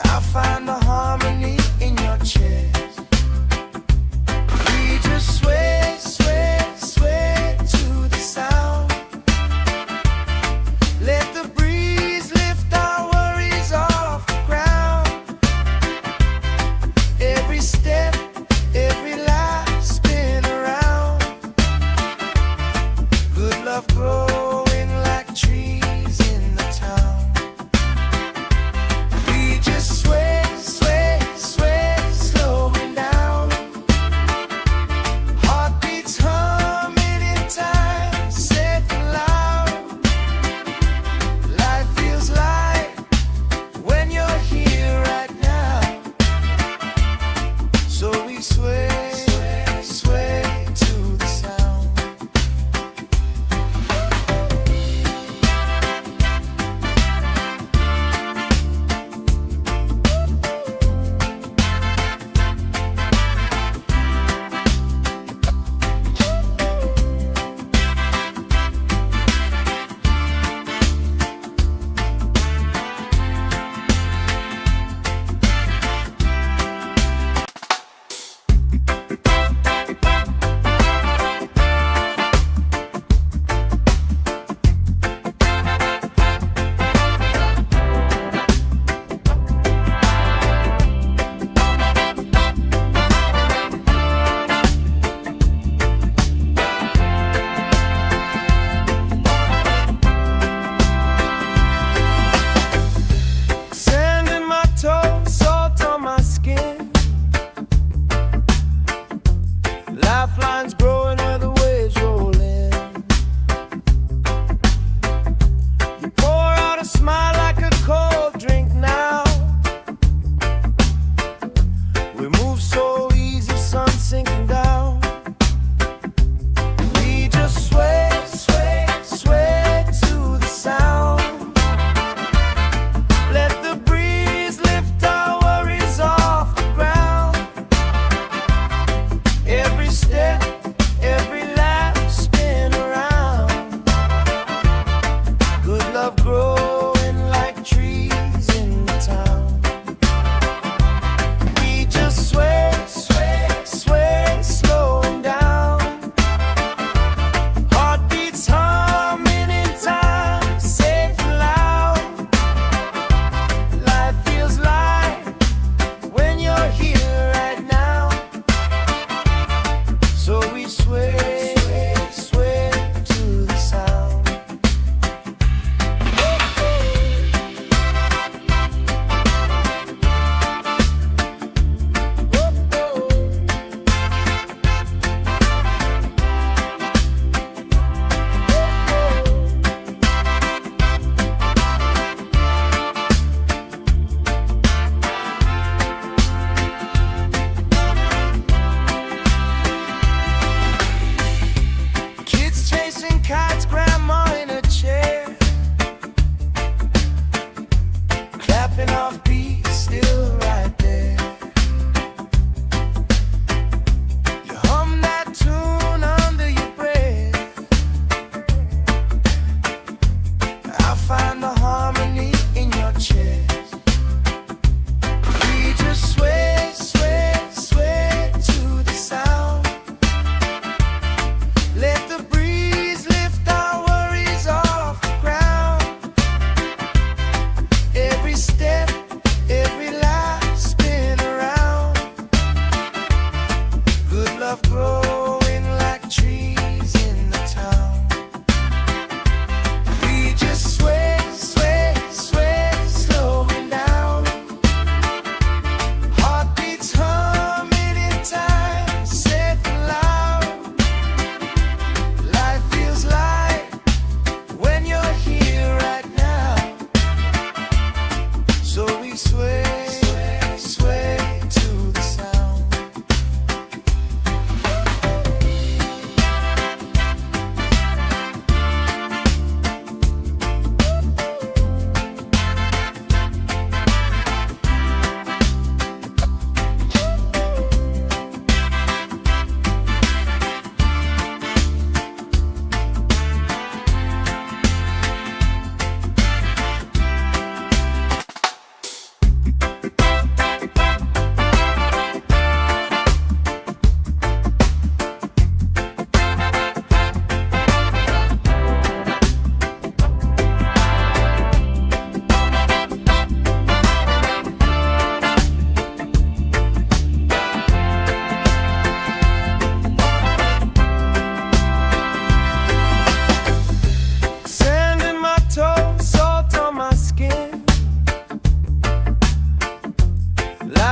I find the harmony in your chest. We just sway, sway, sway to the sound. Let the breeze lift our worries off the ground. Every step, every life spin around. Good love growing like trees in the town. We just sway,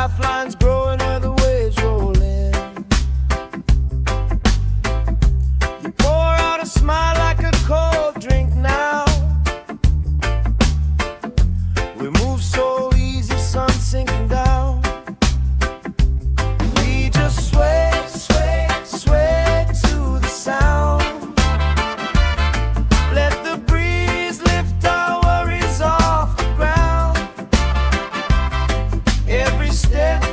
lifelines growing where the waves roll in. You pour out a smile like a cold drink now. We move so easy, sun sinking down. We just sway, sway, sway to the sound. Let the breeze lift our worries off the ground. Every step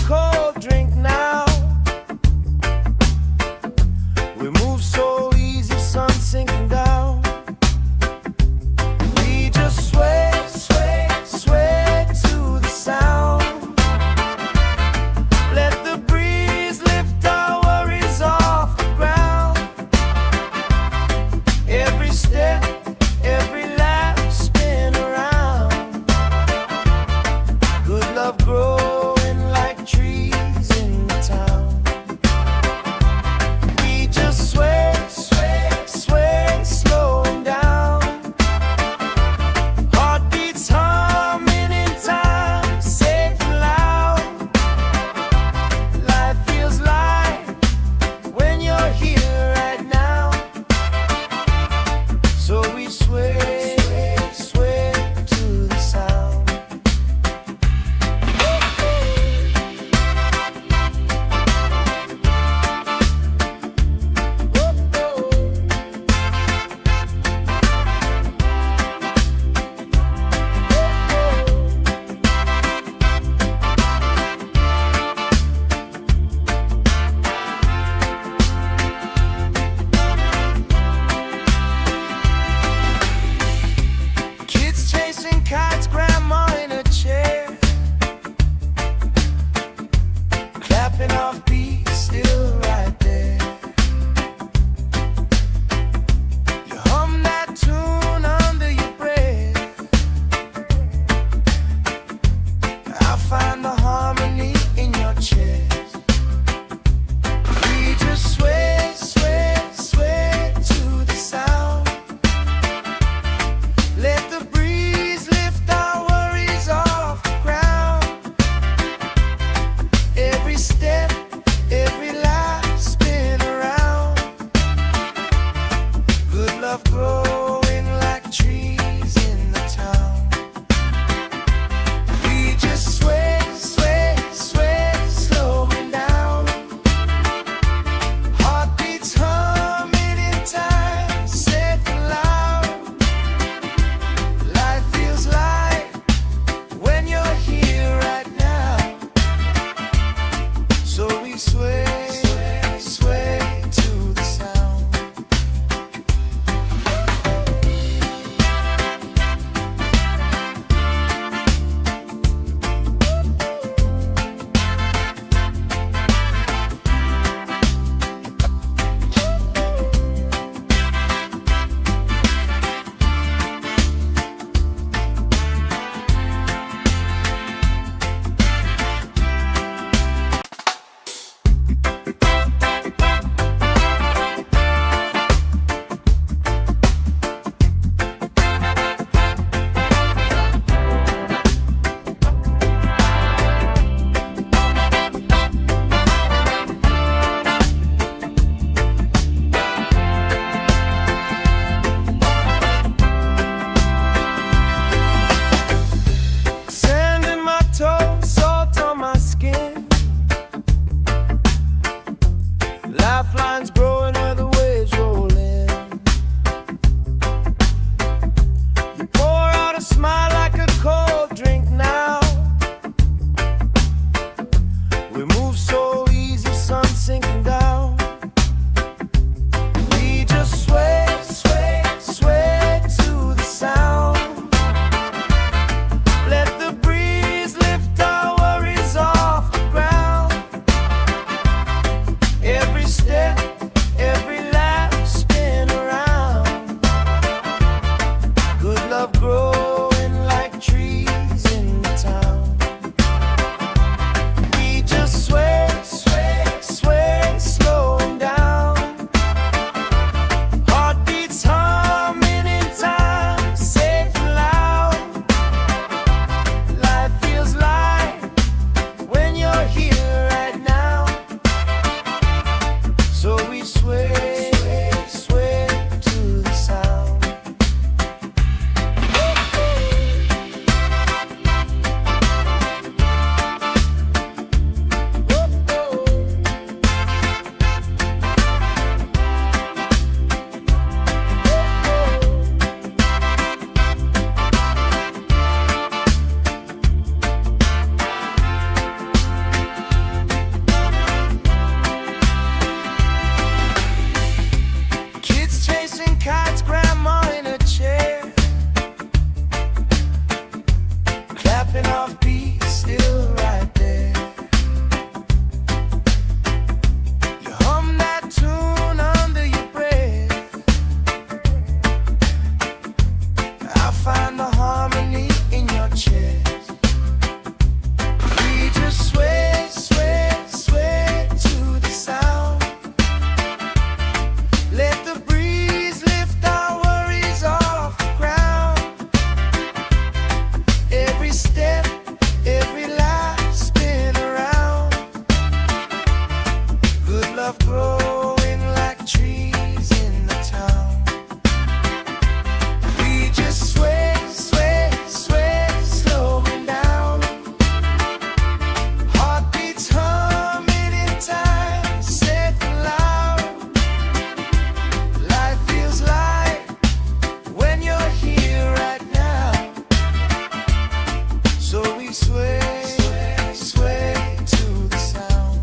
cold drink now. We move so easy, sun sinking down. We just sway, sway, sway to the sound. Let the breeze lift our worries off the ground. Every step, every lap, spin around. Good love growing like trees in the town. We just sway, sway, sway, slowing down. Heartbeats humming in time, safe and loud. Life feels light when you're here right now. So we sway, sway to the sound. Kids chasing kites, grandma in a chair, clapping off beats, still right there. You hum that tune under your breath. I find the harmony in your chest. We just sway, sway, sway to the sound. Let the breeze lift our worries off the ground. Every step, every lap, spin around. Good love growing like trees in the town. We just sway, sway, sway, slowing down. Heartbeats humming in time, safe and loud. Life feels light when you're here right now. So we sway, sway, sway to the sound. love growing like trees in the town. We just sway, sway, sway, slowing down. Heartbeats humming in time, safe and loud. Life feels light when you're here right now. So we sway, sway, sway to the sound.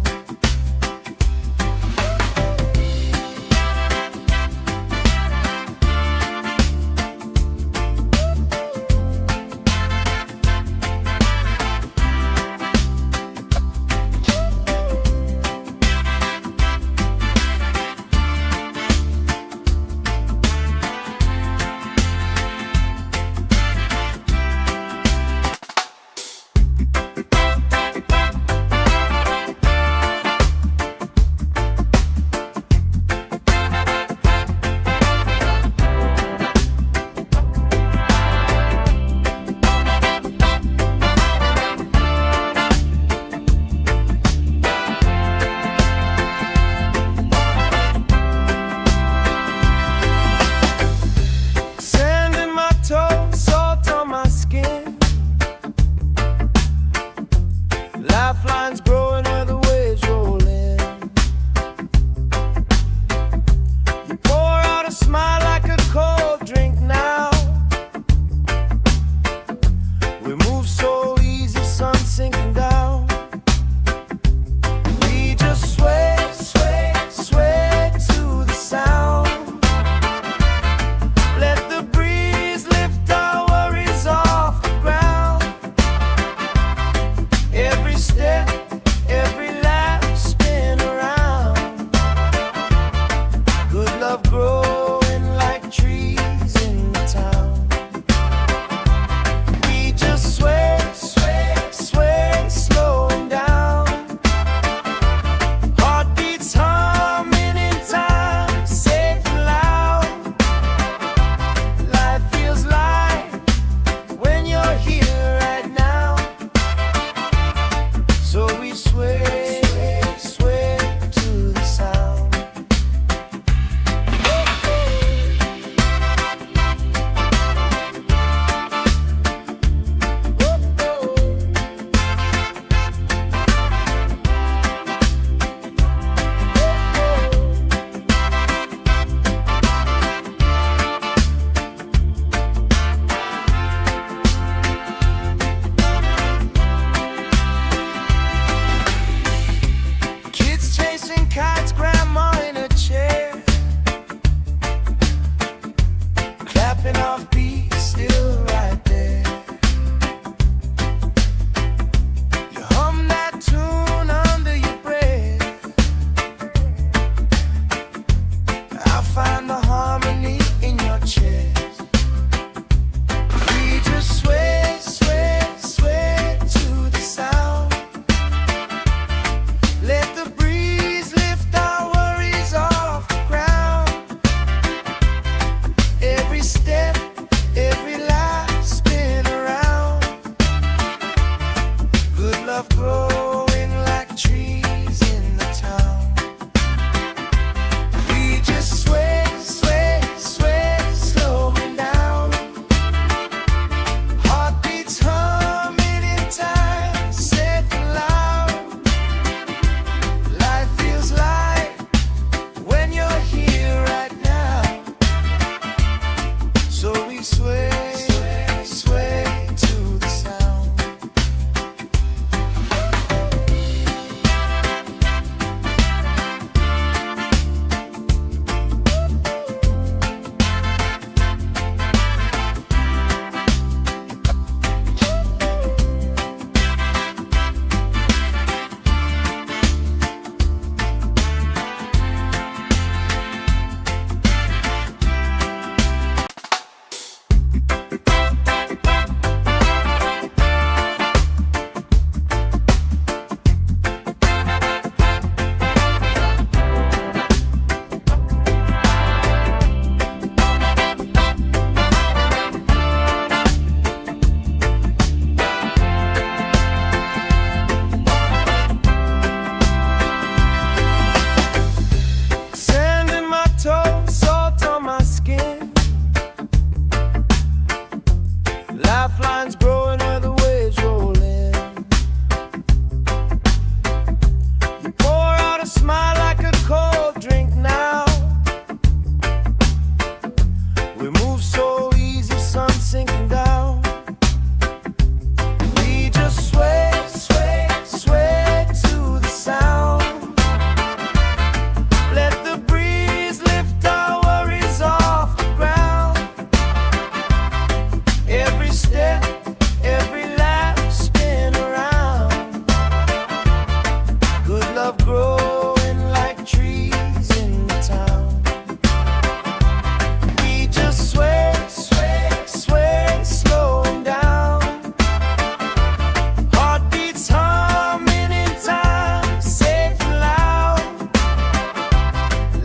Sand in my toes, salt on my skin. Lifelines growing where the waves roll in. You pour out a smile like a cold drink now. We move so easy, sun sinking down. We just sway, sway, sway to the sound. Let the breeze lift our worries off the ground. Every step, every laugh, spin around. Good love growing like trees in the town. We just sway, sway, sway, slowing down. Heartbeats humming in time, safe and loud. Life feels light when you're here right now. So we sway, sway to the sound. Kids chasing kites, grandma in a chair, clapping off beats, still right there. You hum that tune under your breath. I find the harmony in your chest. We just sway, sway, sway to the sound. Let the breeze lift our love growing like trees in the town. We just sway, sway, sway, slowing down. Heartbeats humming in time, safe and loud.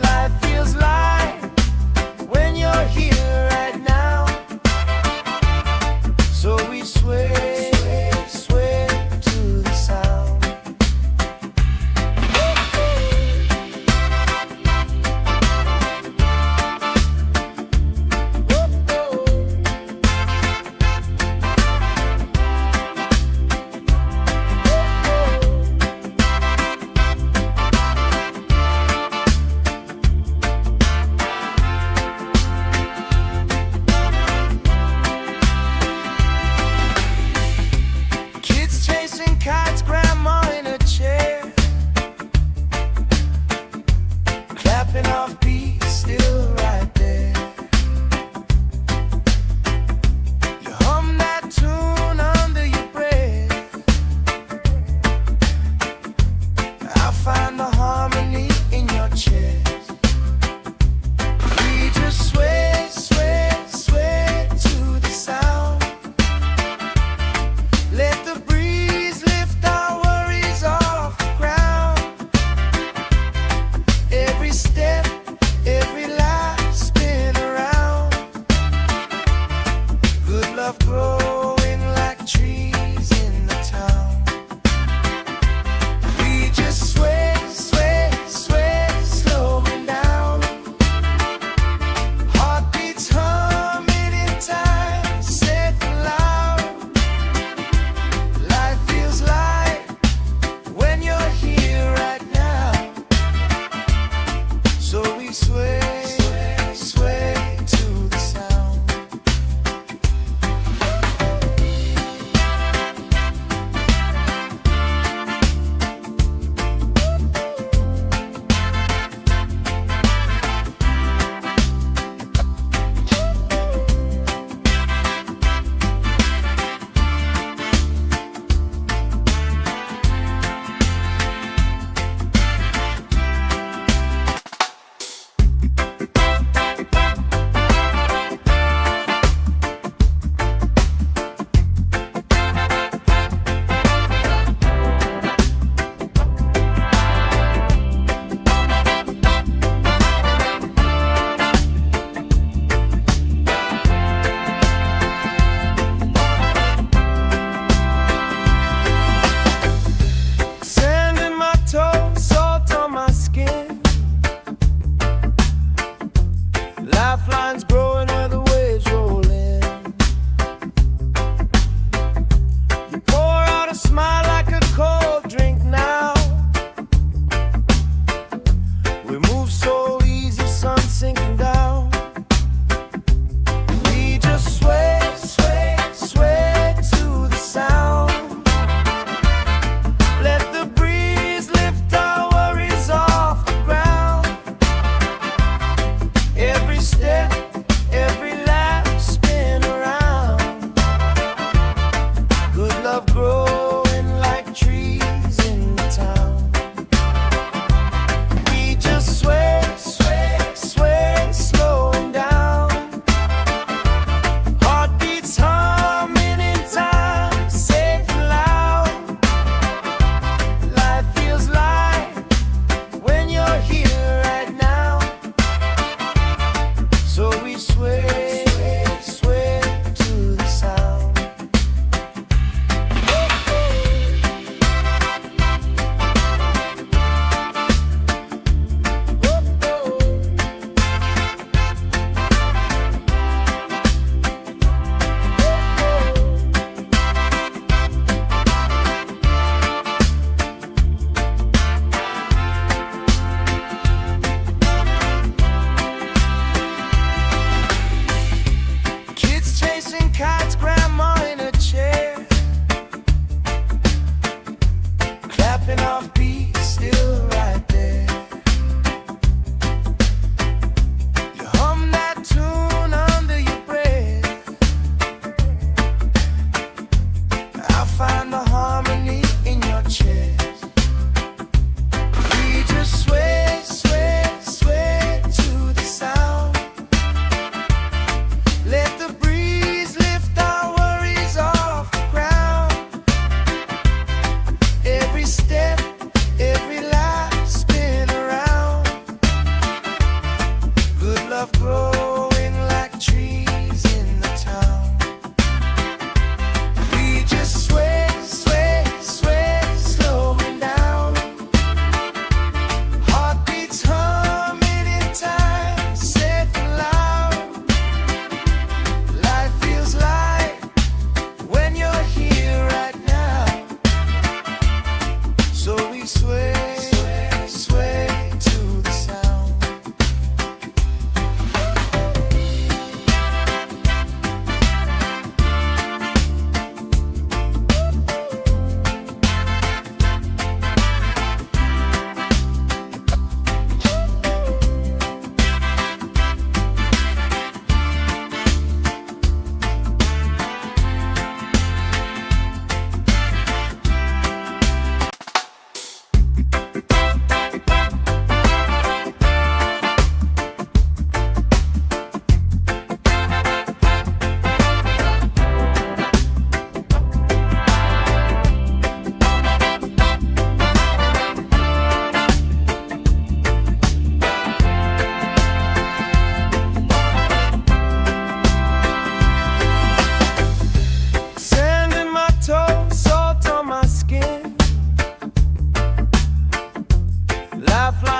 Life feels light when you're here right now. So we sway, sway, sway to the sound.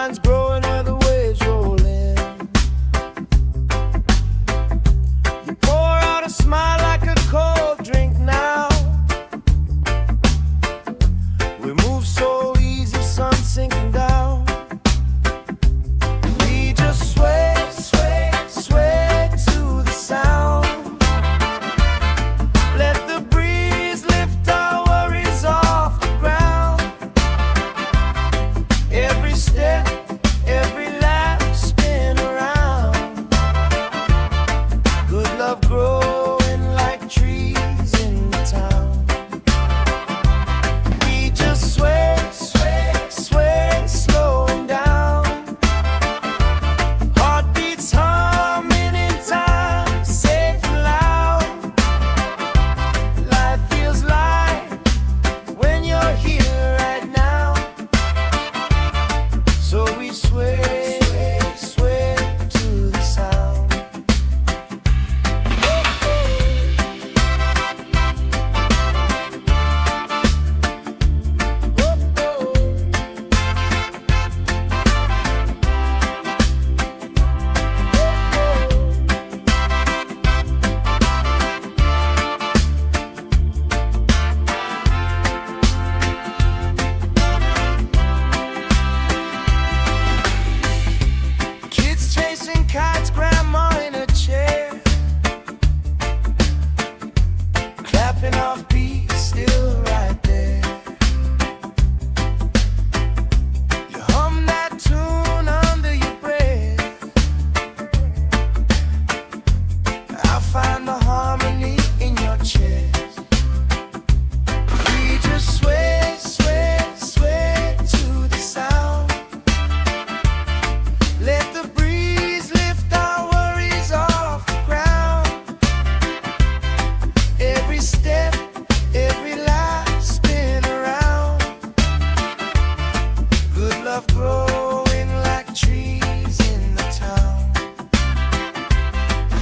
vines growing where the waves roll in. You pour out a smile like a cold drink now. We move so easy, sun sinking down. We just sway, sway, sway to the sound. Let the breeze lift our worries off the ground. Every step, every lap, spin around. Good love growing like trees in the town. We just sway, sway, sway, slowing down. Heartbeats humming in time, safe and loud. Life feels light when you're here right now. So we sway, sway to the sound. Kids chasing kites, grandma in a chair, clapping off beats, still right there. You hum that tune under your breath. I find the harmony in your chest. We just sway, sway, sway to the sound. Let the breeze lift our worries off the ground. Every step, every lap, spin around. Good love growing like trees in the town.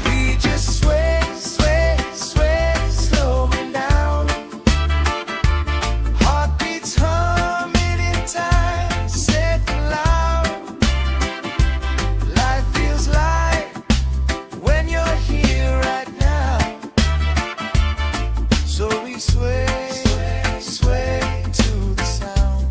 We just sway, sway, sway, slowing down. Heartbeats humming in time, safe and loud. Life feels light when you're here right now. So we sway, sway to the sound.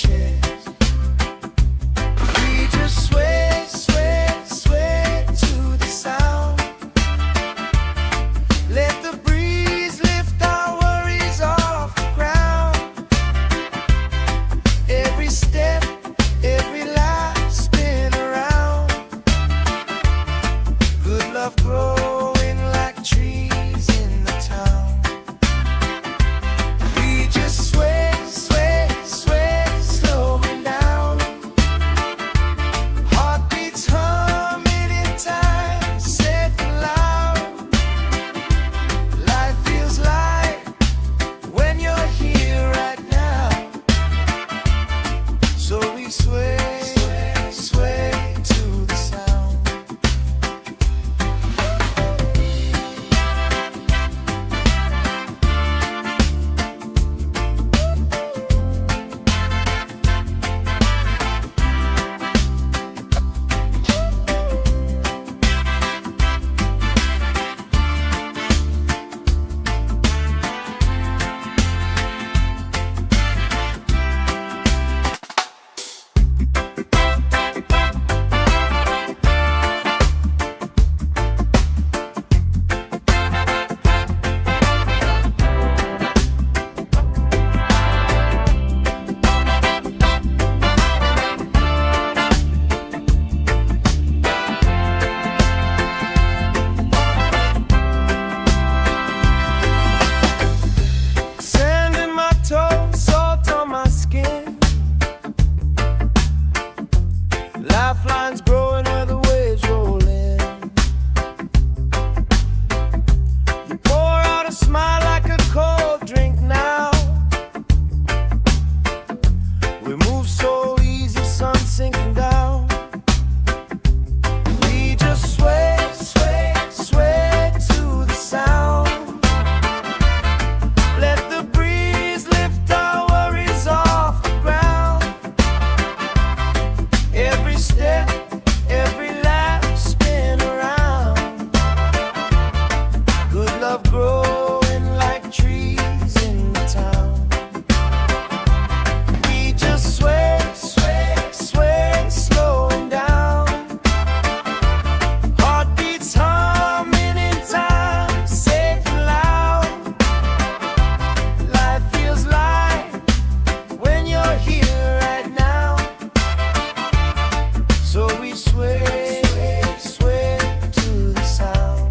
chest. We just sway, sway, sway to the sound. Let the breeze lift our worries off the ground. Every step, every life spin around. Good love growing like trees in the town. We just sway, sway, sway, slowing down. Heartbeats humming in time, safe and loud. Life feels light when you're here right now. So we sway, sway, sway to the sound. Sand in my toes, salt on my skin. Lifelines growing where the waves roll in. You pour out a smile like a cold drink now. We move so easy, sun sinking down. We just sway, sway, sway to the sound. Let the breeze lift our worries off the ground. Every step, every laugh spin around. Good love growing like trees in the town. We just sway, sway, sway, slowing down. Heartbeats humming in time, safe and loud. Life feels light when you're here right now. So we sway, sway to the sound.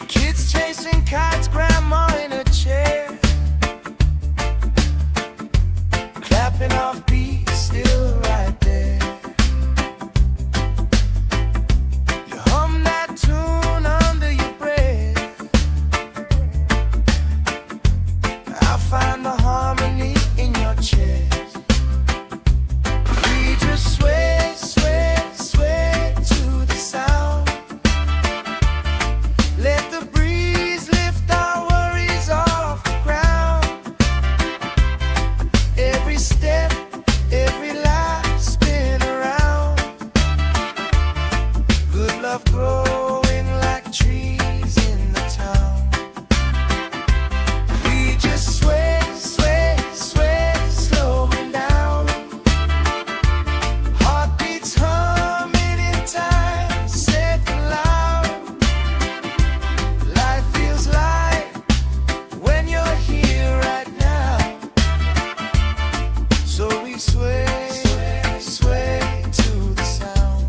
Kids chasing kites, grandma in a chair, clapping off beats, still right there. You hum that tune under your breath. I find the harmony in your chest. We just sway, sway, sway to the sound. Let the breeze lift our worries off the ground. Every step, every life spin around. Good love growing like trees in the town. We just sway, sway, sway, slowing down. Heartbeats humming in time, safe and loud. Life feels light when you're here right now. So we sway, sway, sway to the sound.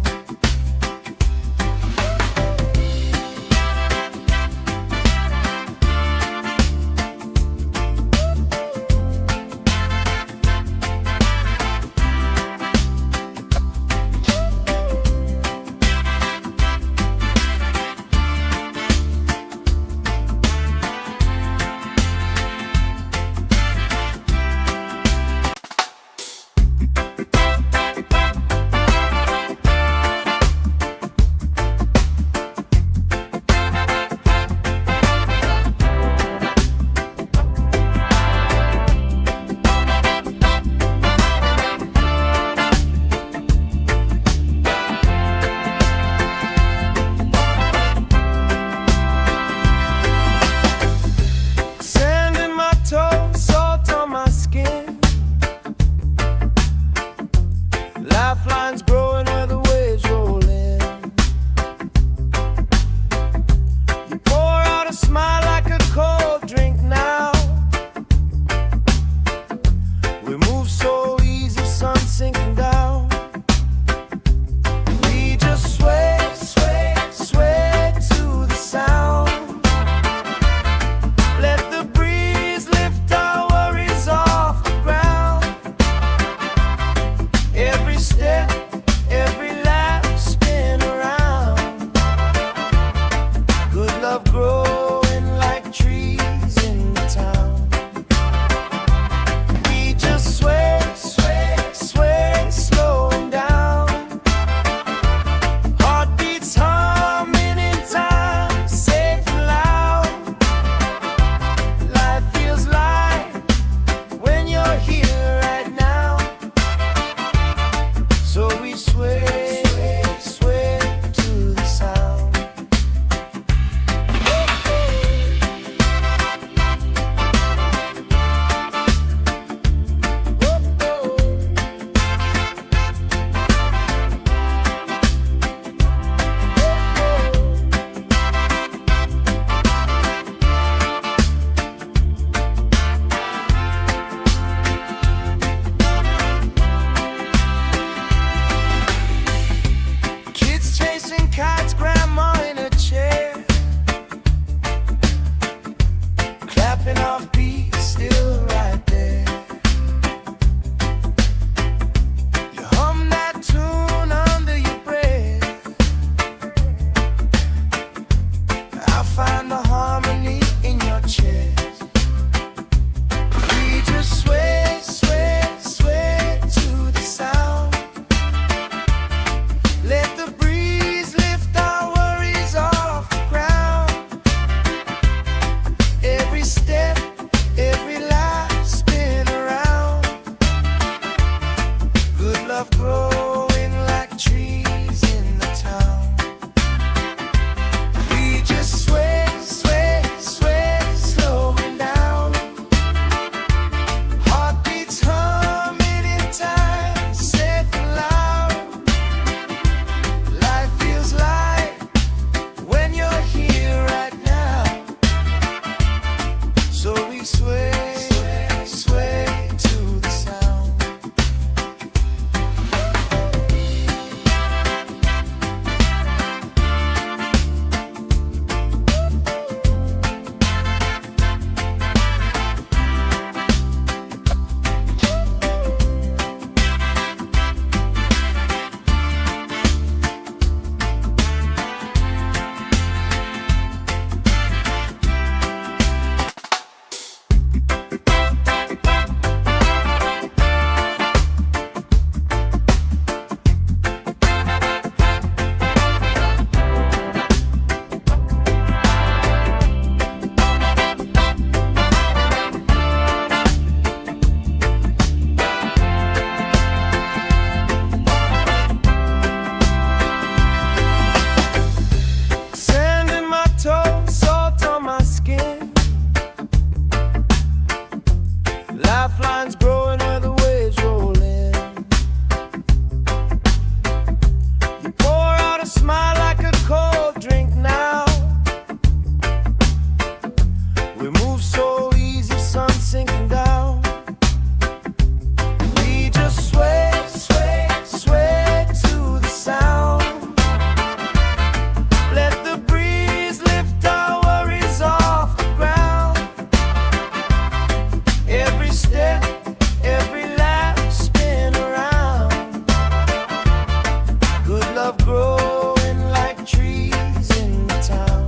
love growing like trees in the town.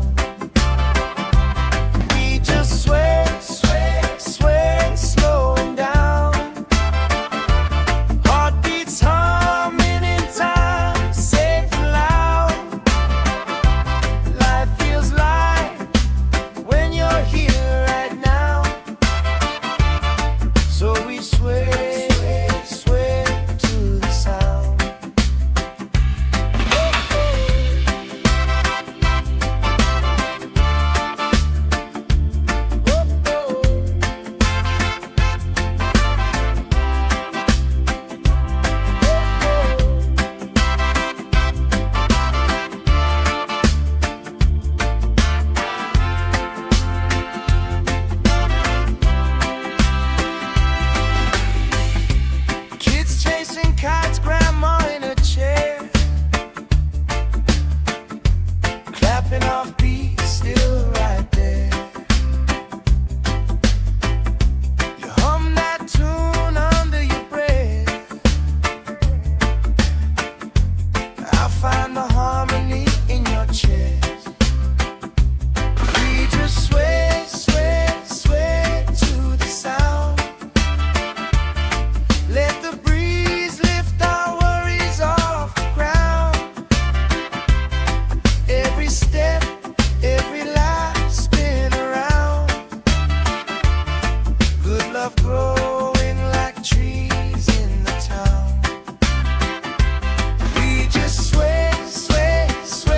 We just sway, sway, sway, slowing down. Heartbeats humming in time, safe and loud. Life feels light when you're here right now. So we sway, sway to the sound. Kids chasing kites, grandma in a chair, clapping off beats, still right there. You hum that tune under your breath. I find the harmony in your chest. We just sway, sway, sway to the sound. Let the breeze lift our worries off the ground. Every step, every life spin around. Good love growing like trees in the town. We just sway, sway, sway.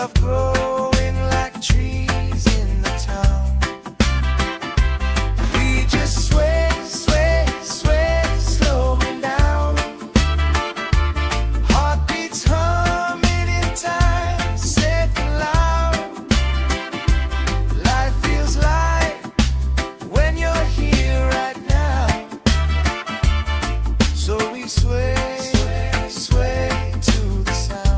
love growing like trees in the town. We just sway, sway, sway, slowing down. Heartbeats humming in time, safe and loud. Life feels light when you're here right now. So we sway, sway, sway to the sound.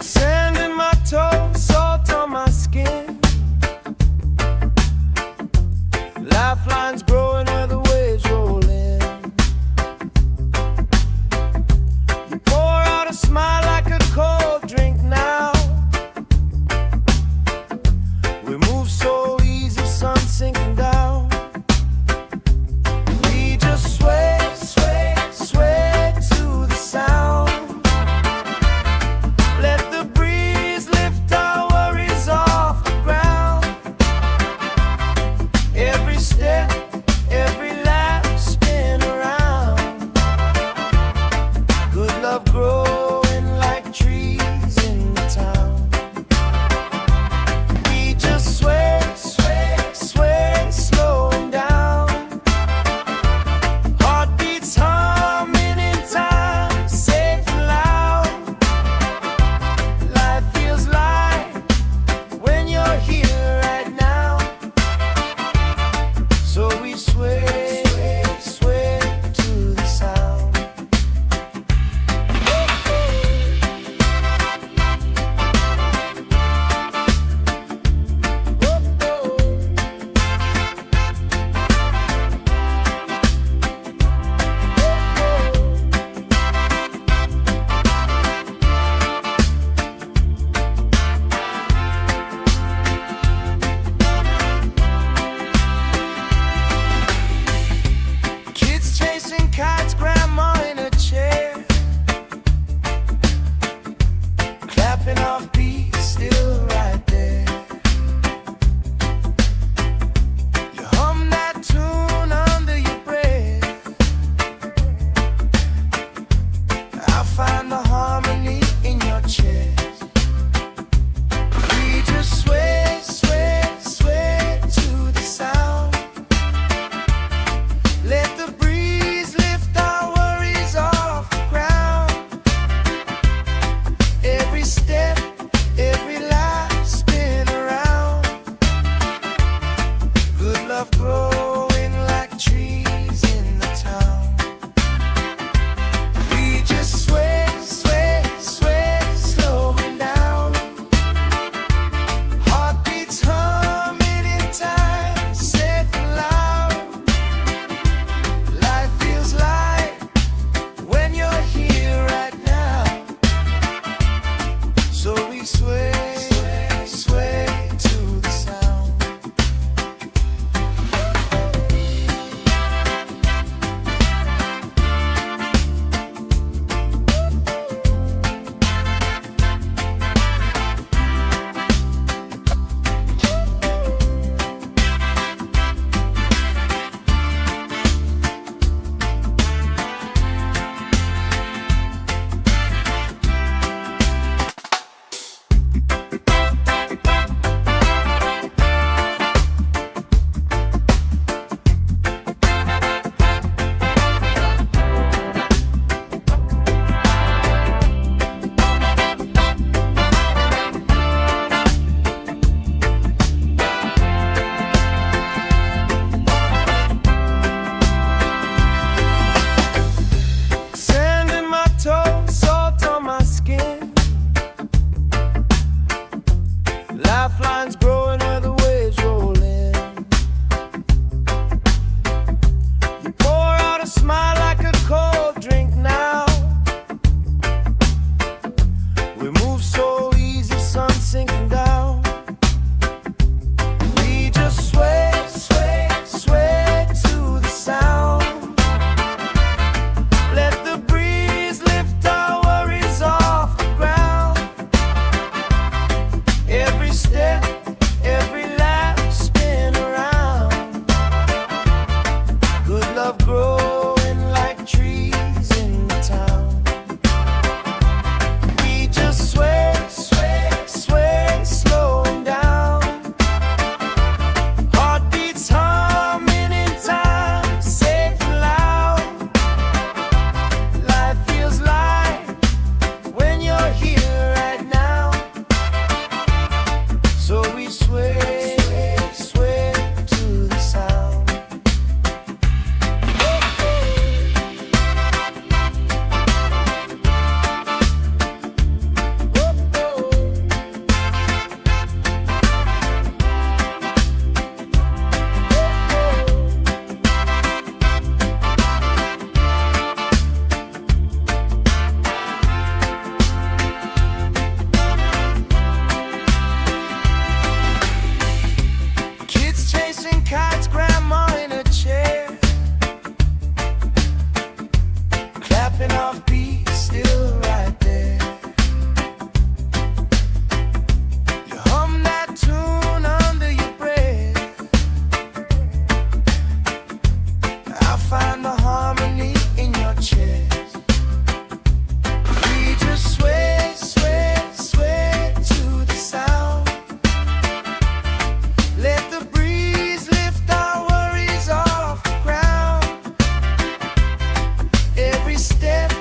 Sand in my toes, salt on my skin. Lifelines growing where the waves roll in. You pour out a smile like a cold drink now. We move so easy, sun sinking down. We just sway, sway, sway to the sound. Let the breeze lift our worries off the ground. Every step, every lap, spin around. Good love growing like trees in the town. We just sway, sway, sway, slowing down. Heartbeats humming in time, safe and loud. Life feels light when you're here right now. So we sway, sway, sway to the sound. Kids chasing kites, grandma in a chair, clapping off beats, still right there. You hum that tune under your breath. I find the harmony in your chest. We just sway, sway, sway to the sound. Let the breeze lift our Snapping off beat, still right there. You hum that tune under your breath. I find the harmony in your chest. We just sway, sway, sway to the sound. Let the breeze lift our worries off the ground. Every step,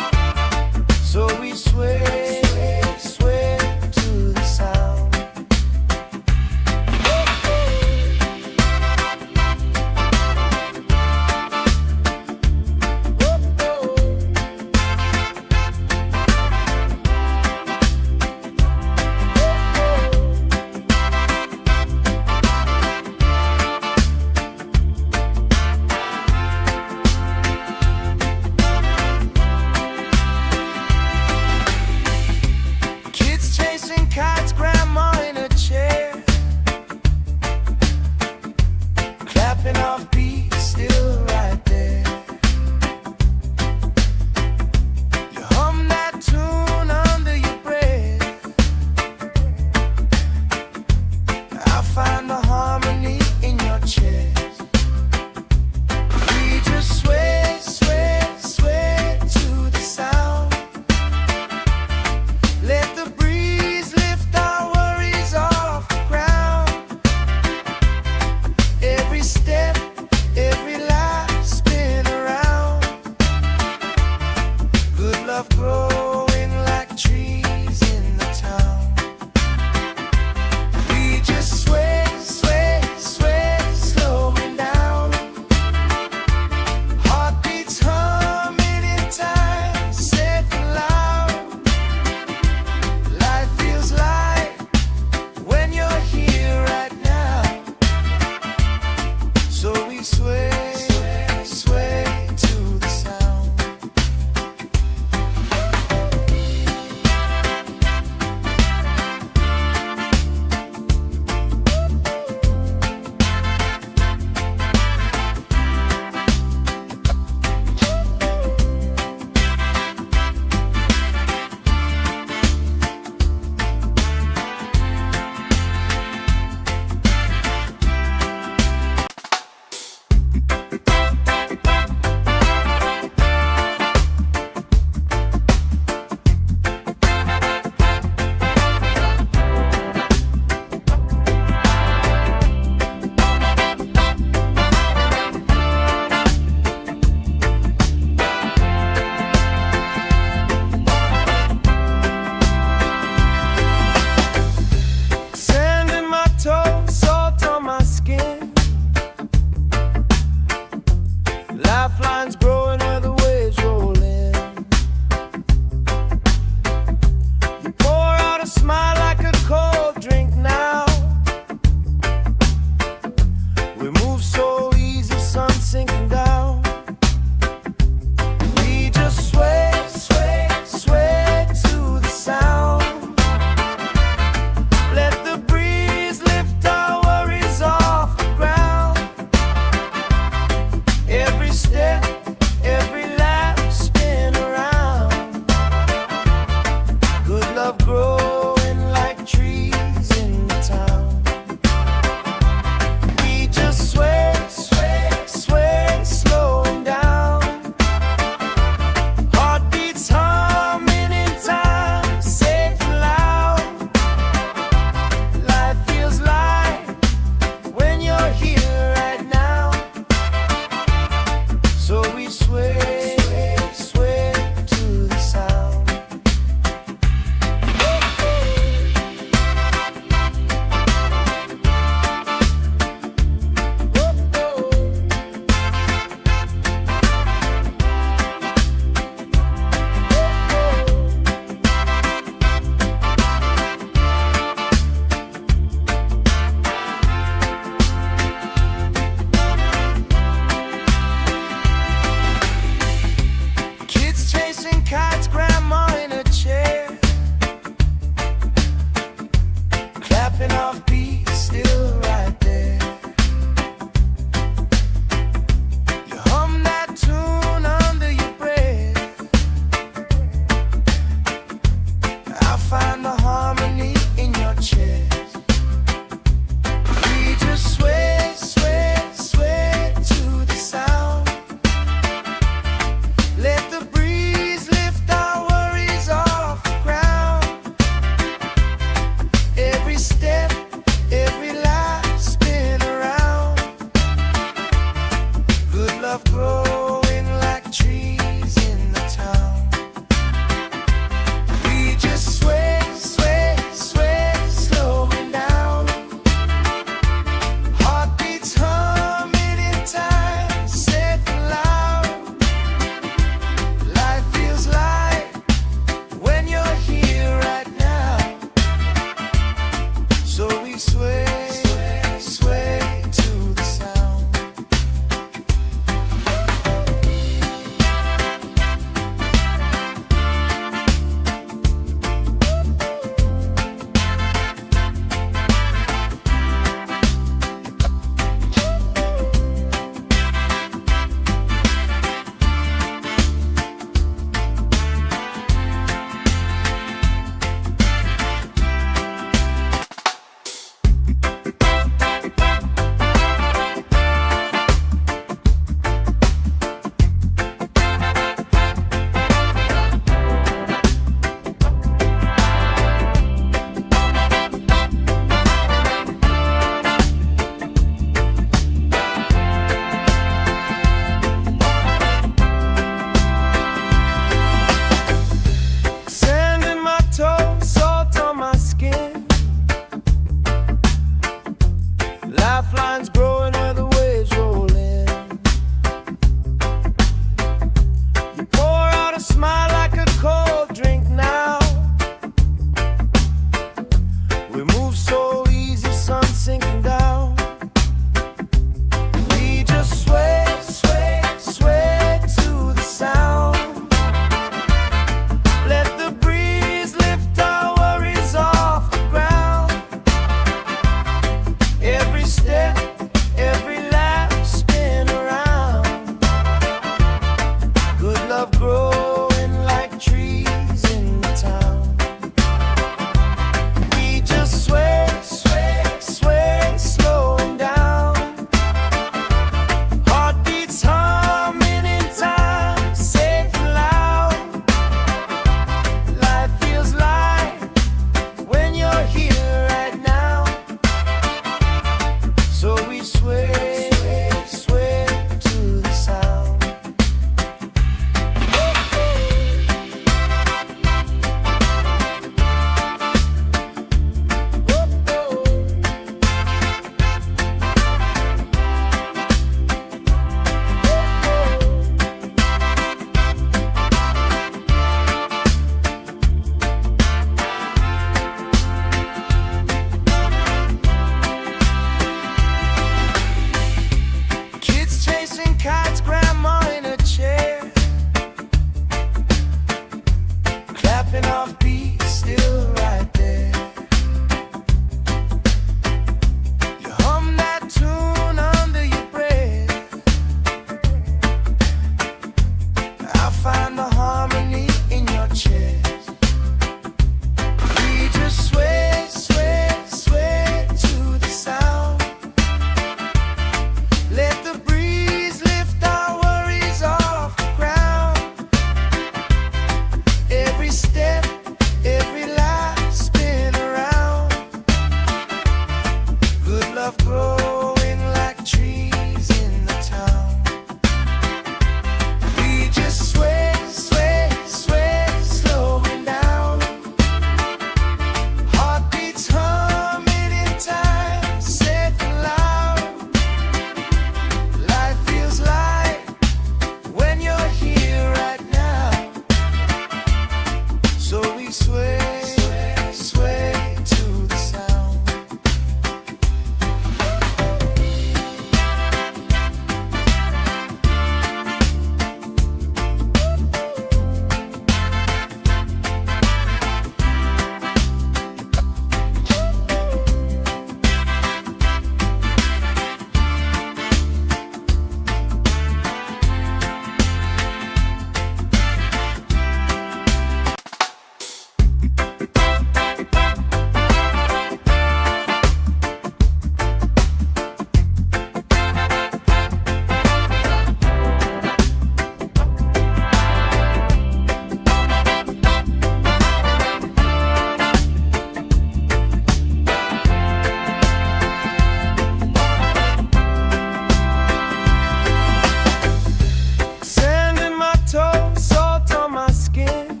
Sand in my toes, salt on my skin.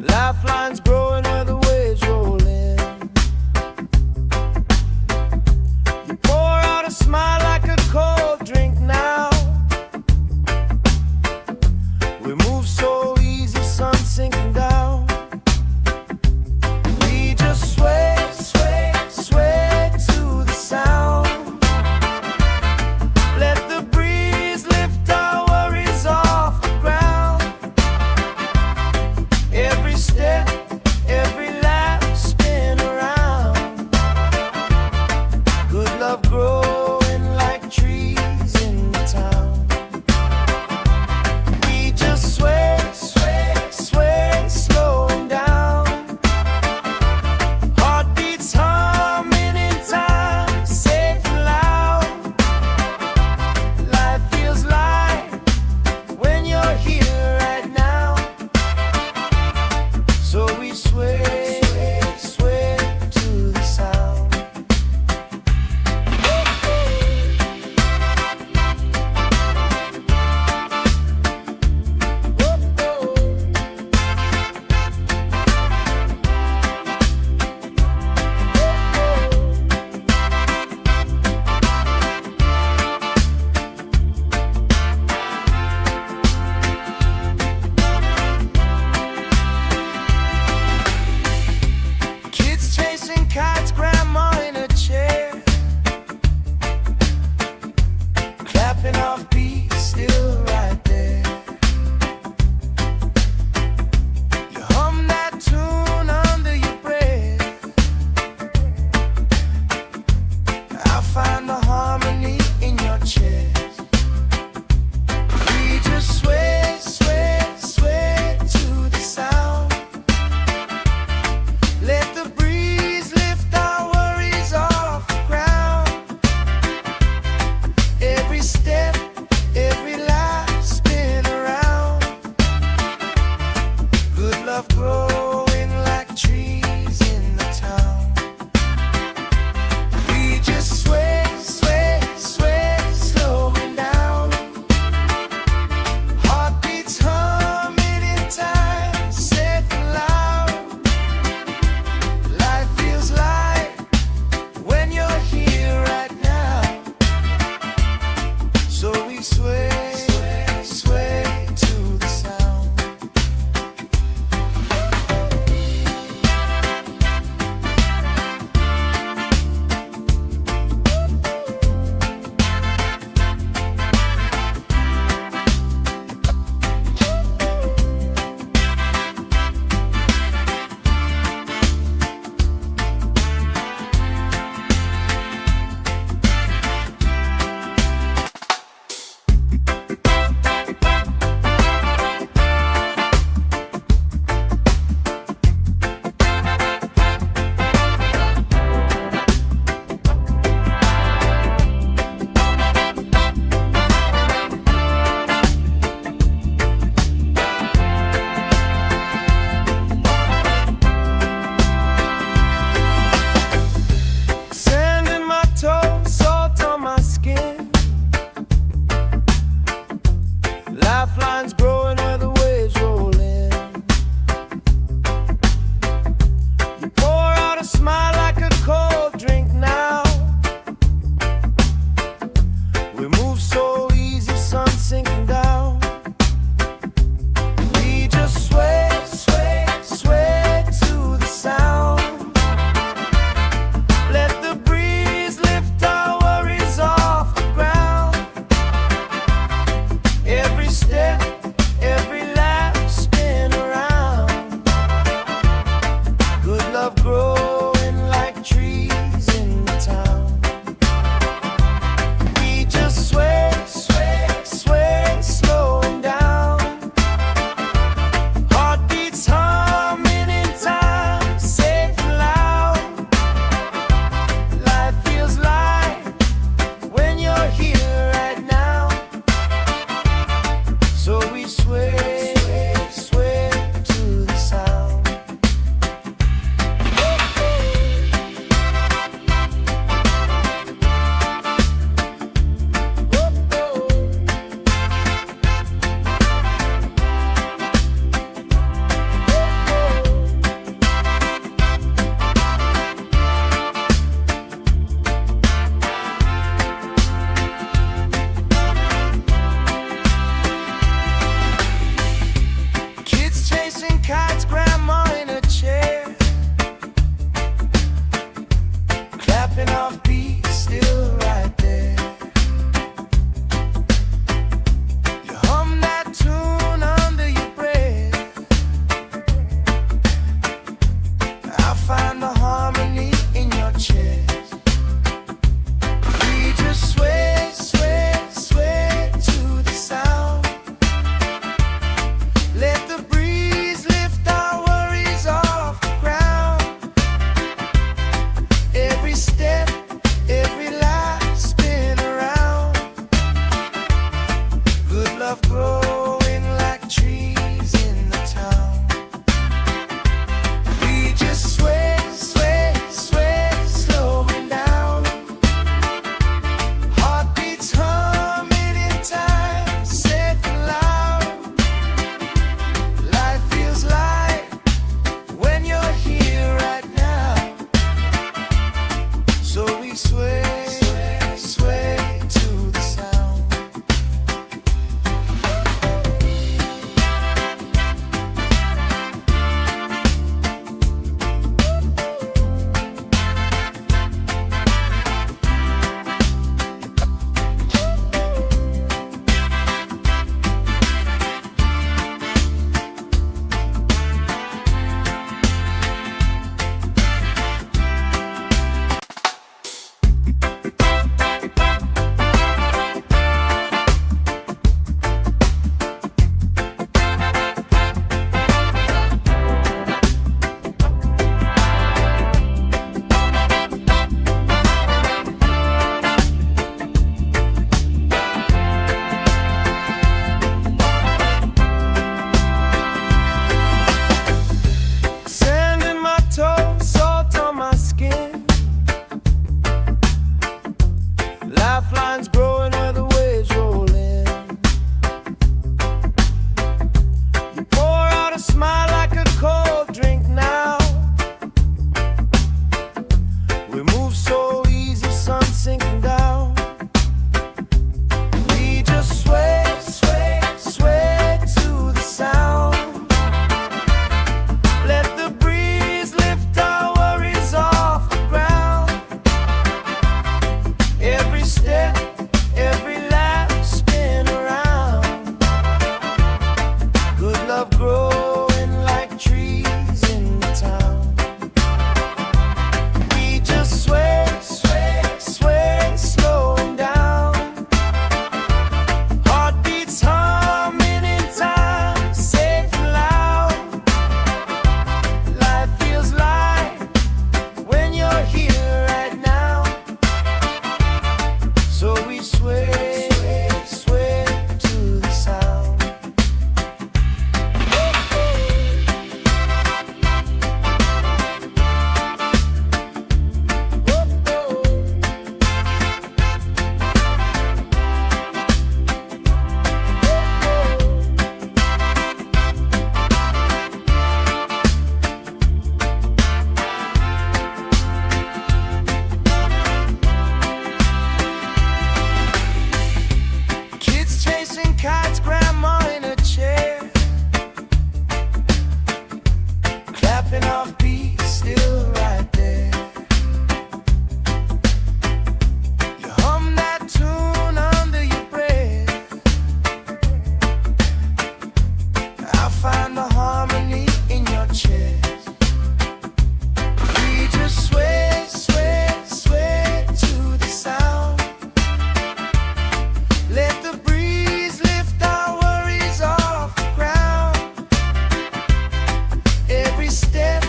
Lifelines growing where the waves roll in. You pour out a smile like a cold drink now. We move so easy, sun sinking down. We just sway, sway, sway to the sound. Let the breeze lift our worries off the ground. Every step, every laugh, spin around. Good love growing like trees in the town. We just sway, sway, sway, slowing down. Heartbeats humming in time, safe and loud. Life feels light when you're here right now. So we sway, sway to the sound. Kids chasing kites, grandma in a chair, clapping off beats, still right there. You hum that tune under your breath. I find the harmony in your chest. We just sway, sway, sway to the sound. Let the breeze lift our worries off the ground. Every step, every laugh, spin around. Good love growing like trees in the town. We just sway, sway, sway, slowing down. Heartbeats humming in time, safe and loud. Life feels light when you're here right now. So we sway, sway to the sound. chasing kites, grandma in a chair, clapping off beats, still right there. You hum that tune under your breath. I find the harmony in your chest. We just sway, sway, sway to the sound. Let the breeze lift our worries off the ground. Every step, every life spin around. Good love growing like trees in the town. We just sway, sway, sway, slowing down. Heartbeats humming in time, safe and loud. Life feels light when you're here right now. So we sway, sway, sway to the sound. Sand in my toes, salt on my skin. Lifelines growing where the waves roll in. You pour out a smile like a cold drink now. We move so easy, sun sinking down. We just sway, sway, sway to the sound. Let the breeze lift our worries off the ground. Every step, every laugh spin around. Good love growing like trees in the town. We just sway, sway, sway, slowing down. Heartbeats humming in time, safe and loud. Life feels light when you're here right now. So we sway, sway to the sound. Kids chasing kites, grandma in a chair, clapping off beats, still right there. You hum that tune under your breath. I find the harmony in your chest. We just sway, sway, sway to the sound. Let the breeze lift our worries off the ground. Every step,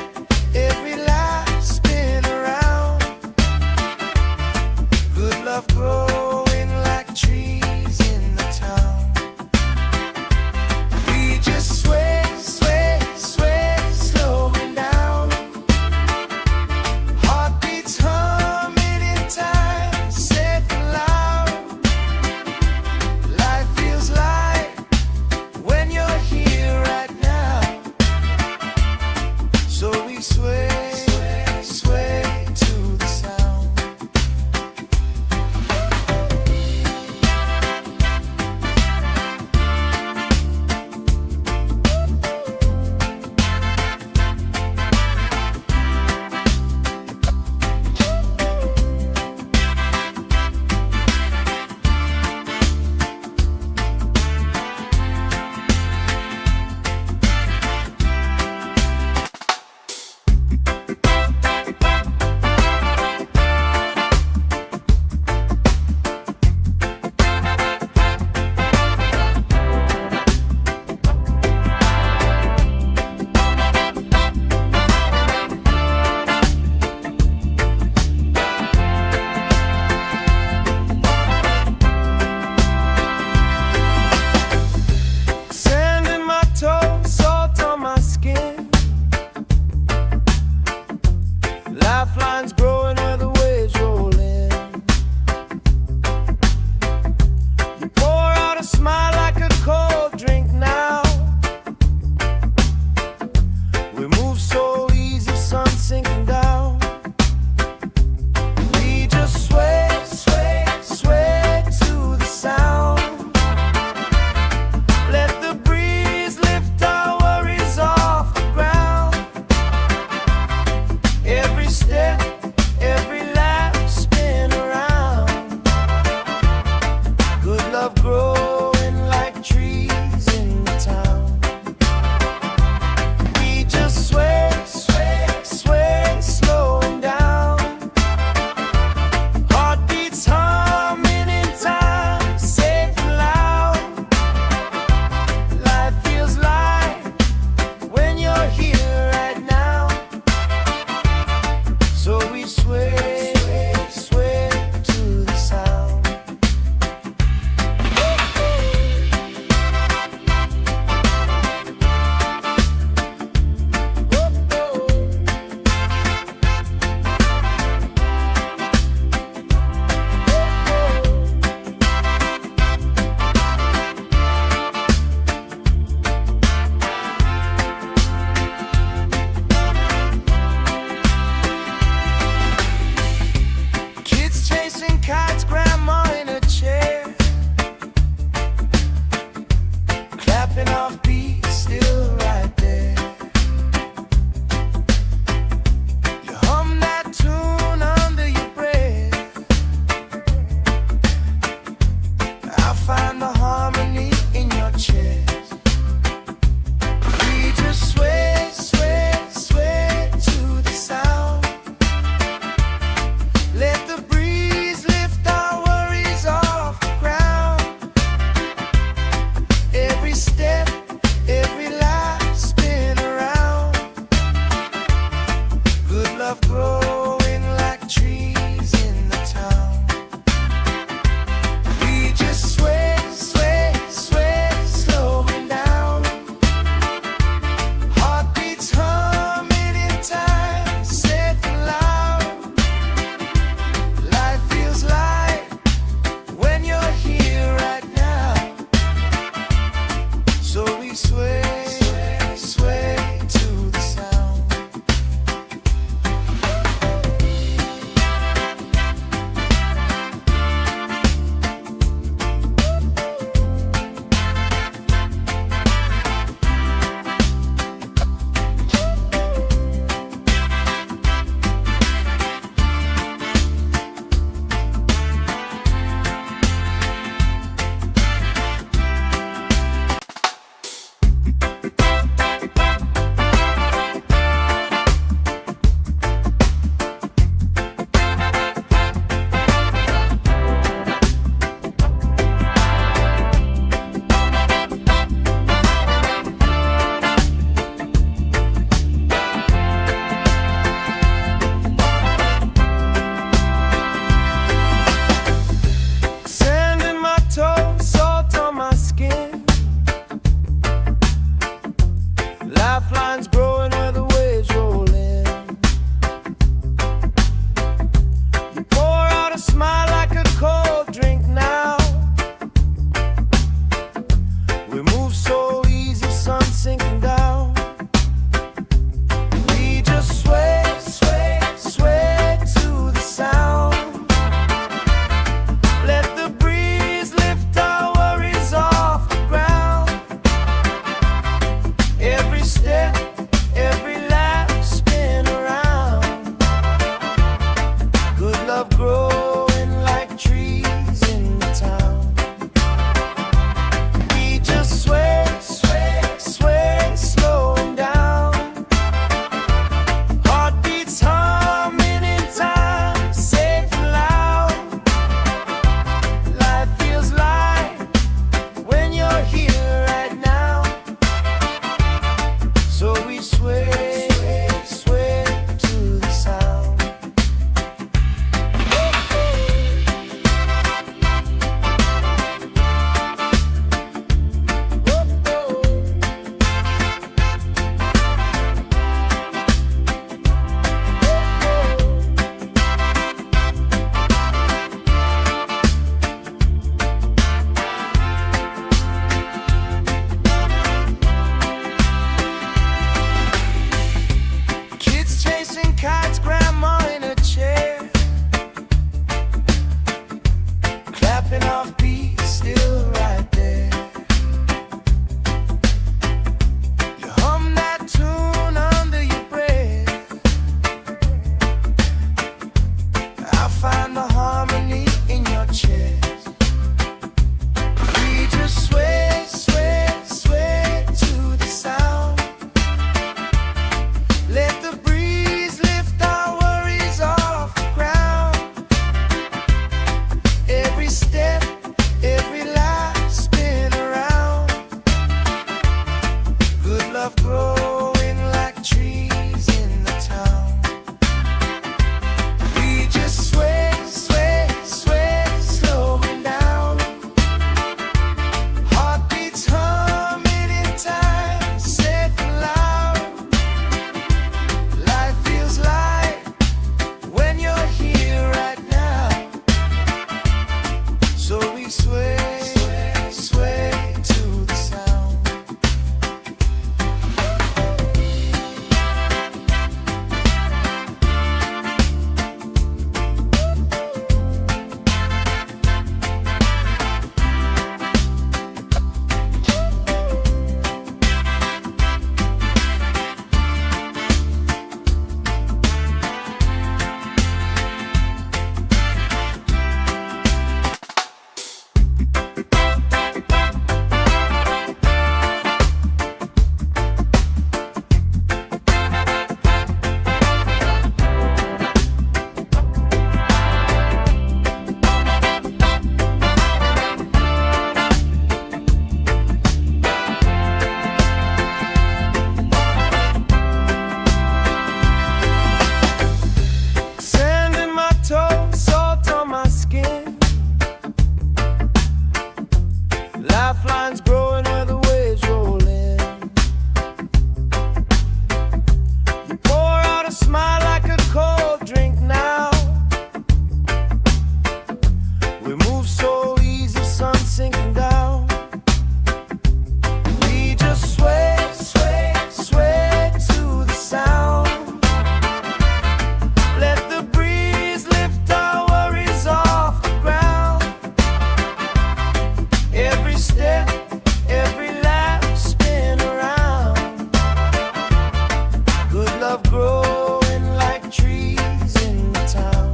love growing like trees in the town.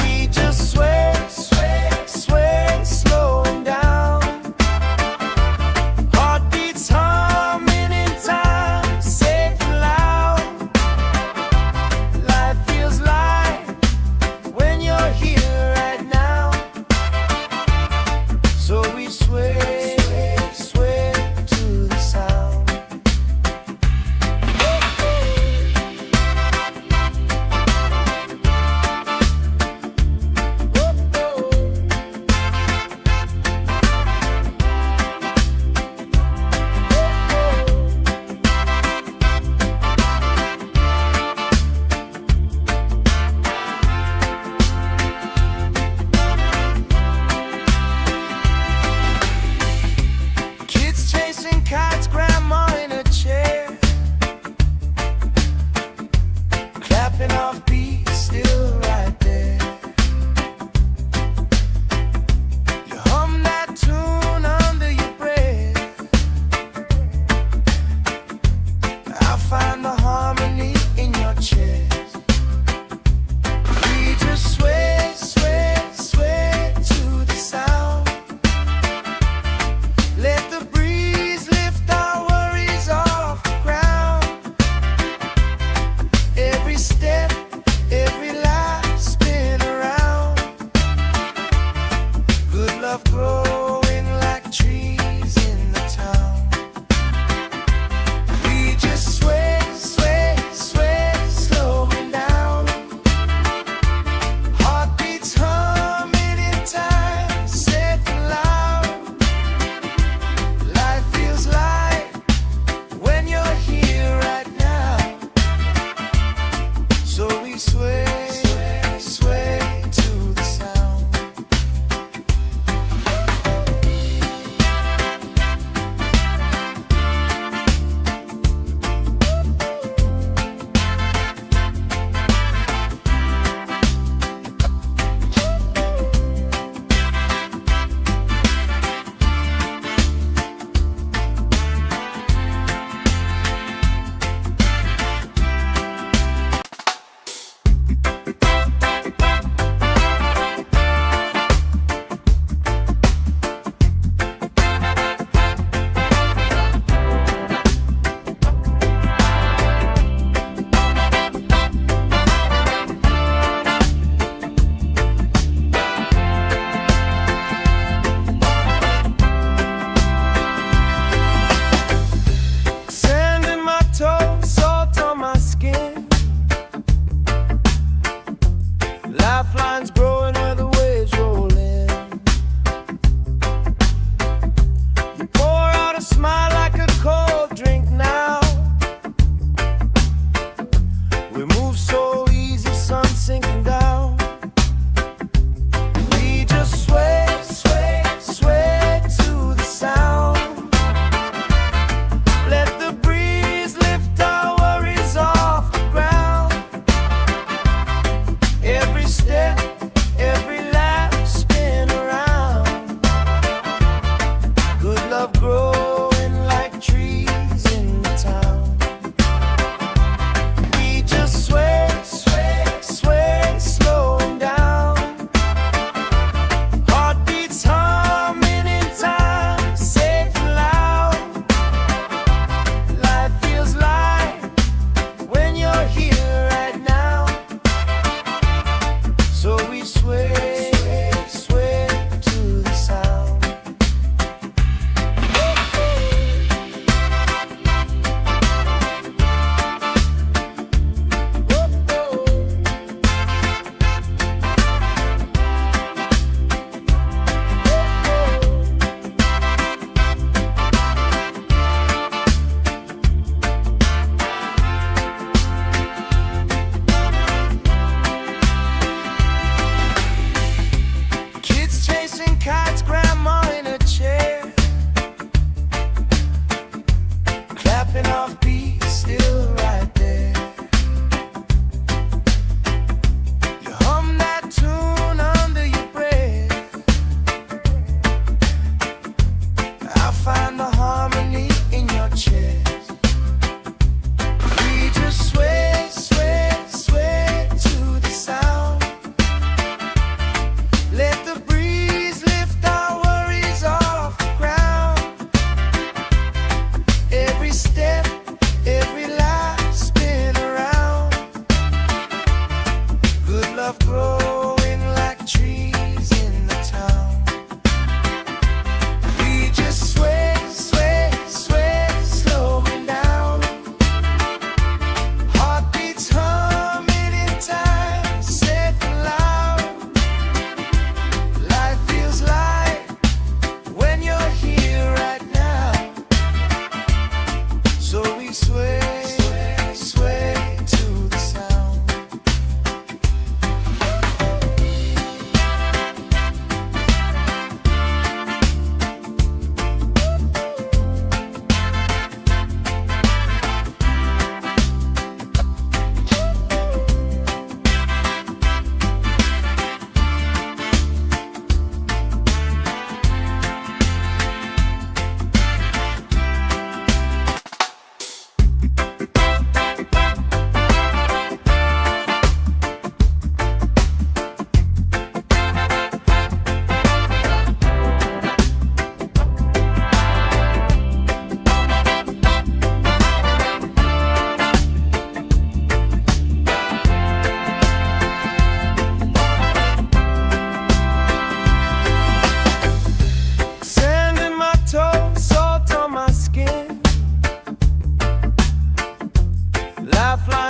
We just sway, sway, sway, slowing down. Heartbeats humming in time, safe and loud. Life feels light when you're here right now. So we sway, sway to the sound.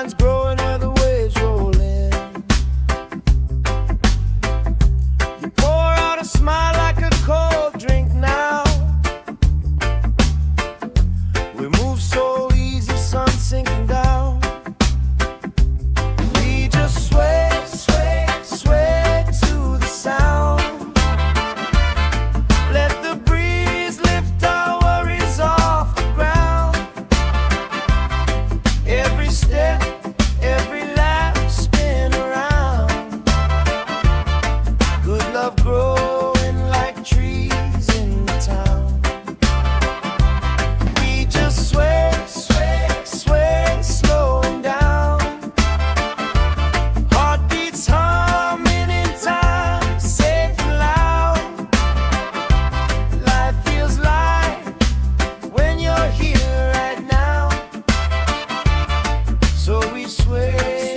sunshines growing where the waves roll in. You pour out a smile like a cold drink now. We move so easy, sun sinking down. We just sway, sway, sway to the sound. Let the breeze lift our worries off the ground. Every step, every lap, spin around. Good love growing like trees in the town. We just sway, sway, sway, slowing down. Heartbeats humming in time, safe and loud. Life feels light when you're here right now. So we sway,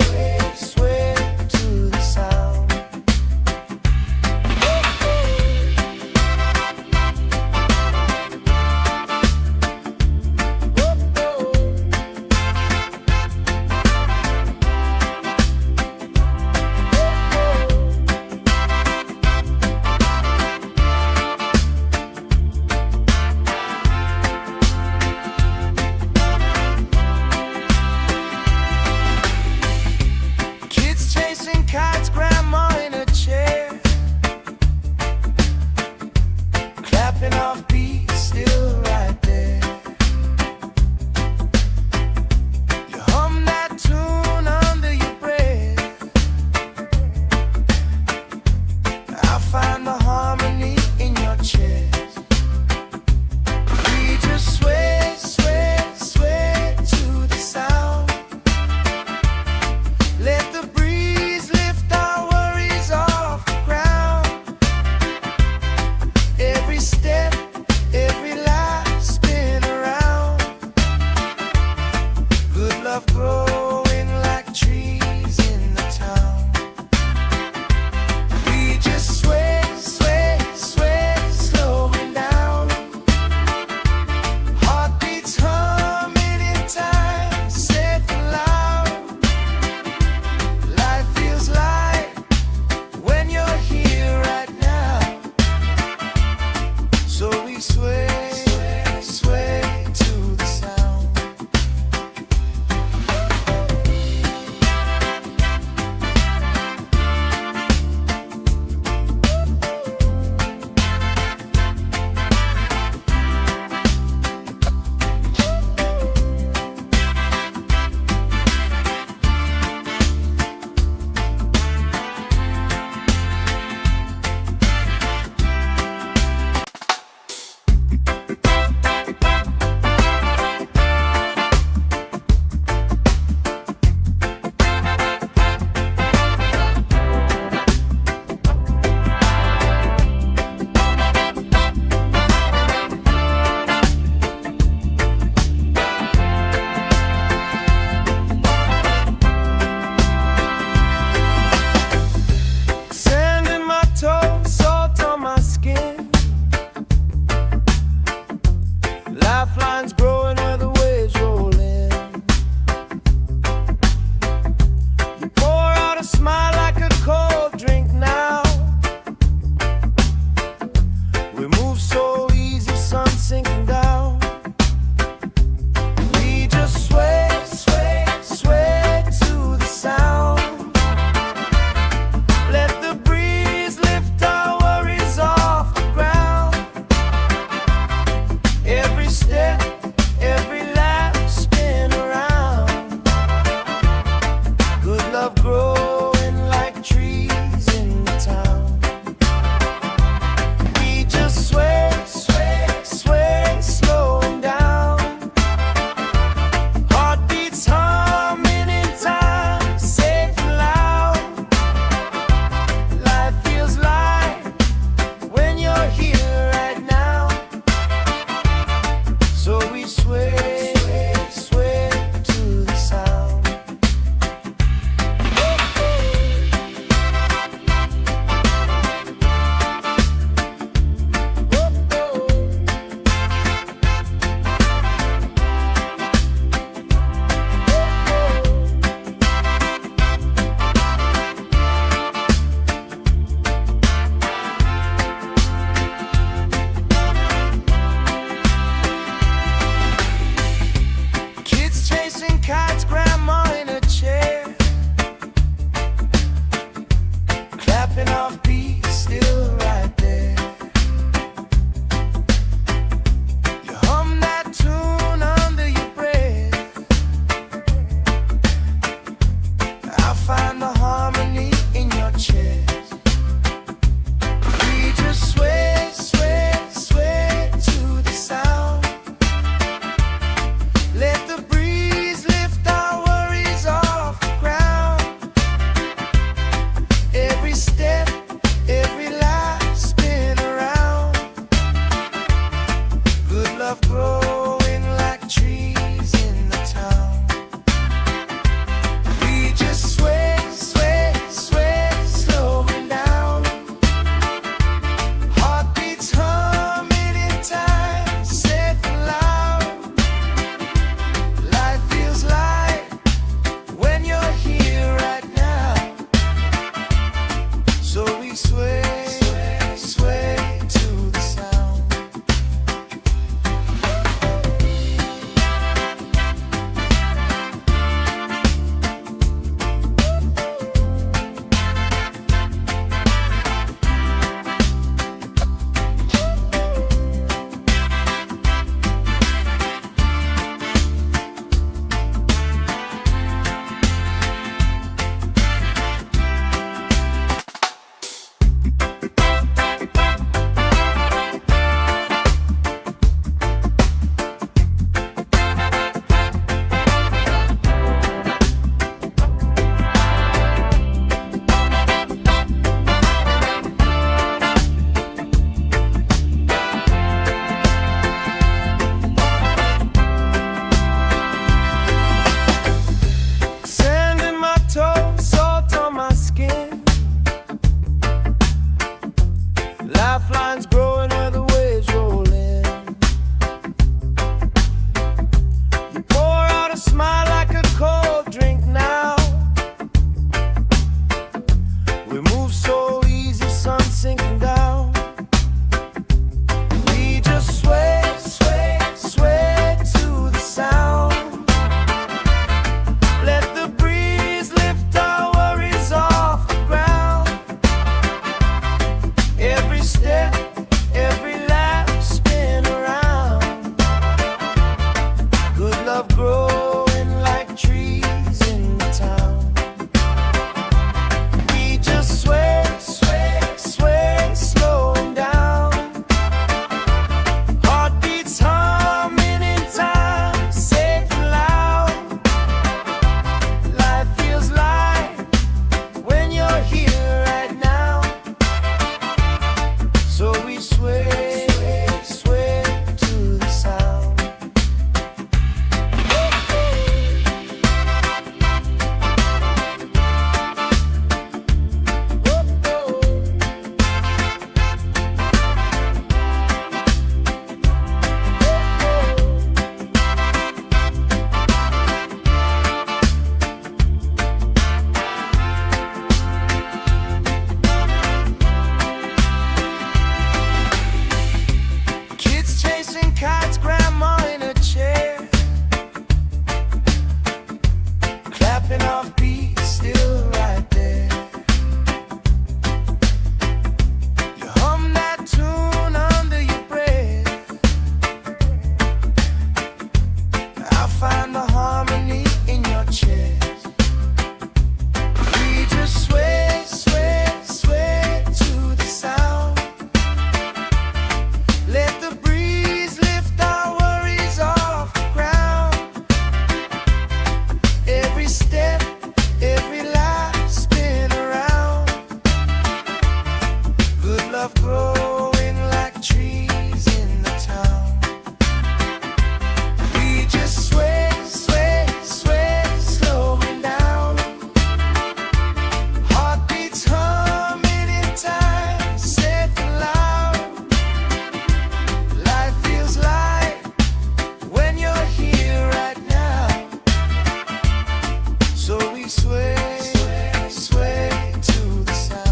sway to the sound. Kids chasing kites, grandma in a chair, clapping off beats, still right there. You hum that tune under your breath. I find the harmony in your chest. We just sway, sway, sway to the sound. Let the breeze lift our worries off the ground. Every step, every life, spin around. Good love growing like trees in the town. We just sway, sway, sway, slowing down. Heartbeats humming in time, safe and loud. Life feels light when you're here right now. So we sway, sway to the sound. sway, sway to the sound.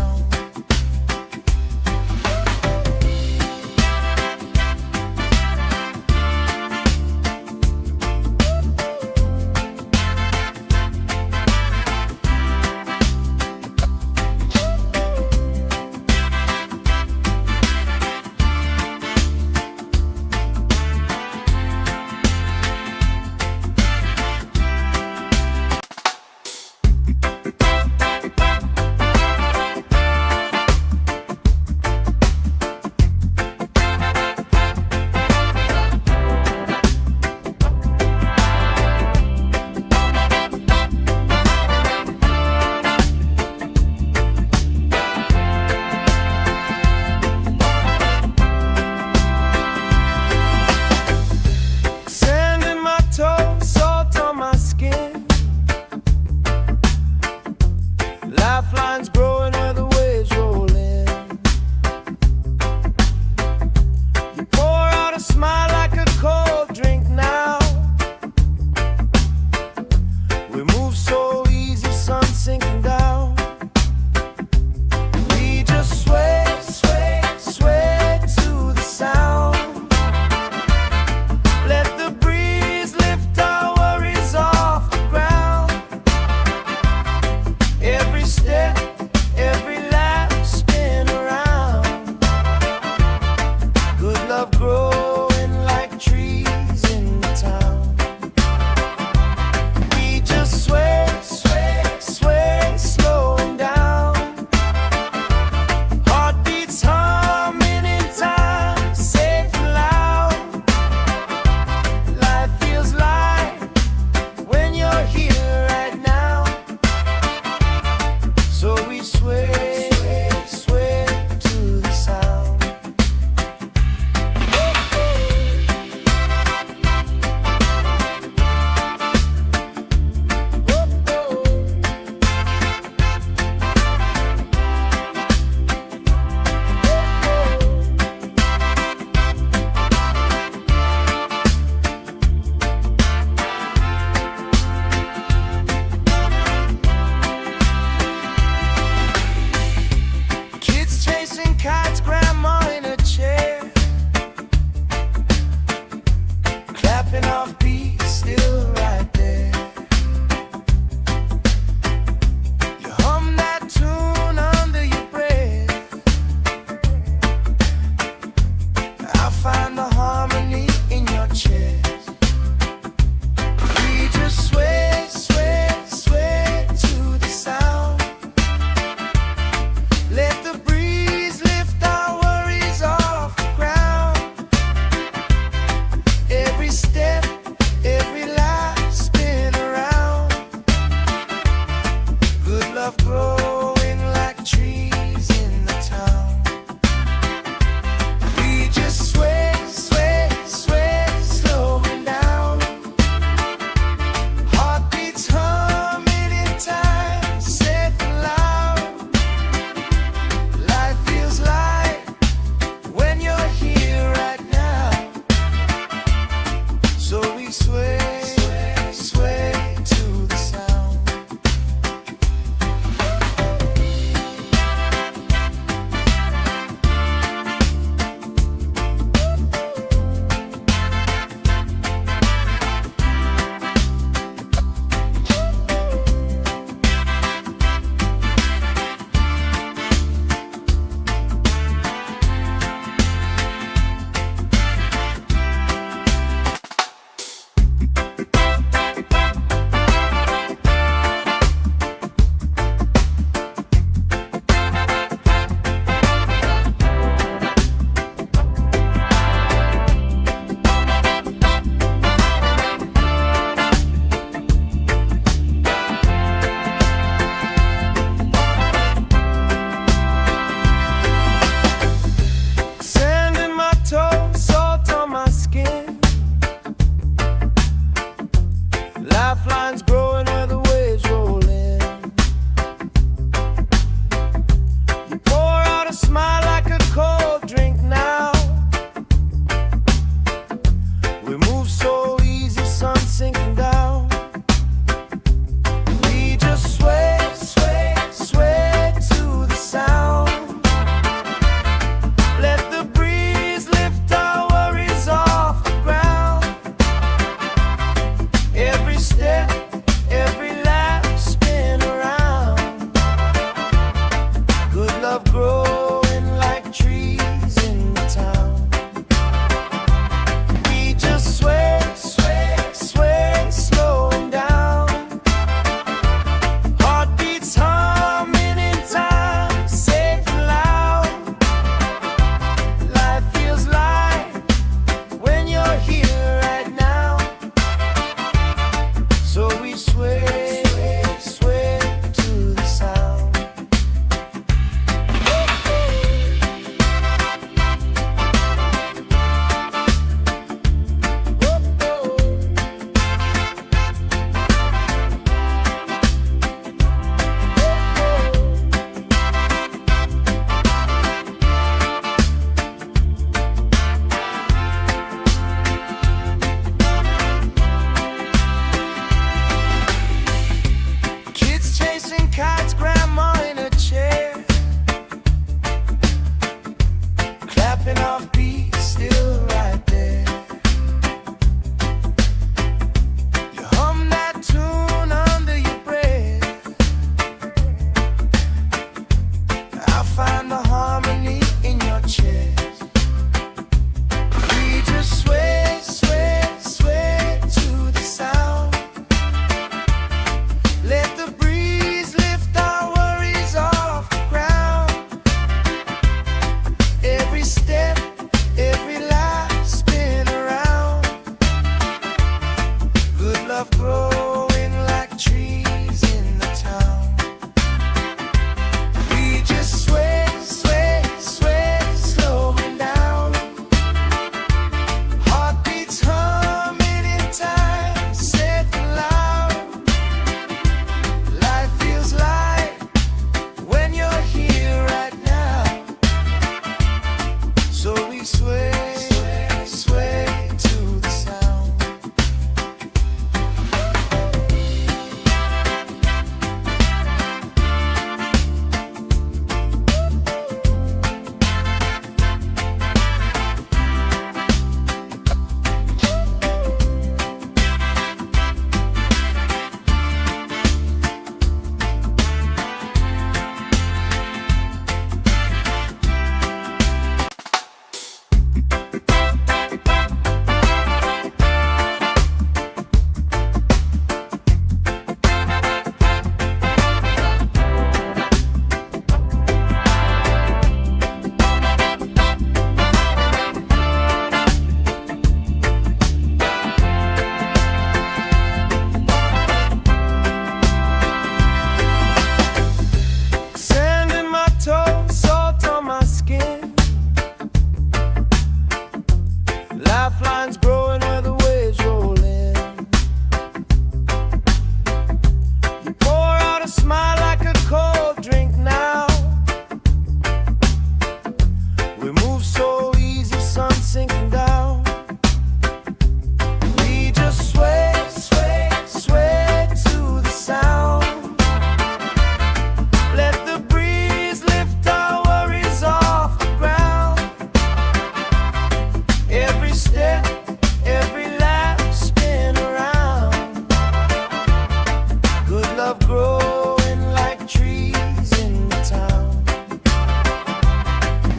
love growing like trees in the town.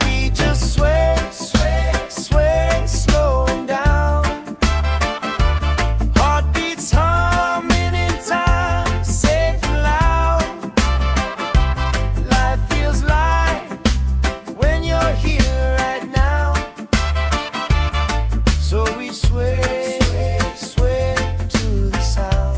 We just sway, sway, sway, slowing down. Heartbeats humming in time, safe and loud. Life feels light when you're here right now. So we sway, sway to the sound.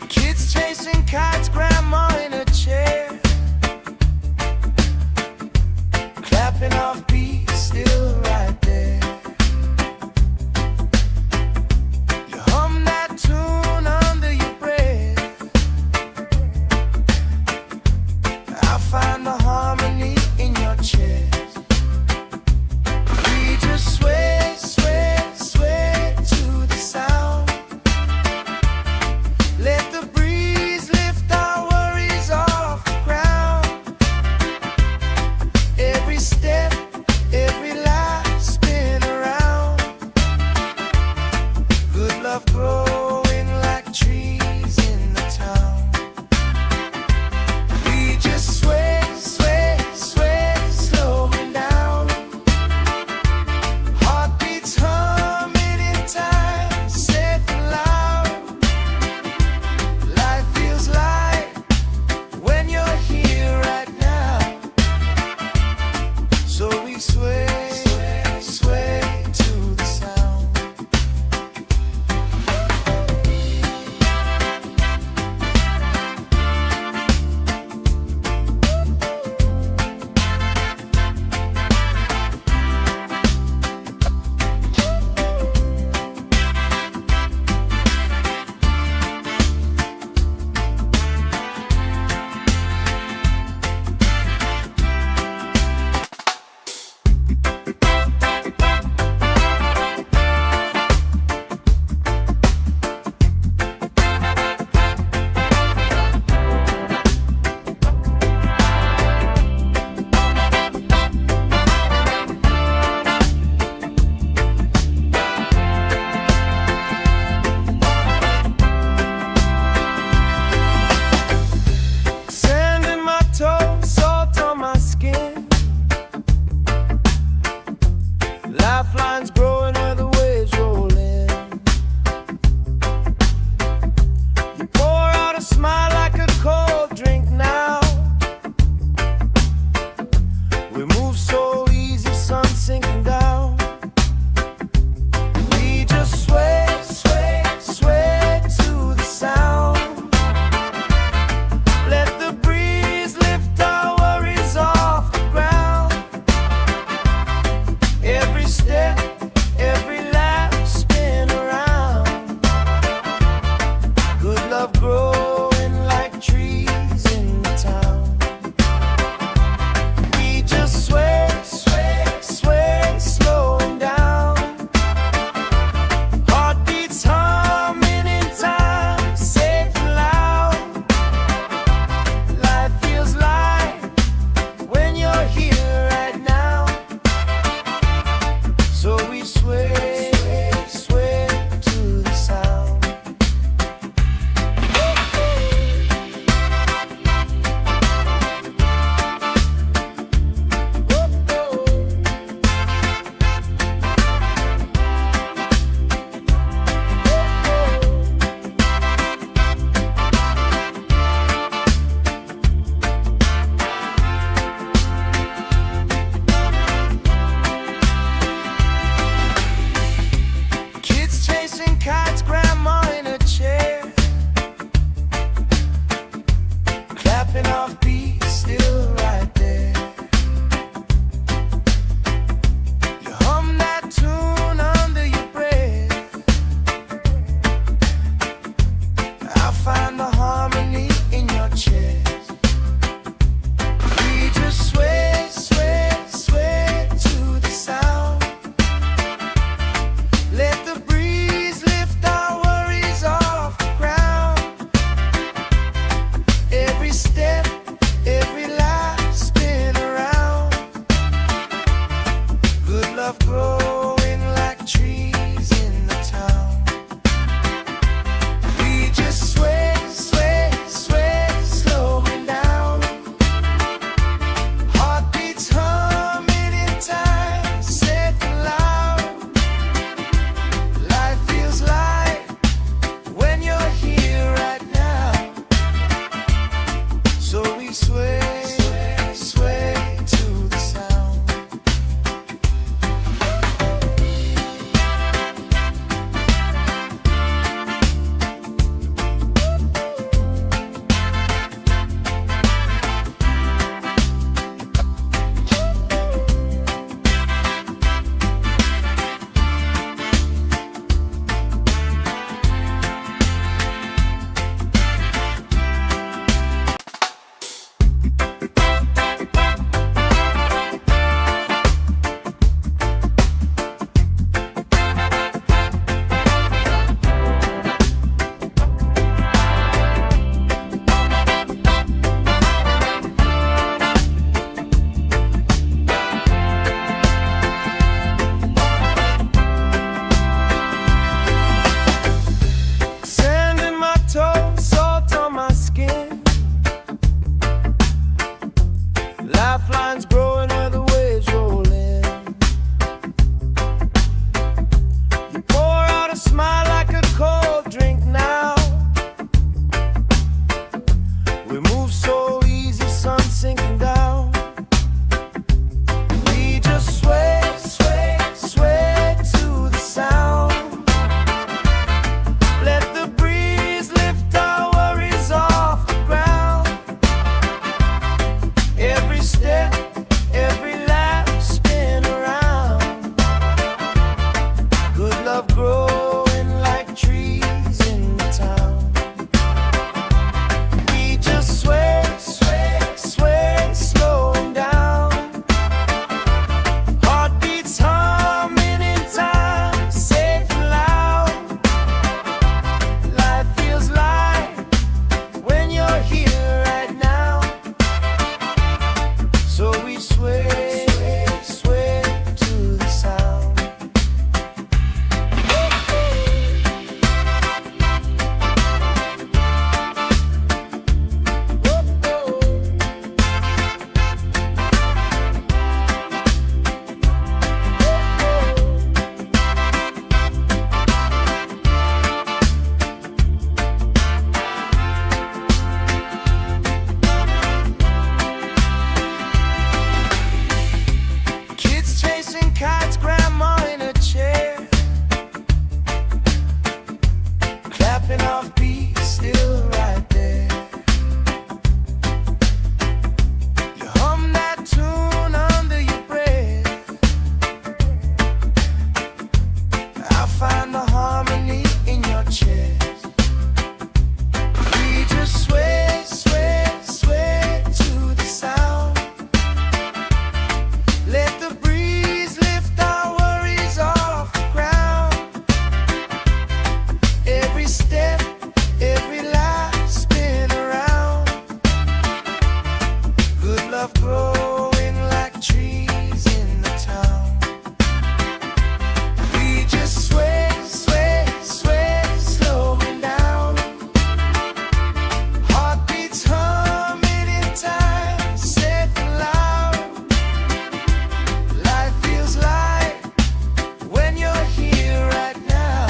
Kids chasing kites, grandma in a chair, clapping off beats, still right there. You hum that tune under your breath. I find the harmony in your chest. We just sway, sway, sway to the sound. Let the breeze lift our worries off the ground. Every step, every life spin around. Good love growing like trees in the town. We just sway, sway, sway, slowing down. Heartbeats humming in time, safe and loud. Life feels light when you're here right now. So we sway, sway, sway to the sound. Sand in my toes, salt on my skin. Lifelines growing where the waves roll in. You pour out a smile like a cold drink now. We move so easy, sun sinking down. We just sway, sway, sway to the sound. Let the breeze lift our worries off the ground. Every step, every laugh spin around. Good love growing like trees in the town. We just sway, sway, sway, slowing down. Heartbeats humming in time, safe and loud. Life feels light when you're here right now. So we sway, sway to the sound. Kids chasing kites, grandma in a chair, clapping off beats, still right there. You hum that tune under your breath. I find the harmony in your chest. sway, sway to the sound. Sand in my toes, salt on my skin. Lifelines growing where the waves roll in. You pour out a smile like a cold drink now. We move so easy, sun sinking down. We just sway, sway, sway to the sound. Let the breeze lift our worries off the ground. Every step, every lap, spin around. Good love growing like trees in the town. We just sway, sway, sway, slowing down. Heartbeats humming in time, safe and loud. Life feels light when you're here right now. So we sway, sway to the sound. Kids chasing kites, grandma in a chair, clapping off beat, still right there. You hum that tune under your breath. I'll find the harmony in your chest. We just sway, sway, sway to the sound. Let the breeze lift our worries off the ground. Every step, every life, spin around. Good love growing like trees in the town. We just sway, sway, sway, slowing down. Heartbeats humming in time, safe and loud. Life feels light when you're here right now.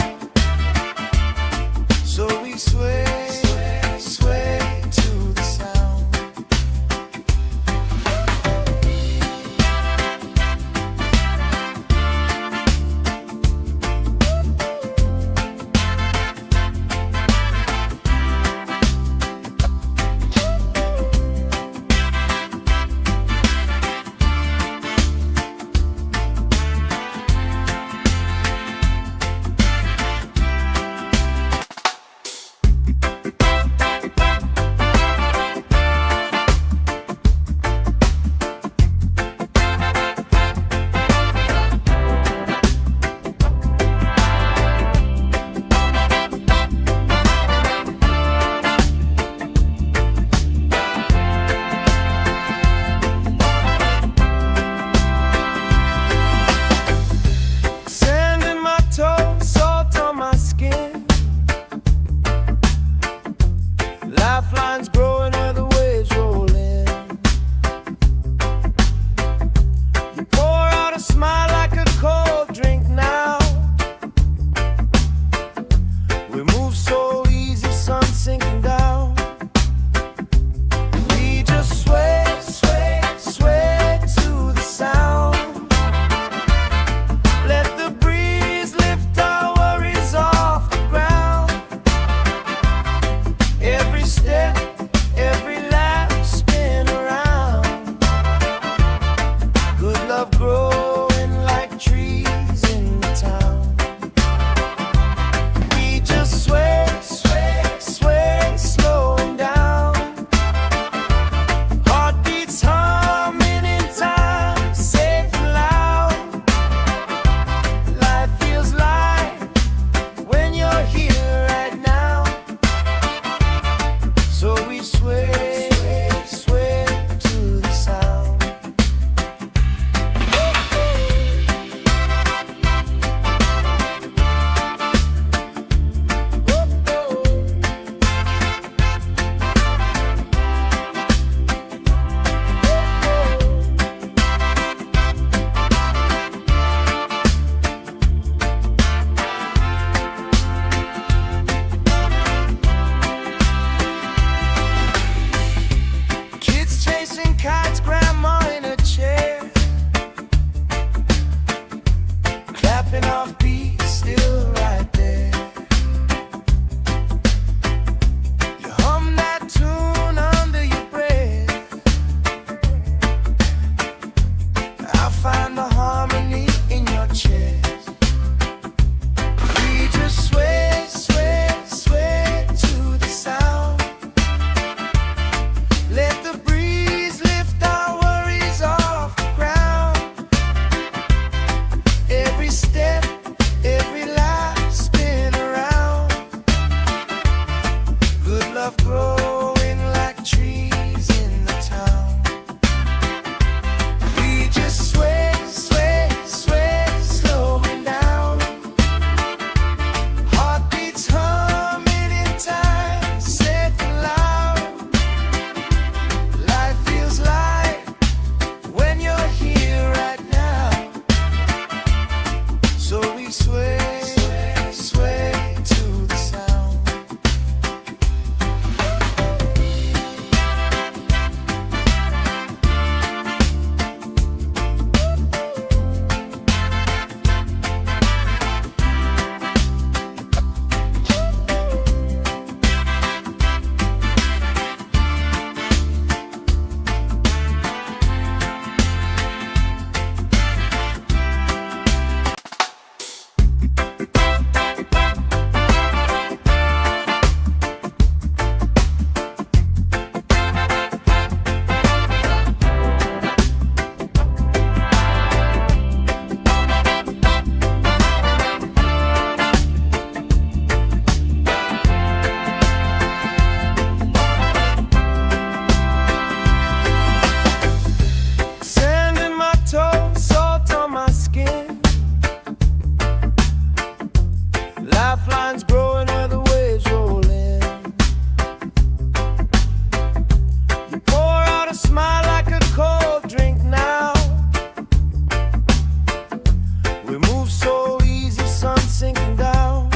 So we sway, sway to the sound. chasing kites, grandma in a chair, clapping off beats, still right there. You hum that tune under your breath. I find the harmony in your chest. We just sway, sway, sway to the sound. Let the breeze lift our worries off the ground. Every step, every life spin around. Good love growing like trees in the town. We just sway, sway, sway, slowing down. Heartbeats humming in time, safe and loud. Life feels light when you're here right now. So we sway, sway, sway to the sound. Sand in my toes, salt on my skin. Lifelines growing where the waves roll in. You pour out a smile like a cold drink now. We move so easy, sun sinking down.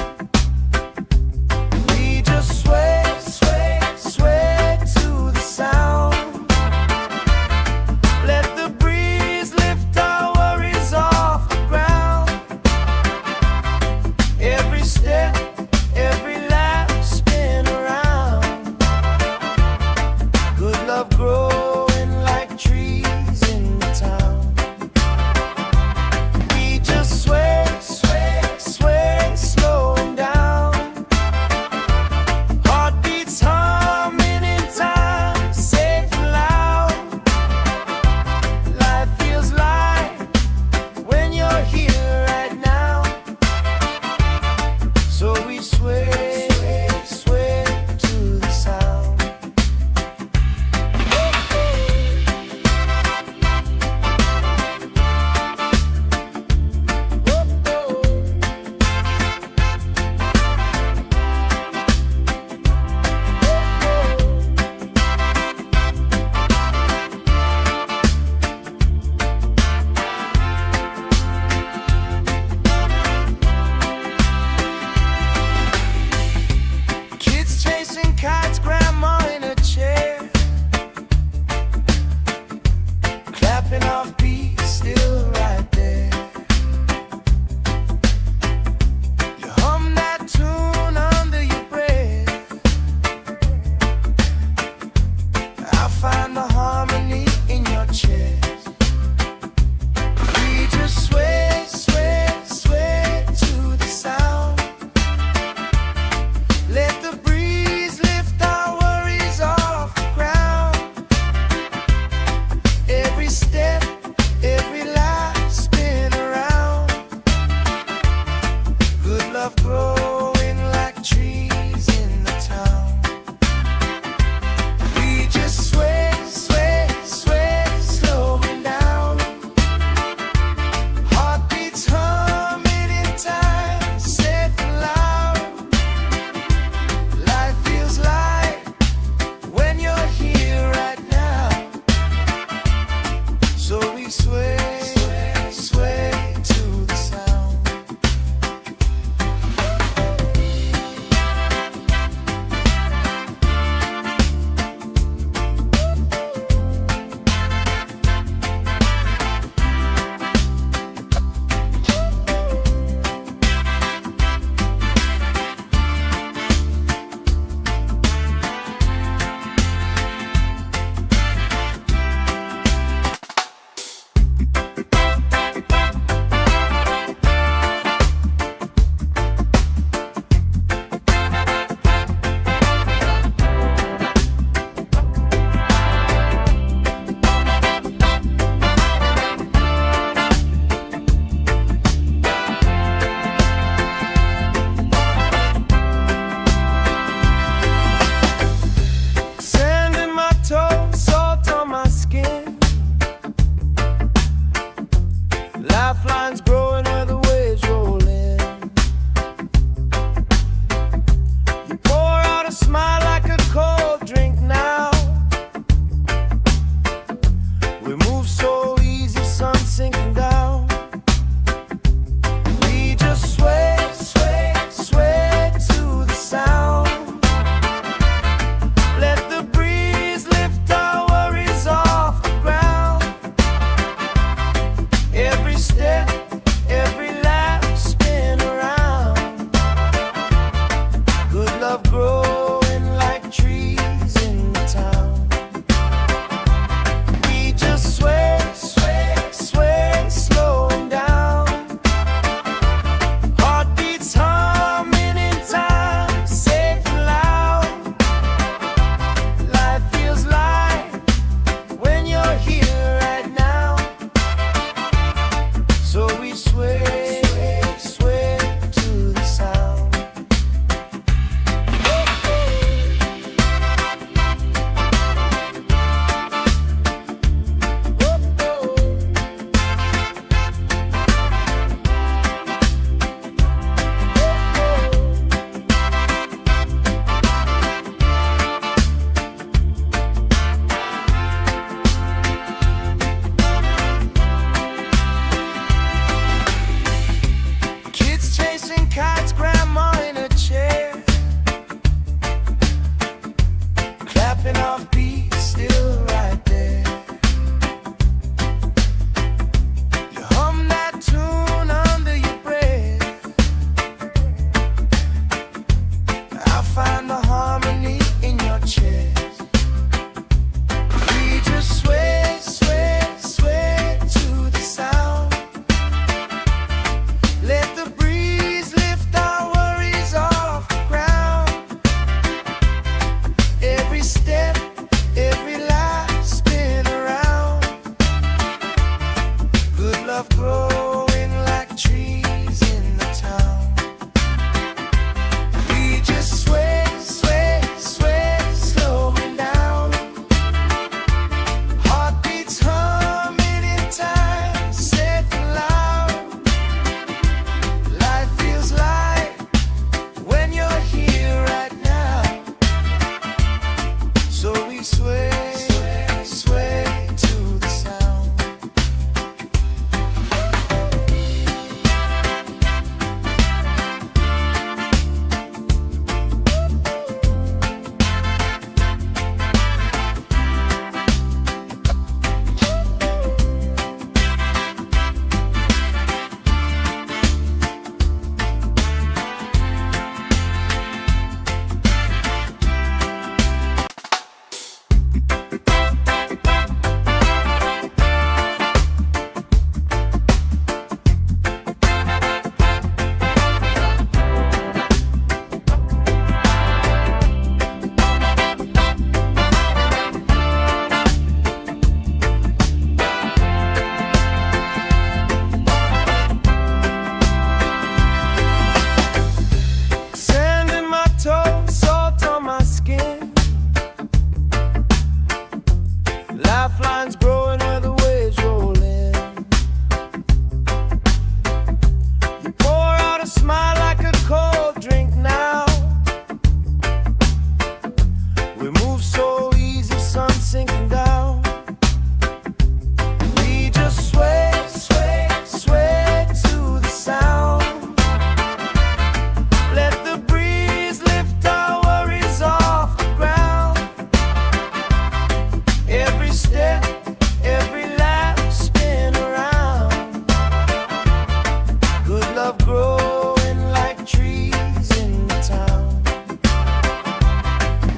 We just sway, sway, sway to the sound. Let the breeze lift our worries off the ground. Every step, every laugh spin around. Good love growing like trees in the town. We just sway, sway, sway, slowing down. Heartbeats humming in time, safe and loud. Life feels light when you're here right now. So we sway, sway to the sound. Kids chasing kites, grandma in a chair, clapping off beats, still right there. You hum that tune under your breath. I find the harmony in your chest. We just sway, sway, sway to the sound. Let the breeze lift our worries off the ground. Every step, every life spin around. Good love growing like trees in the town. We just sway, sway, sway, slowing down. Heartbeats humming in time, safe and loud. Life feels light when you're here right now. So we sway, sway, sway to the sound. lifelines growing where the waves roll in. You pour out a smile like a cold drink now. We move so easy, sun sinking down. We just sway, sway, sway to the sound. Let the breeze lift our worries off the ground. Every step, every lap, spin around. Good love growing like trees in the town.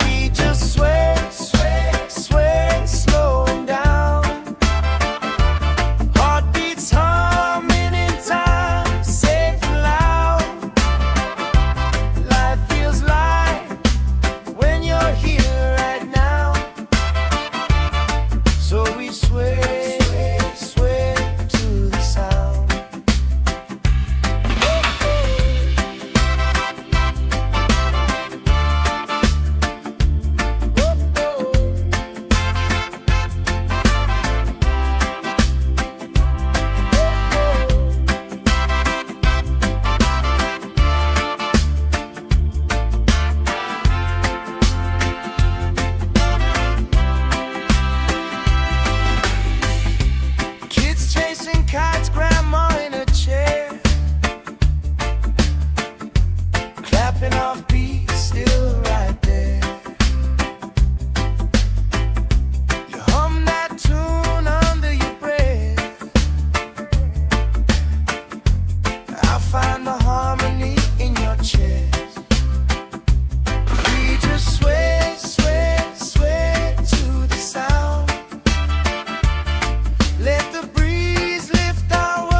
We just sway, sway, sway, slowing down. Heartbeats humming in time, safe and loud. Life feels light when you're here right now. So we sway, sway to the sound. Kids chasing kites, grandma in a chair, clapping off beats, still right there. You hum that tune under your breath. I find the harmony in your chest. We just sway, sway, sway to the sound. Let the breeze lift our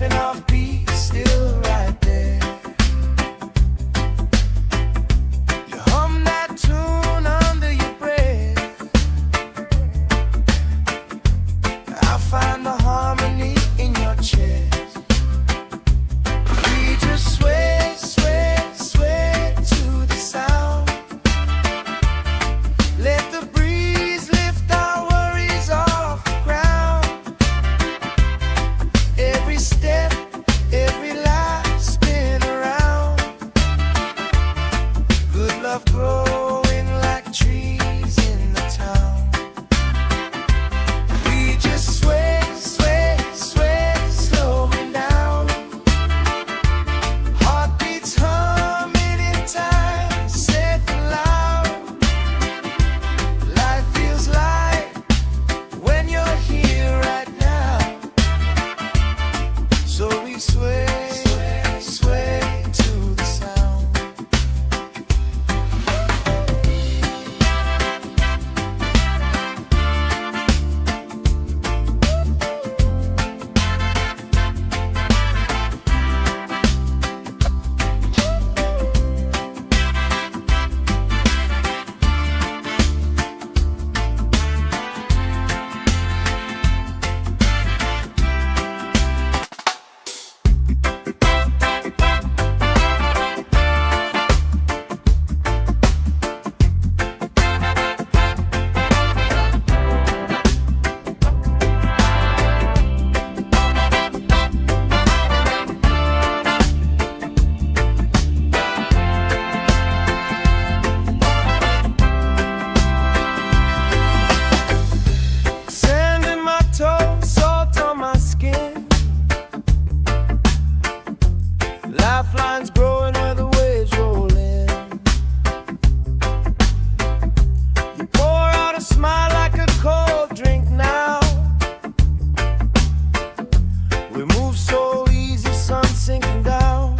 clapping off beats, still right there. You hum that tune under your breath. I find the harmony in your chest. We just sway, sway, sway to the sound. Let the breeze lift our worries off the ground. Every step, every life spin around. Good love growing like trees in the town. We just sway, sway, sway, slowing down. Heartbeats humming in time, safe and loud. Life feels light when you're here right now. So we sway, sway, sway to the sound. Sand in my toes, salt on my skin. Lifelines growing where the waves roll in. You pour out a smile like a cold drink now. We move so easy, sun sinking down.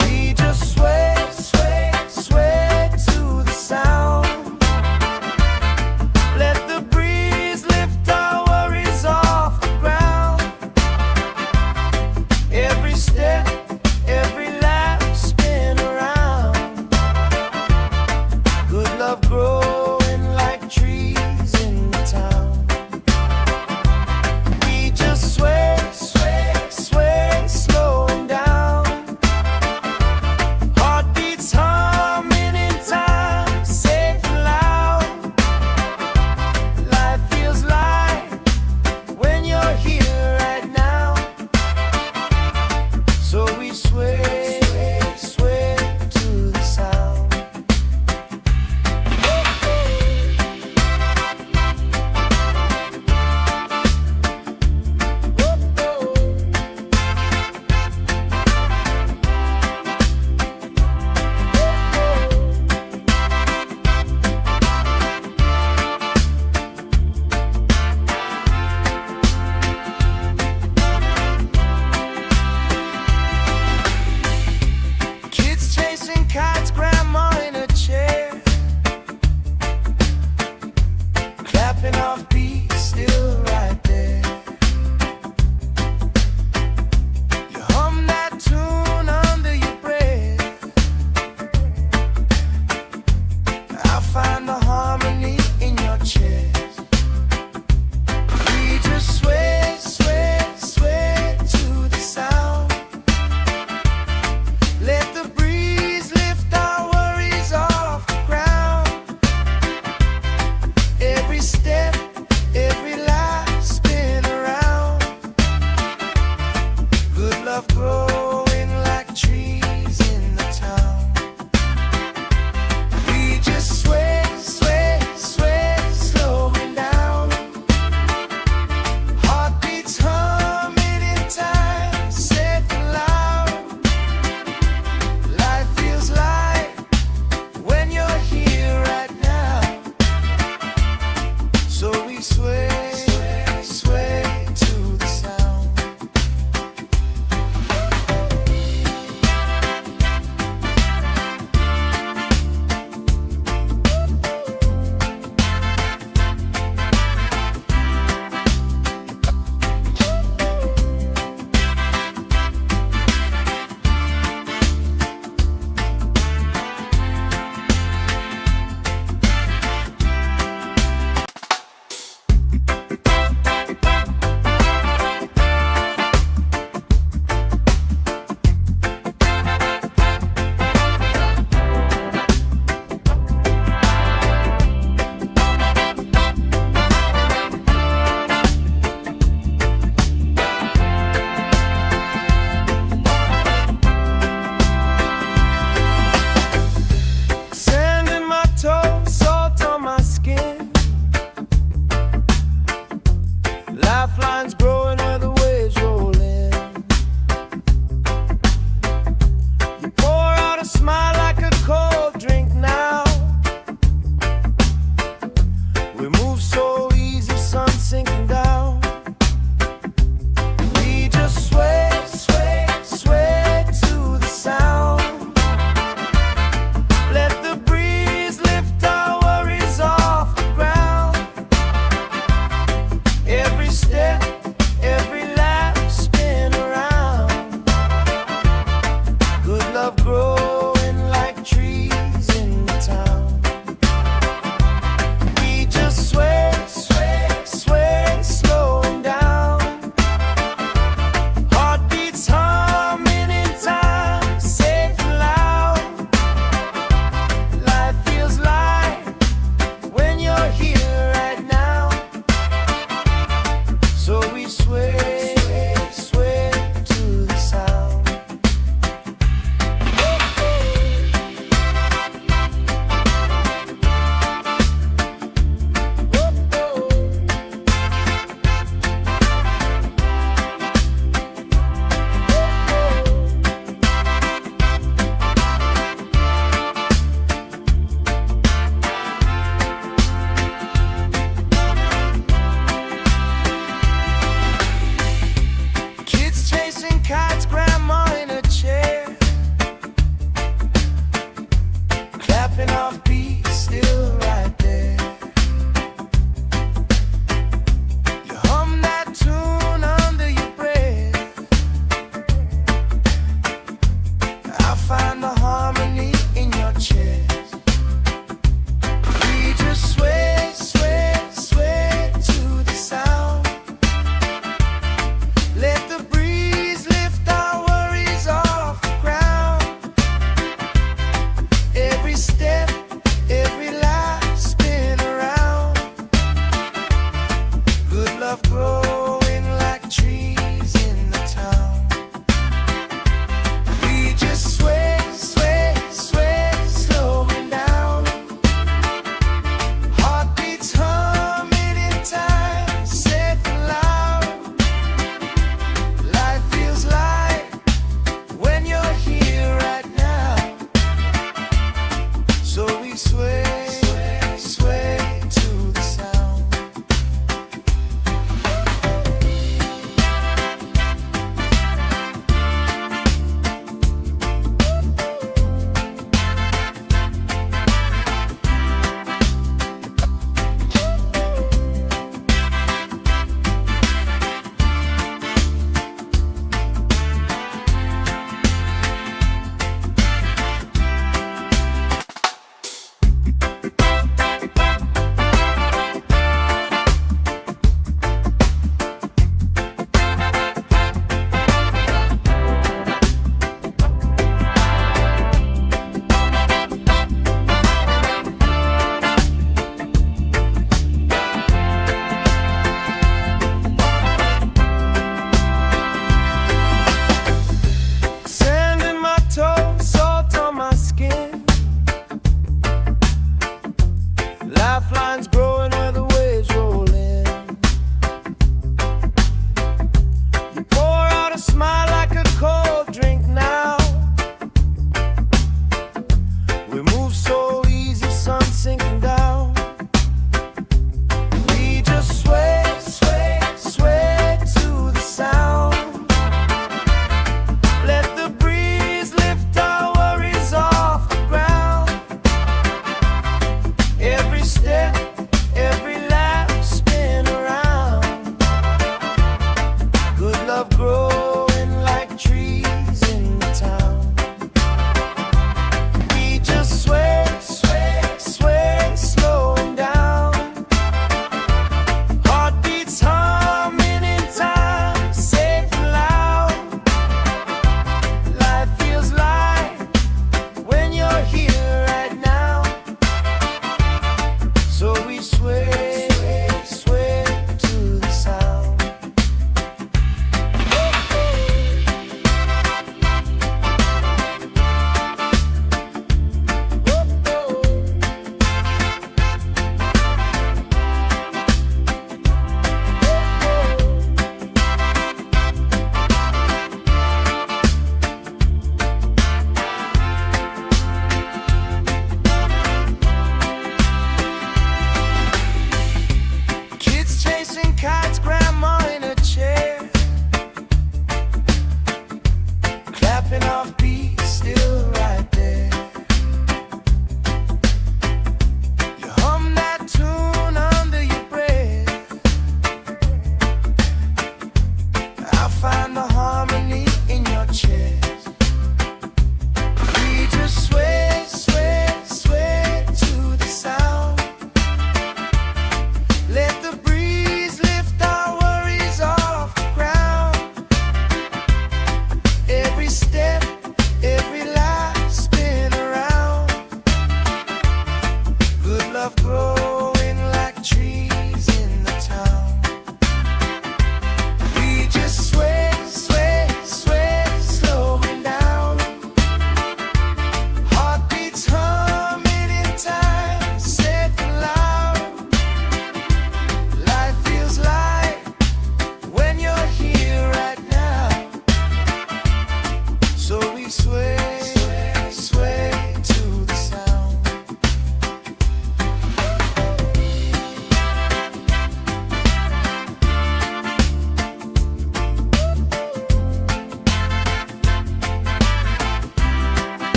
We just sway, sway, sway to the sound. Let the breeze lift our worries off the ground. Every step, every laugh spin around. Good love growing like trees in the town. We just sway, sway, sway, slowing down. Heartbeats humming in time, safe and loud. Life feels light when you're here right now. So we sway, sway to the sound. Kids chasing kites, grandma in a chair. Clapping off beats, still right there. You hum that tune under your breath. I find the harmony in your chest. We just sway, sway, sway to the sound. Let the breeze lift our worries off the ground. Every step, every life spin around. Good love growing like trees in the town. We just sway, sway, sway, slowing down. Heartbeats humming in time, safe and loud. Life feels light when you're here right now. So we sway, sway to the sound.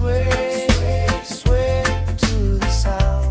sway, sway to the sound.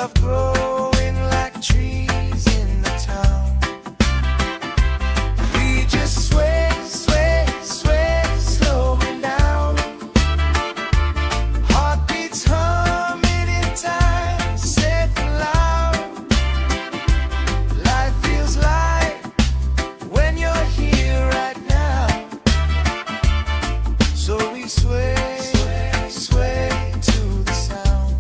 love growing like trees in the town. We just sway, sway, sway, slowing down. Heartbeats humming in time, safe and loud. Life feels light when you're here right now. So we sway, sway, sway to the sound.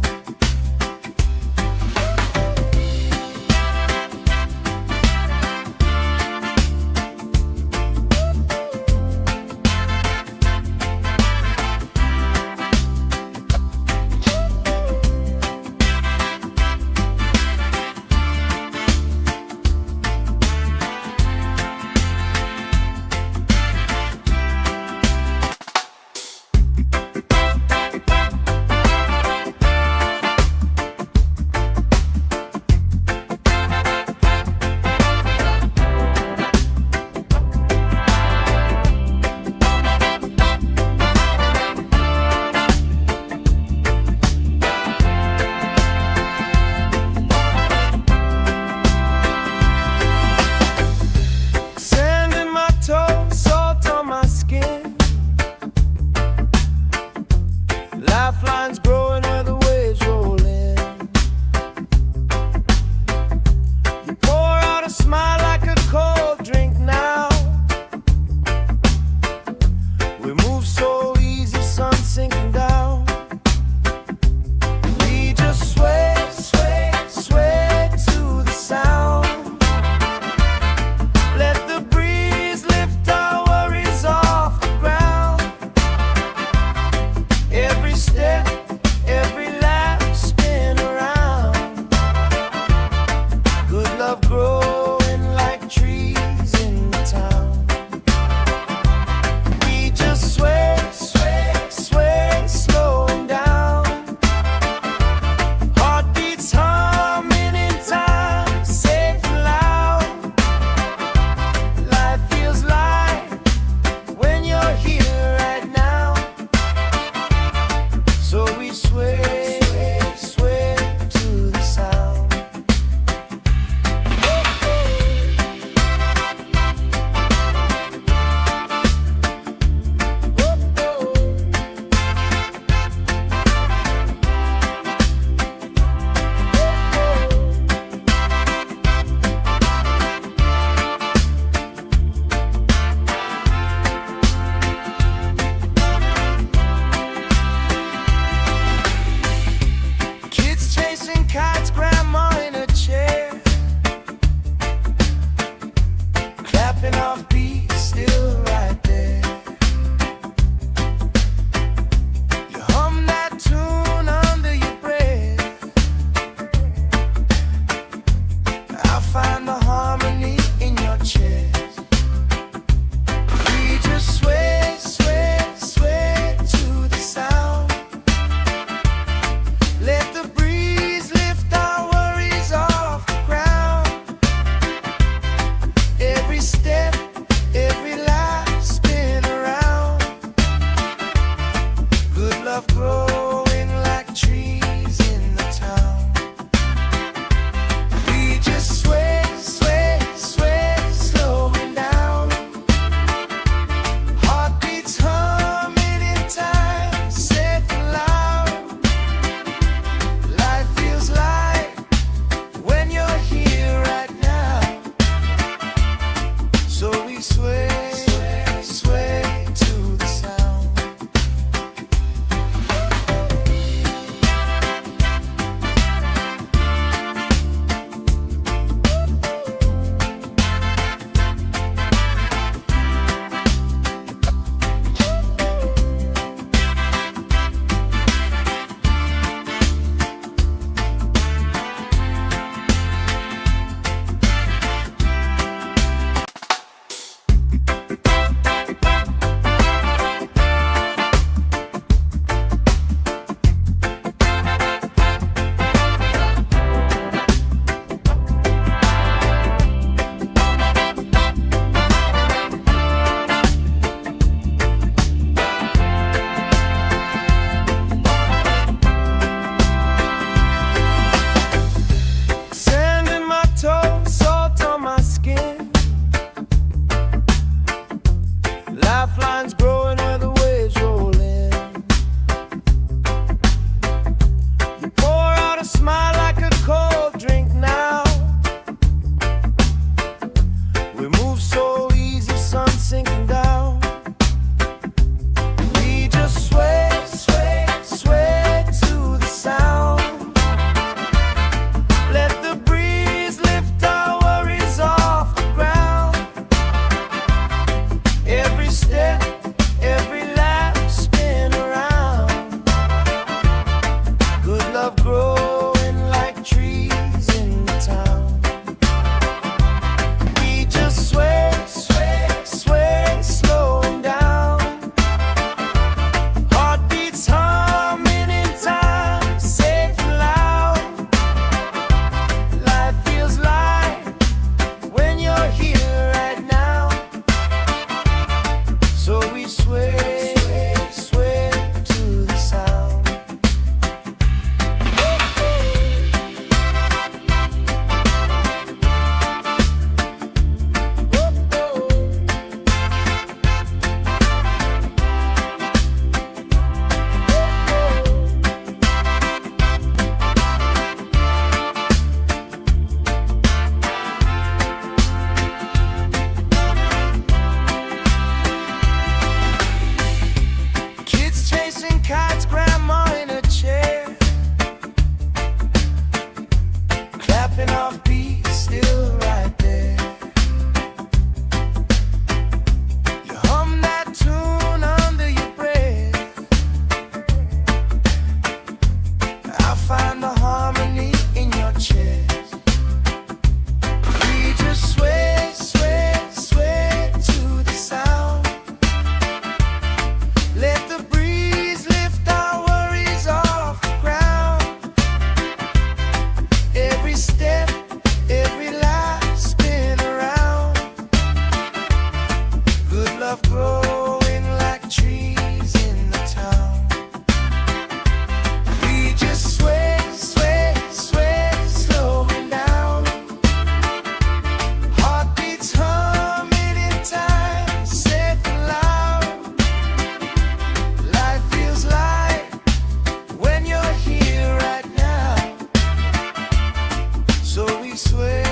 sway,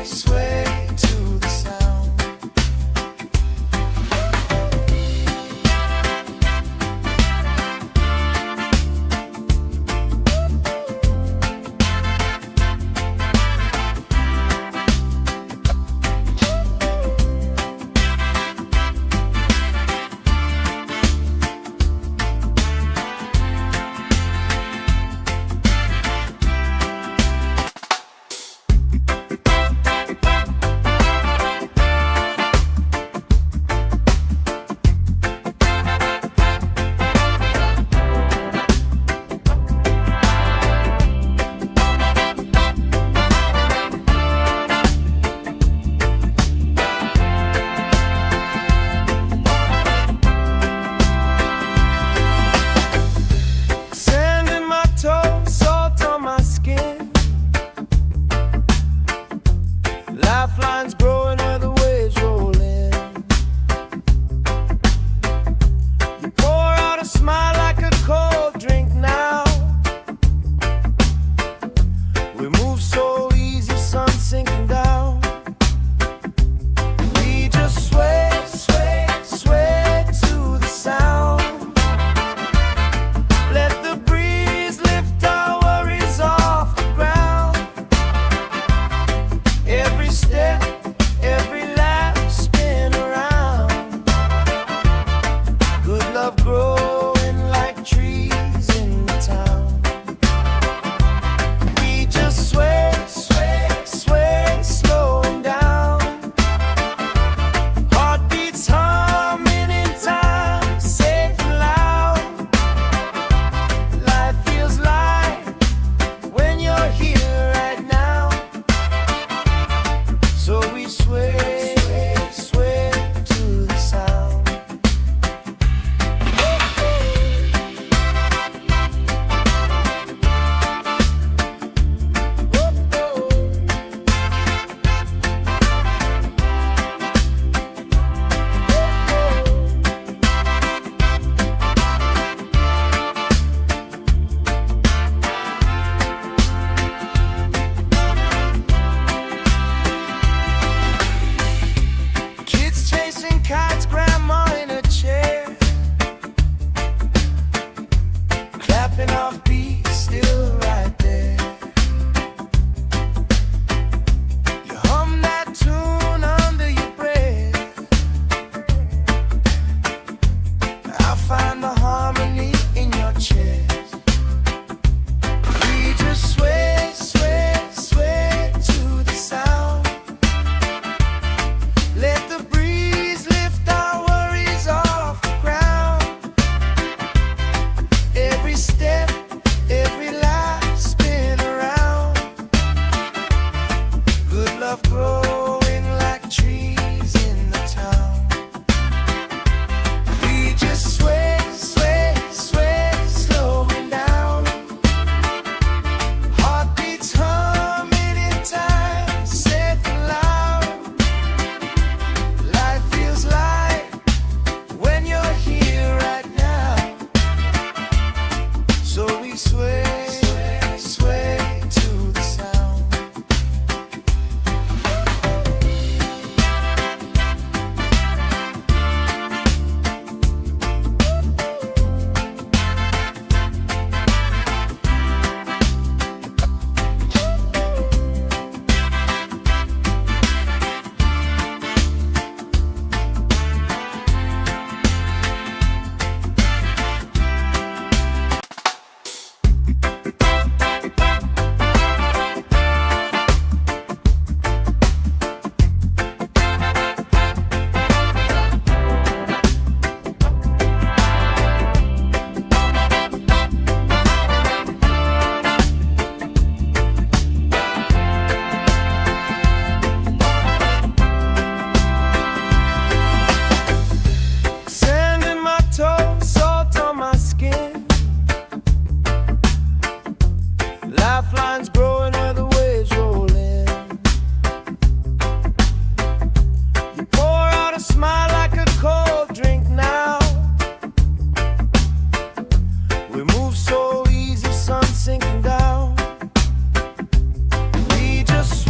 sway to the sound. Lifelines growing where the waves roll in. You pour out a smile like a cold drink now. We move so easy, sun sinking down. We just sway, sway, sway to the sound. Let the breeze lift our worries off the ground. Every step, every lap, spin around. Good love growing like trees in the town. We just sway, sway, sway, slowing down. Heartbeats humming in time, safe and loud. Life feels light when you're here right now. So we sway, sway to the sound. Kids chasing kites, grandma in a chair, clapping off beats, still right there. You hum that tune under your breath. I'll find the harmony in your chest. We just sway, sway, sway to the sound. Let the breeze lift our worries off the ground. Every step, every lap, spin around. Good love growing like trees in the town. We just sway, sway, sway, slowing down. Heartbeats humming in time, safe and loud. Life feels light when you're here right now. So we sway, sway to the sound. Sand in my toes, salt on my skin. Lifelines growing where the waves roll in. You pour out a smile like a cold drink now. We move so easy, sun sinking down. We just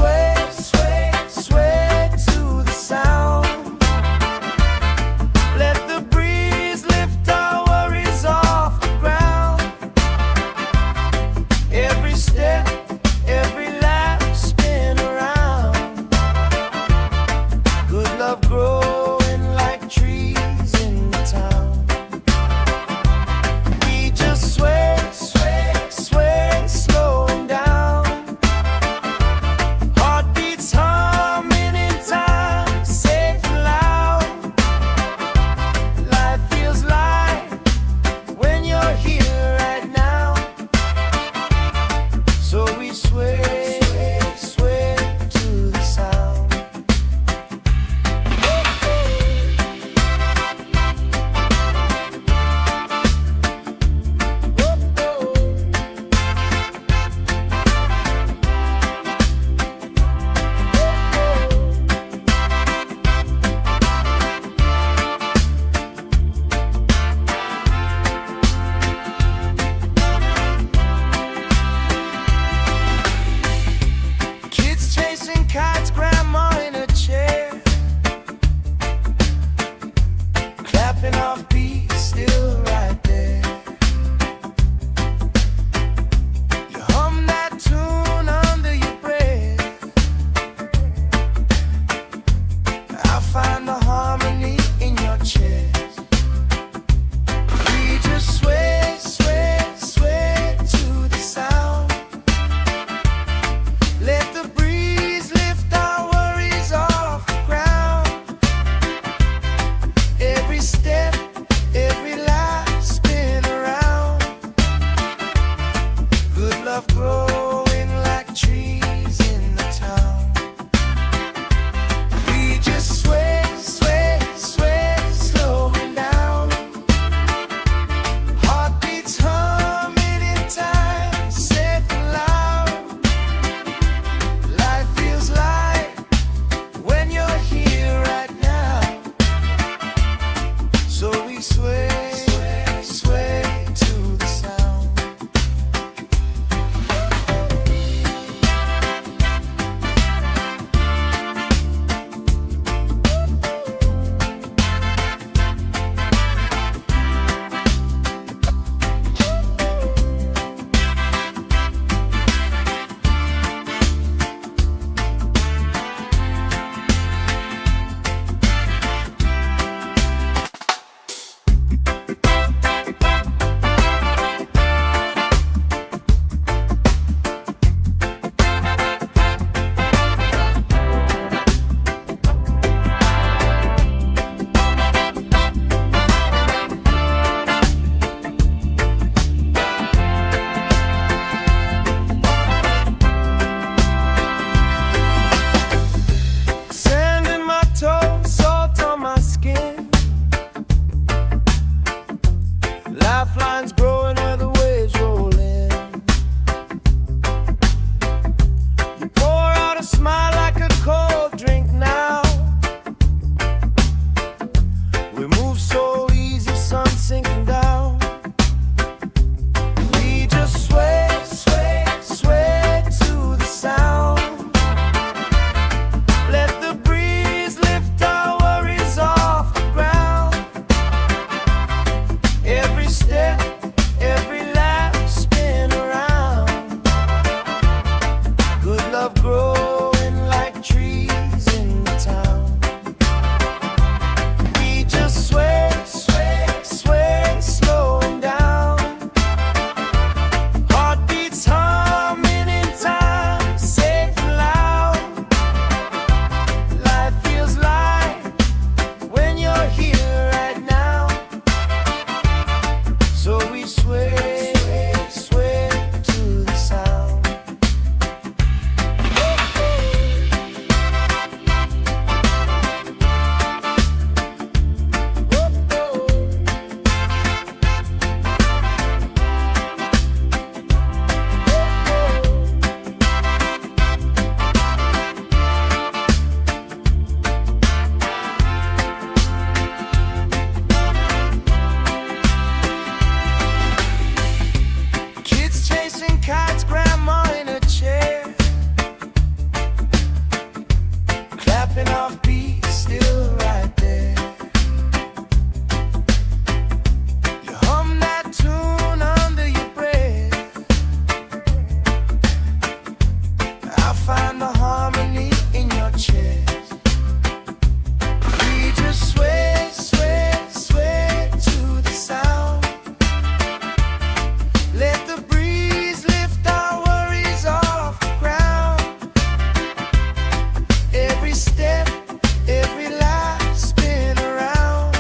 find the harmony in your chest. We just sway, sway, sway to the sound. Let the breeze lift our worries off the ground. Every step, every life spin around.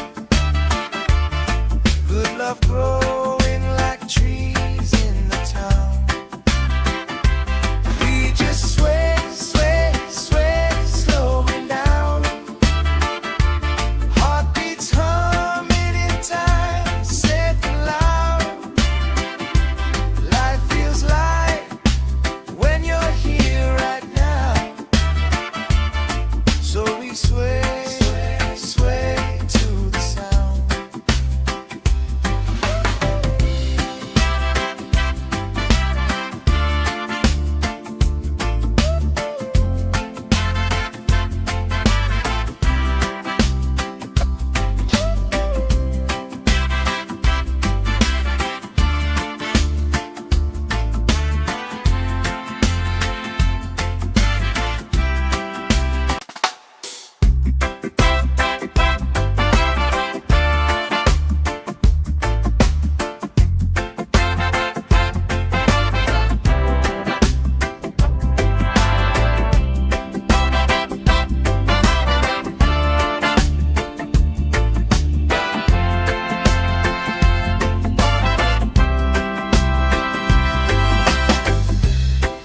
Good love growing like trees in the town. We just sway, sway, sway, slowing down. Heartbeats humming in time, safe and loud. Life feels light when you're here right now. So we sway, sway, sway to the sound.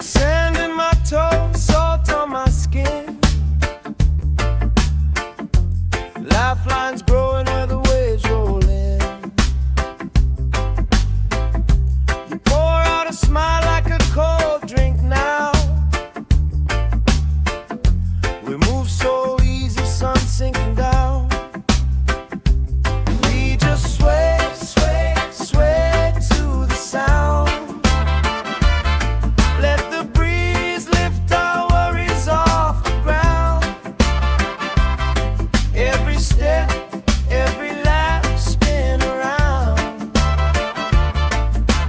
Sand in my toes, salt on my skin. Lifelines growing where the waves roll in. You pour out a smile like a cold drink now. We move so easy, sun sinking down. We just sway, sway, sway to the sound. Let the breeze lift our worries off the ground. Every step, every laugh spin around.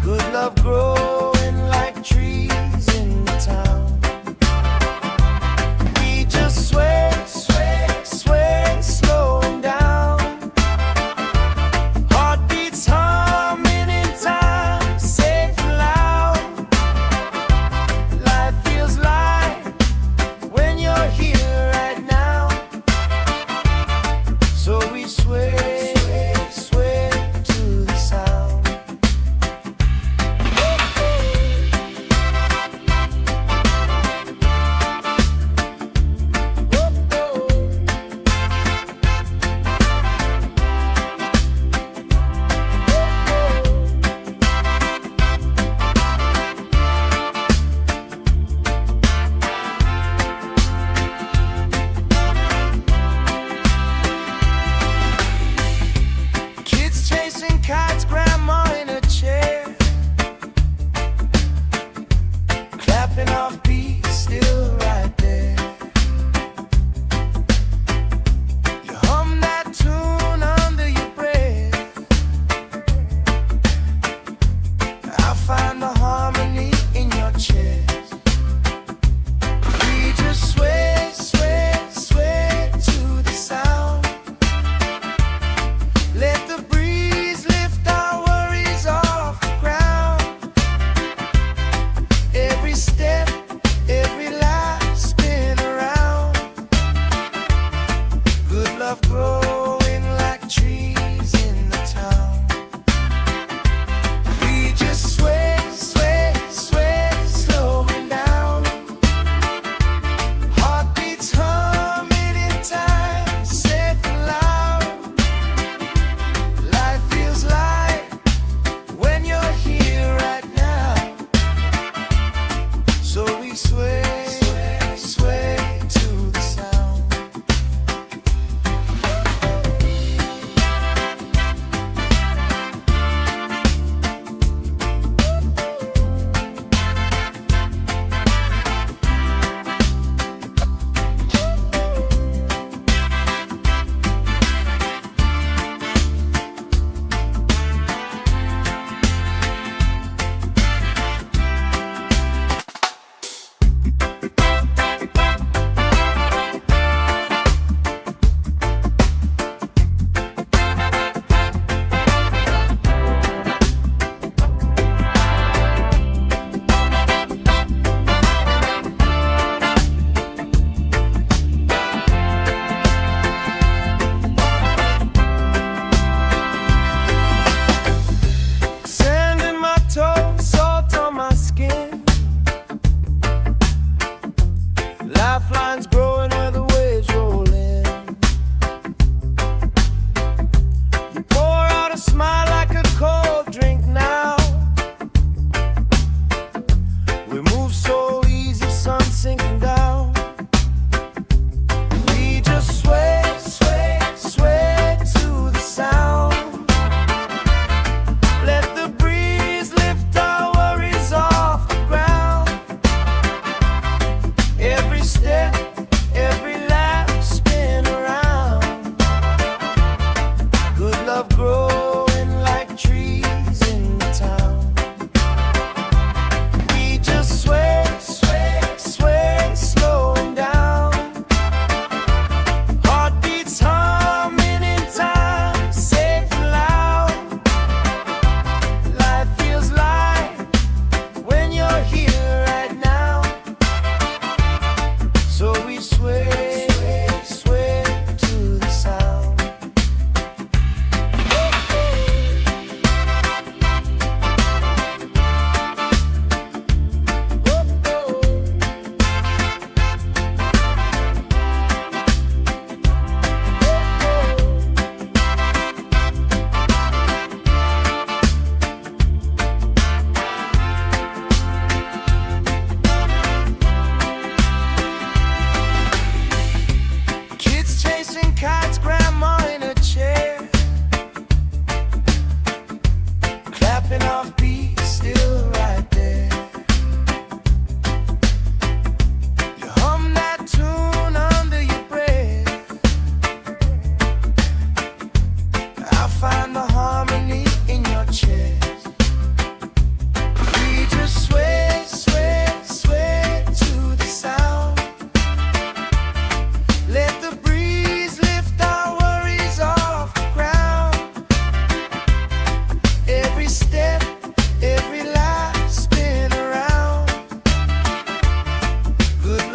Good love growing like trees in the town. We just sway, sway, sway, slowing down. Heartbeats humming in time, safe and loud. Life feels light when you're here right now. So we sway, sway, sway to the sound. Kids chasing kites, grandma in a chair, clapping off beats, still right there. You hum that tune under your breath. I find the harmony in your chest. We just sway, sway, sway to the sound. Let the breeze lift our worries off the ground. Every step, every life spin around. Good love growing like trees in the town. We just sway, sway, sway, slowing down. Heartbeats humming in time, safe and loud. Life feels light when you're here right now. So we sway, sway, sway to the sound.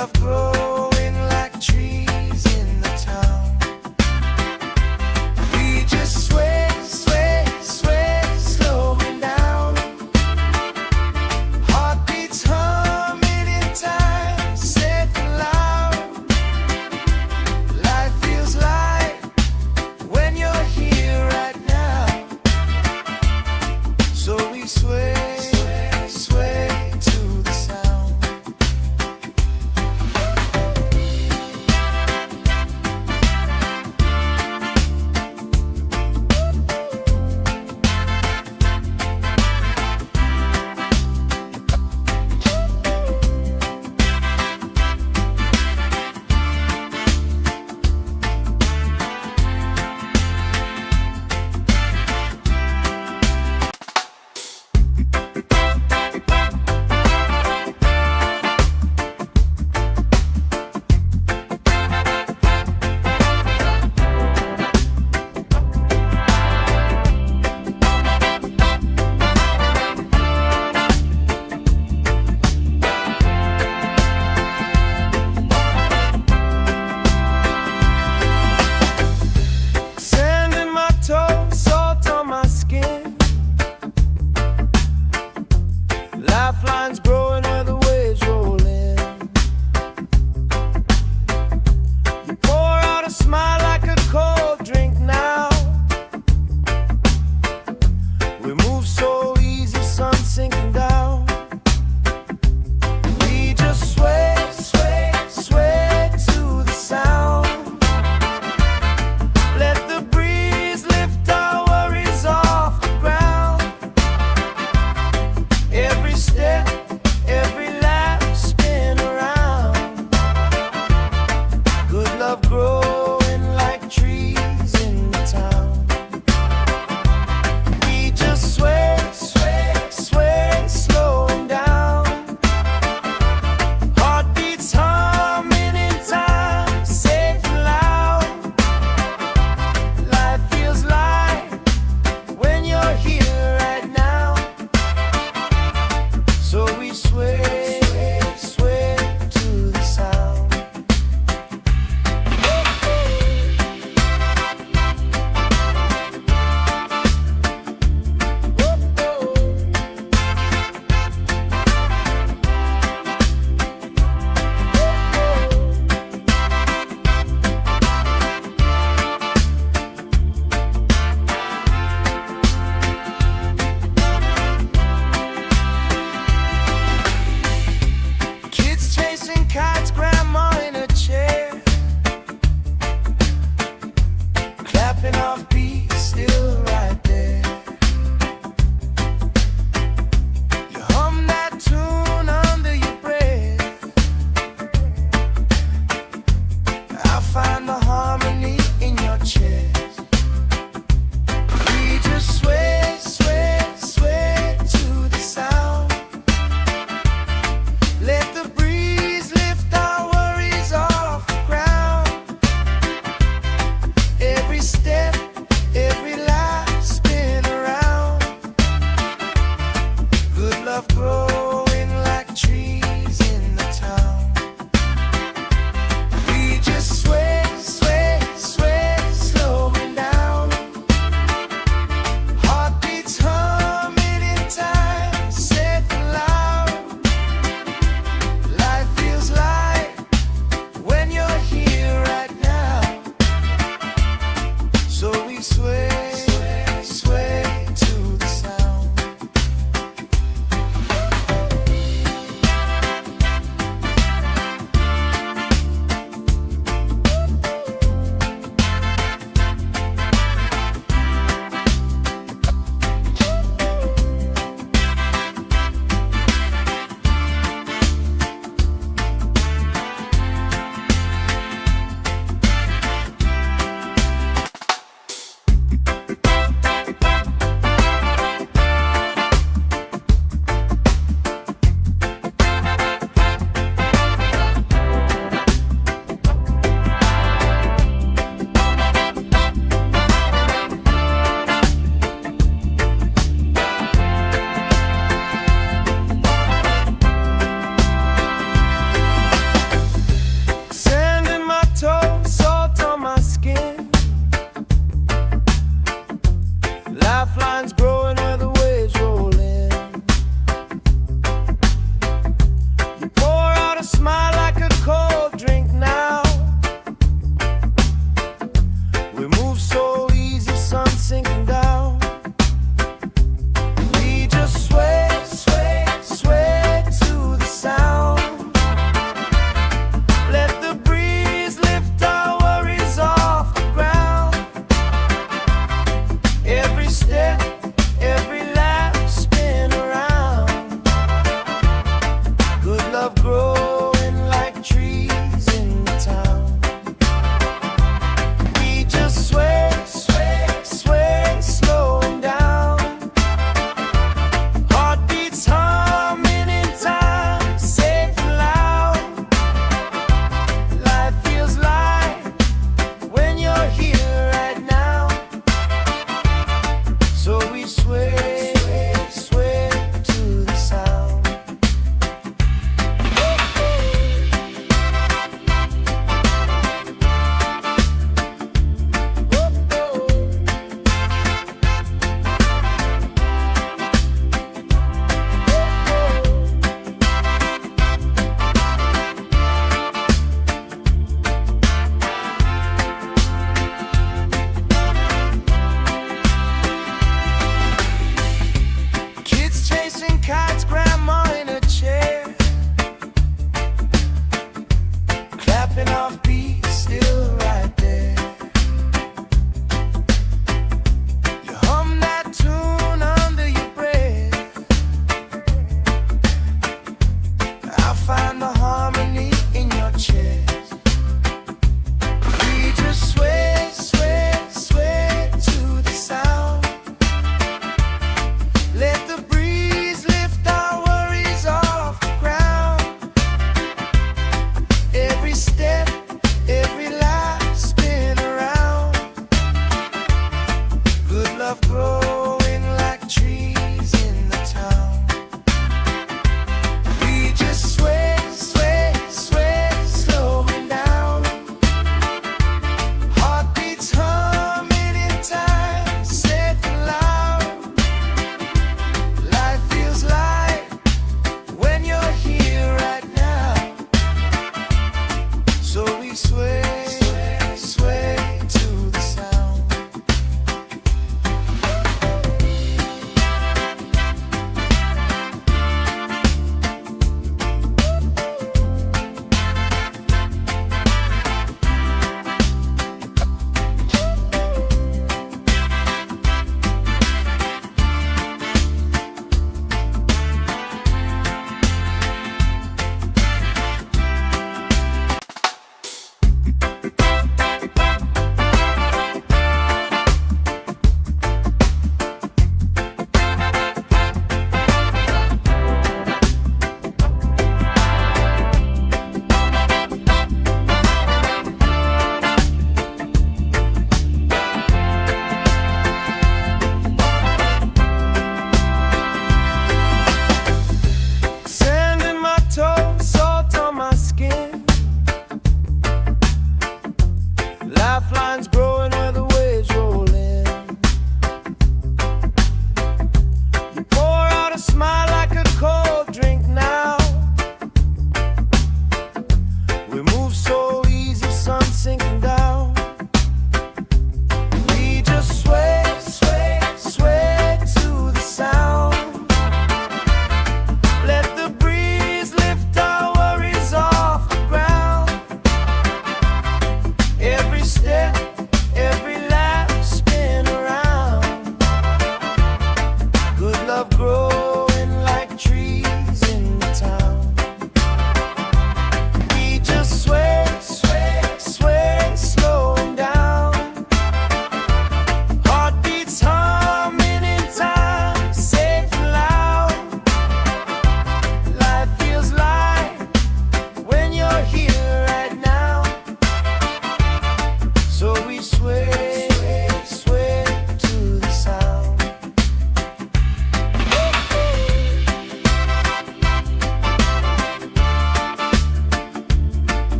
love growing like trees in the town. We just sway, sway, sway, slowing down. Heartbeats humming in time, safe and loud. Life feels light when you're here right now. So we sway, sway to the sound.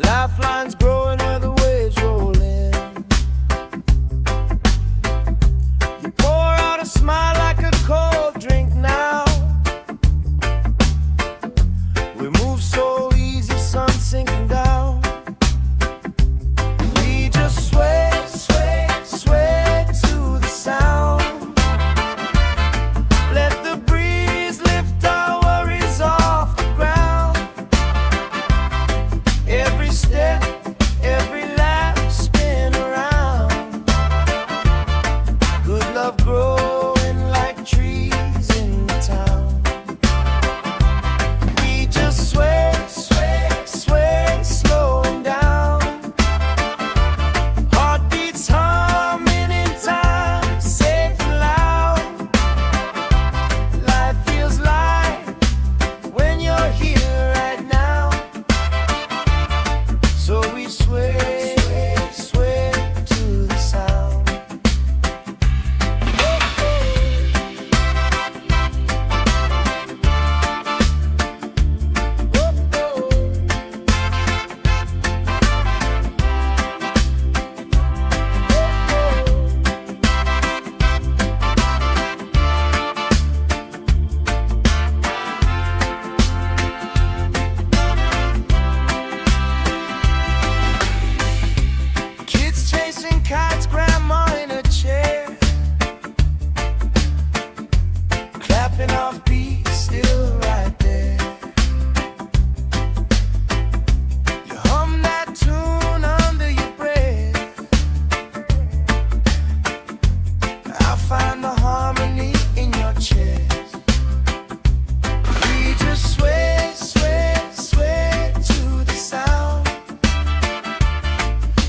Lifelines growing where the waves roll in. You pour out a smile like a cold drink now. We move so easy, sun sinking down. We just sway, sway, sway to the sound. Let the breeze lift our worries off the ground. Every step, every lap, spin around. Good love growing like trees in the town. We just sway, sway, sway, slowing down. Heartbeats humming in time, safe and loud. Life feels light when you're here right now. So we sway, sway to the sound. Kids chasing kites, grandma in a chair, clapping off beats, still right there. You hum that tune under your breath. I find the harmony in your chest. We just sway, sway, sway to the sound.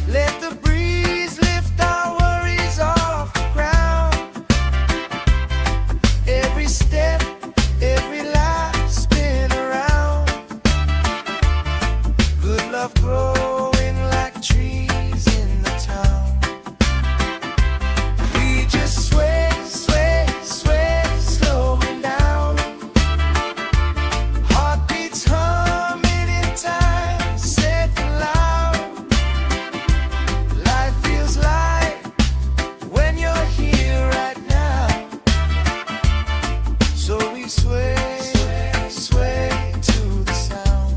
Let the breeze lift our worries off the ground. Every step, every lap, spin around. Good love growing like trees in the town. We just sway, sway, sway, slowing down. Heartbeats humming in time, safe and loud. Life feels light when you're here right now. So we sway, sway to the sound.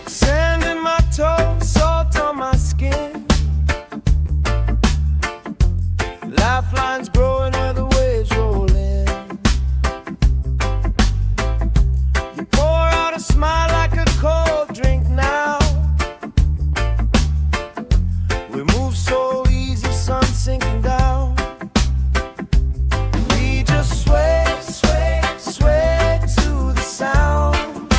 Sand in my toes, salt on my skin. Lifelines growing where the waves roll in. You pour out a smile like a cold drink now. We move so easy, sun sinking down. We just sway, sway, sway to the sound.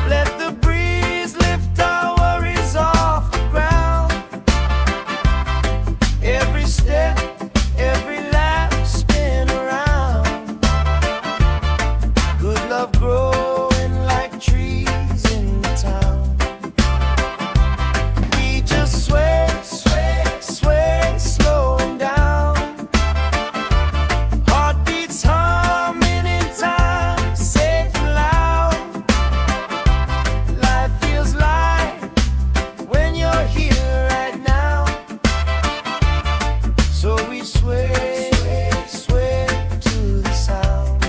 Let the breeze lift our worries off the ground. Every step, every lap, spin around. Good love growing like trees in the town. We just sway, sway, sway, slowing down. Heartbeats humming in time, safe and loud. Life feels light when you're here right now. So we sway, sway to the sound.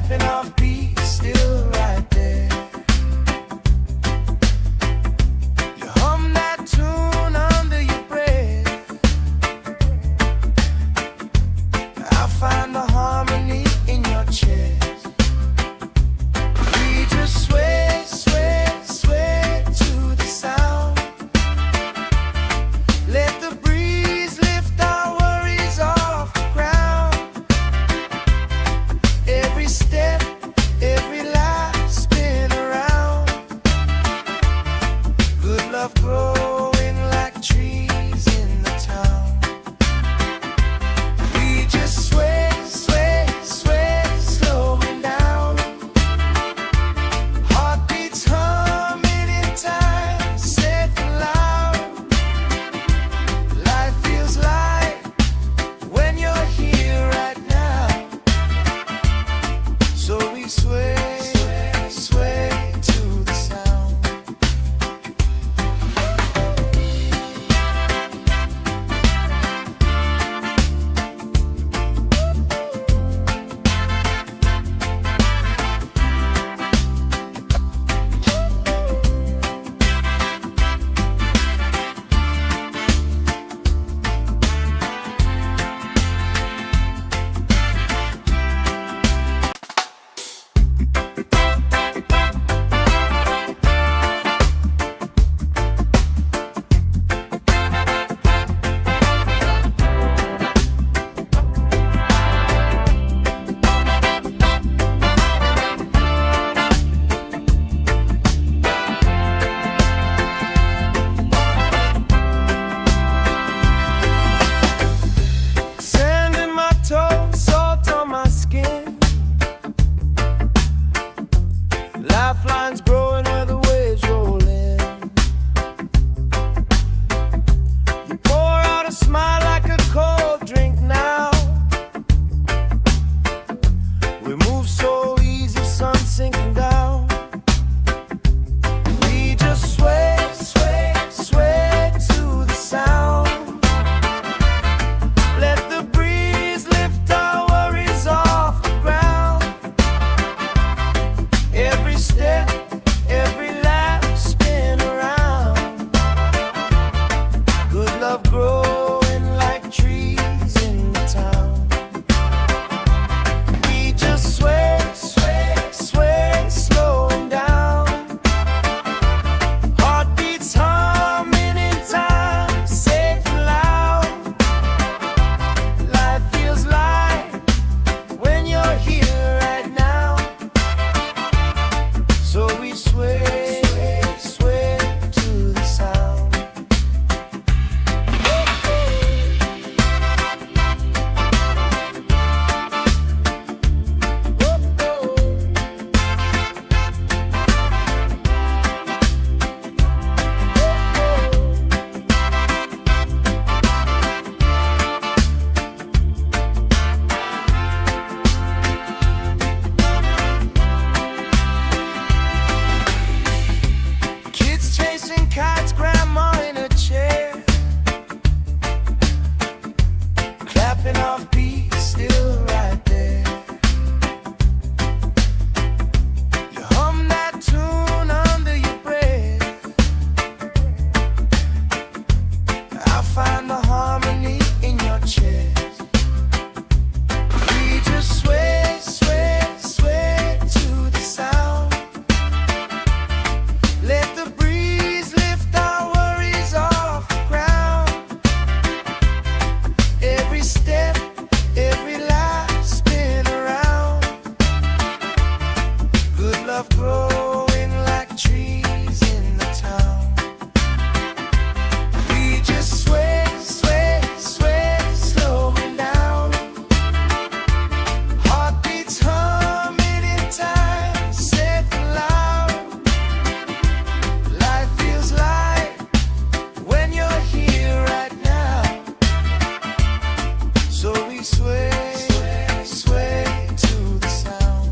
clapping off beats, still right there. You hum that tune under your breath. I find the harmony in your chest. We just sway, sway, sway to the sound. Let the breeze lift our worries off the ground. Every step, every life spin around. Good love growing like trees in the town. We just sway, sway, sway, slowing down. Heartbeats humming in time, safe and loud. Life feels light when you're here right now. So we sway, sway, sway to the sound. Sand in my toes, salt on my skin. Lifelines growing where the waves roll in. You pour out a smile like a cold drink now. We move so easy, sun sinking down. We just sway, sway, sway to the sound. Let the breeze lift our worries off the ground. Every step, every lap spin around. Good love growing like trees in the town. We just sway, sway, sway, slowing down. Heartbeats humming in time, safe and loud. Life feels light when you're here right now. So we sway, sway to the sound. Kids chasing kites, grandma in a chair, clapping off beats, still right there. You hum that tune under your breath. I find the harmony in your chest. We just sway, sway, sway to the sound. Let the breeze lift our worries off the ground. Every step, every life spin around. Good love growing like trees in the town. We just sway, sway, sway, slowing down. Heartbeats humming in time, safe and loud. Life feels light when you're here right now. So we sway, sway, sway to the sound.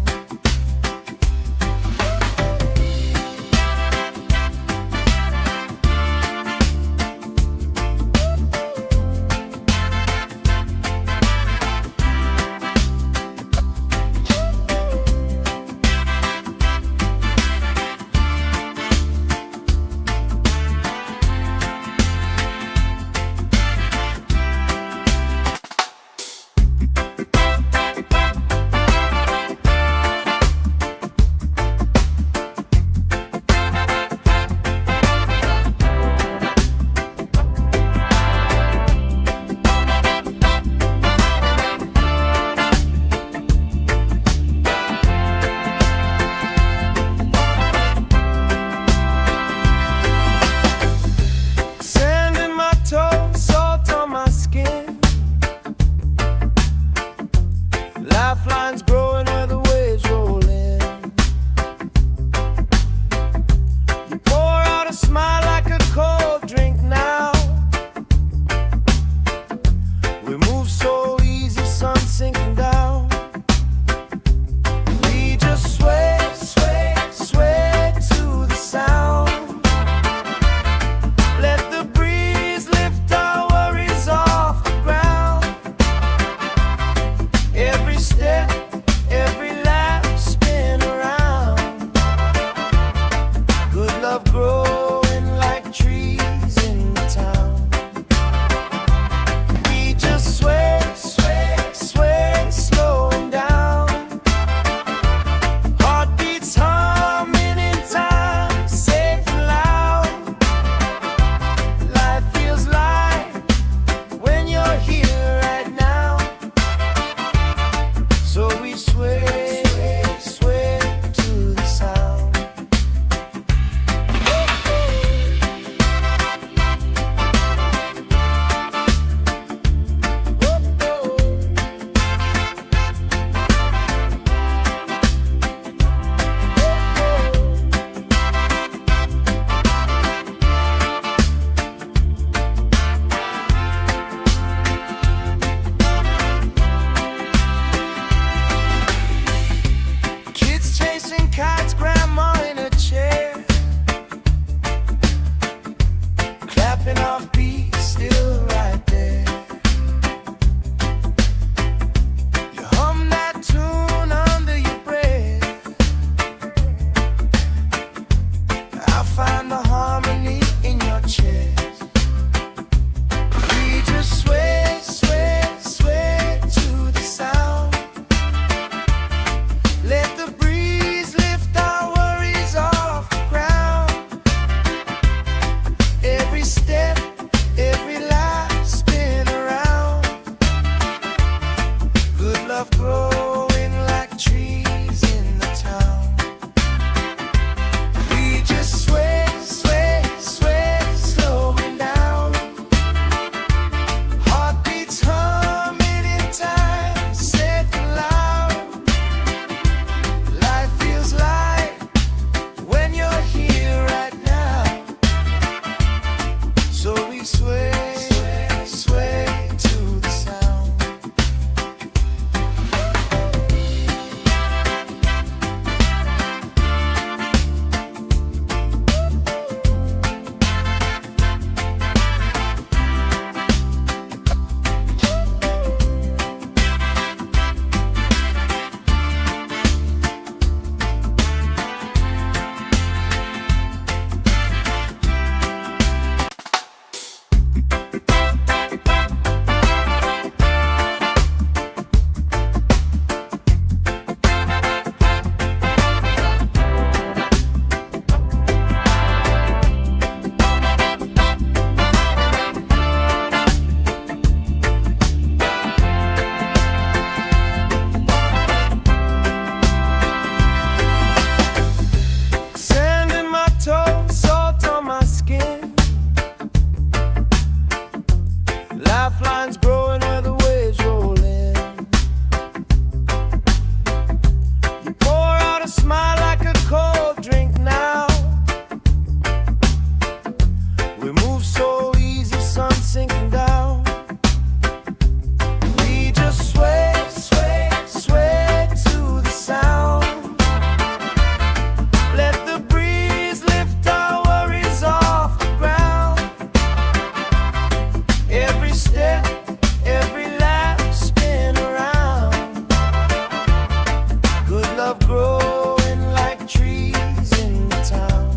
growing like trees in the town.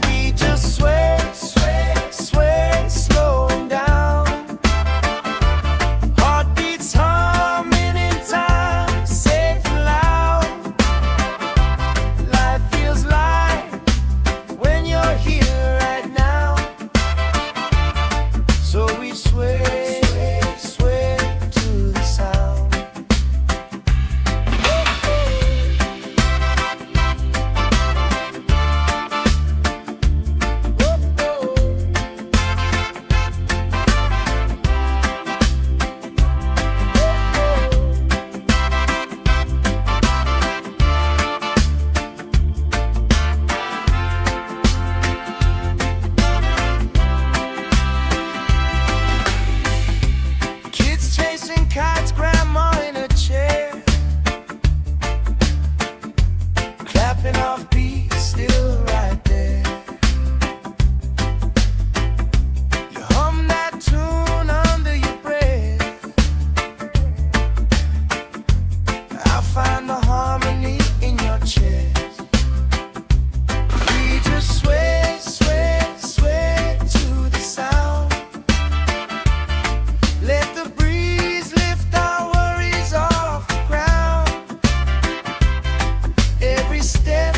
We just sway, sway, sway, slowing down. Heartbeats humming in time, safe and loud. Life feels light when you're here right now. So we sway, sway to the sound. Kids chasing kites, grandma in a chair, clapping off beats, still right there. You hum that tune under your breath. I find the harmony in your chest. We just sway, sway, sway to the sound. Let the breeze lift our worries off the ground. Every step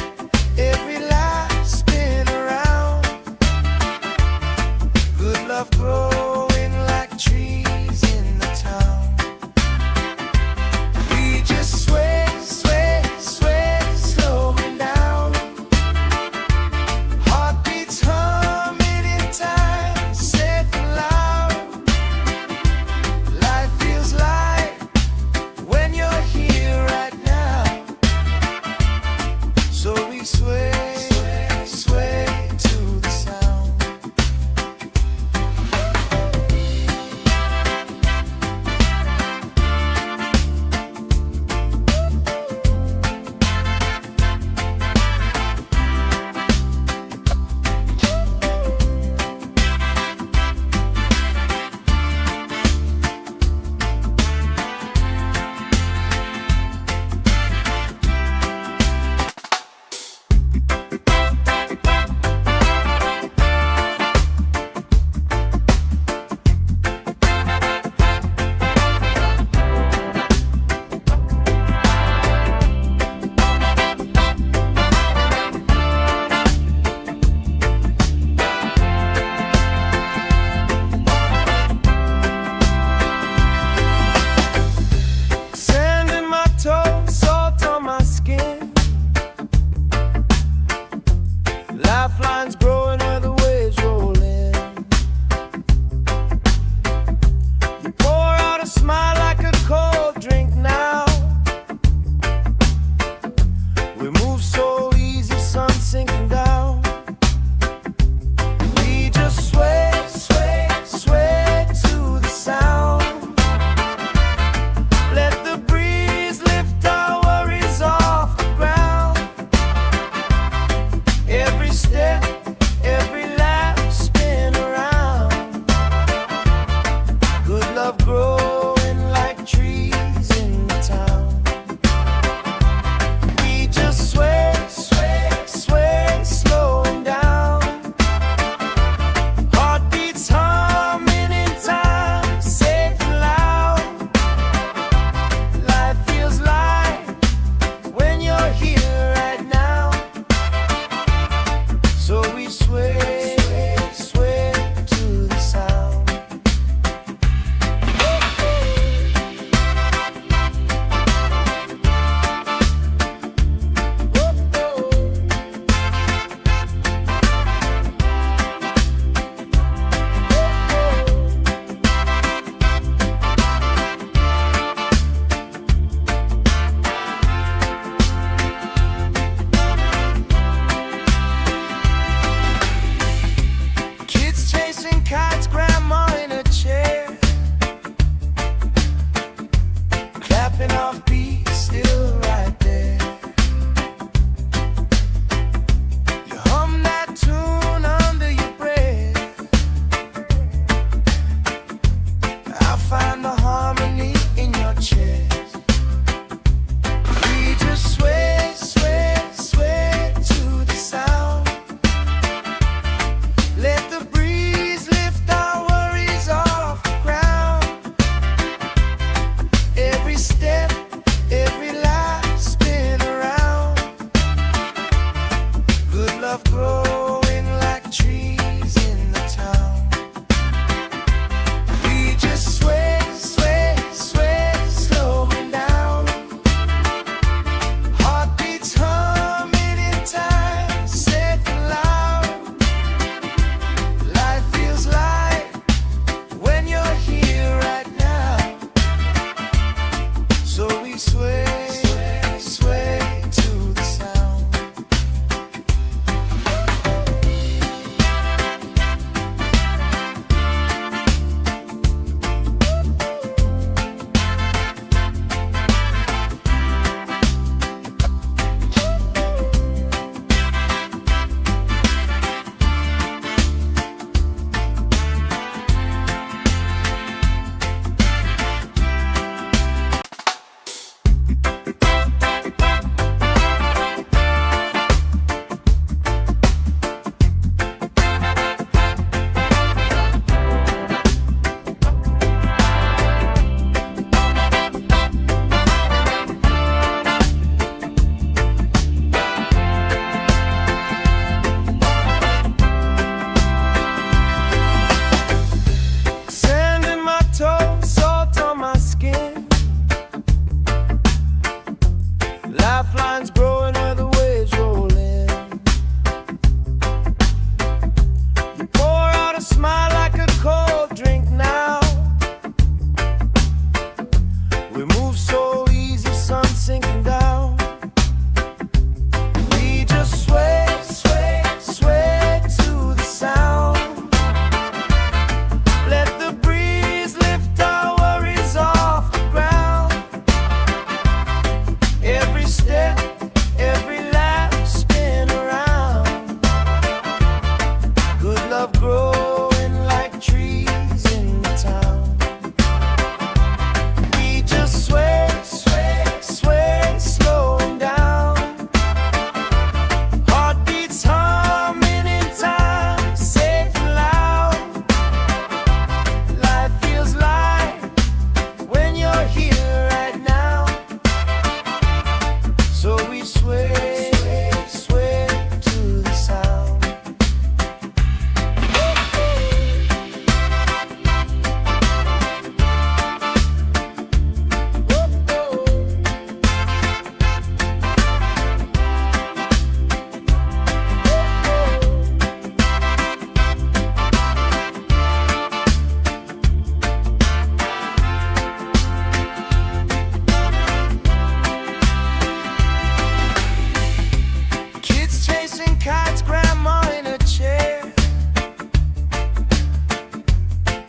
kites, grandma in a chair,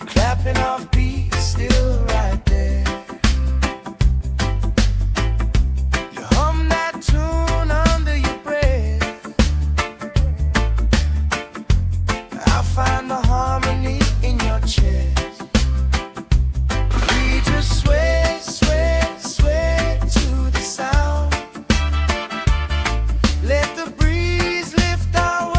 clapping off beats, still right there. You hum that tune under your breath. I find the harmony in your chest. We just sway, sway, sway to the sound. Let the breeze lift our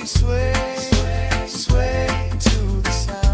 sway, sway to the sound.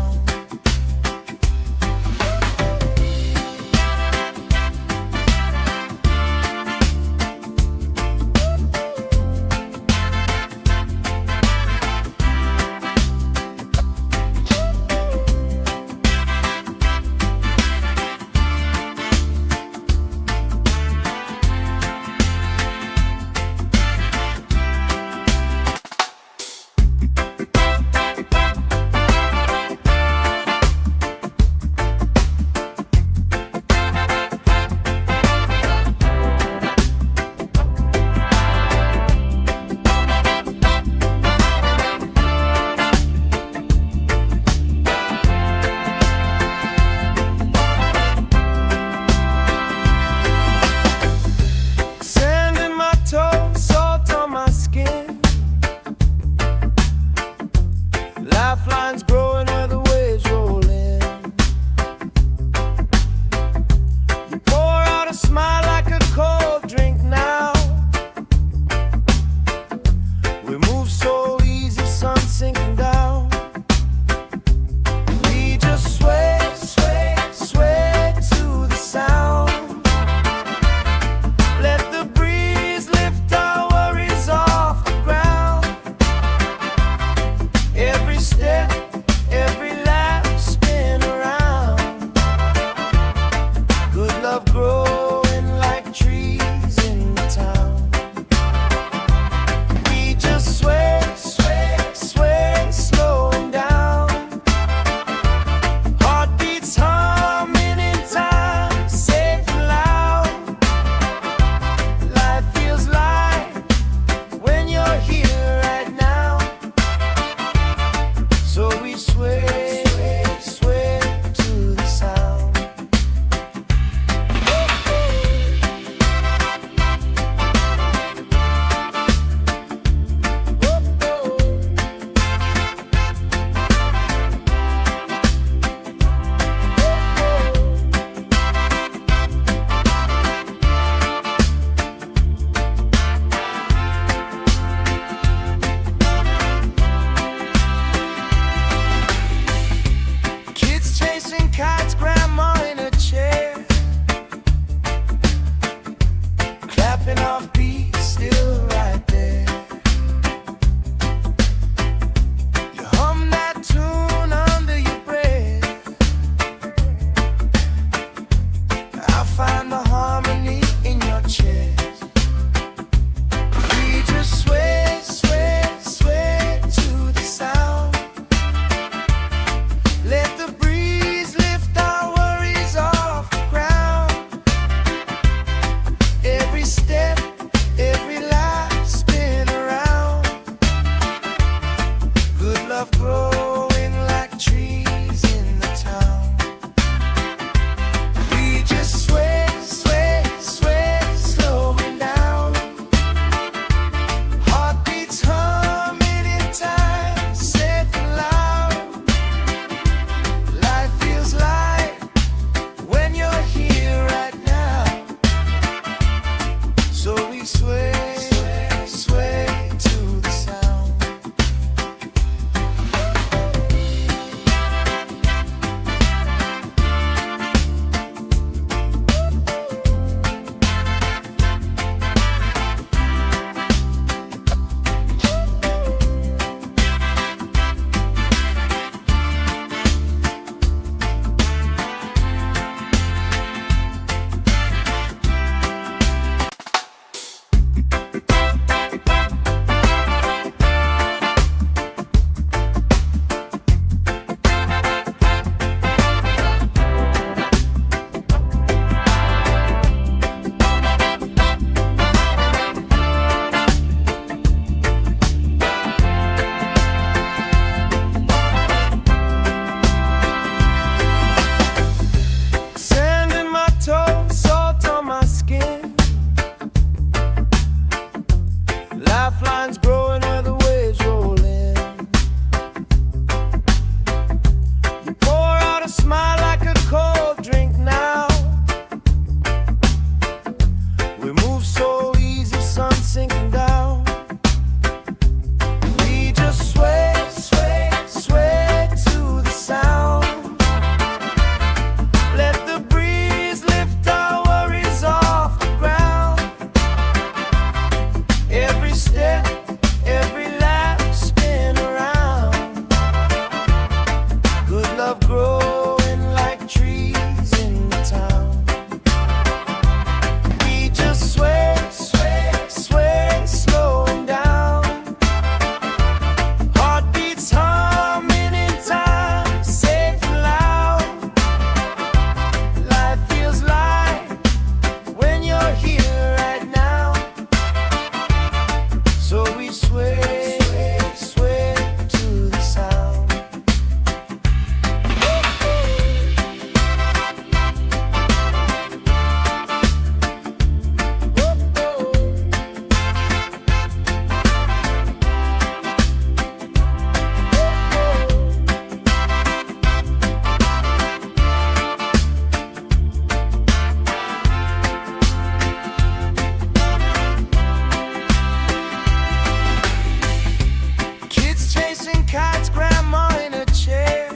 kites, grandma in a chair,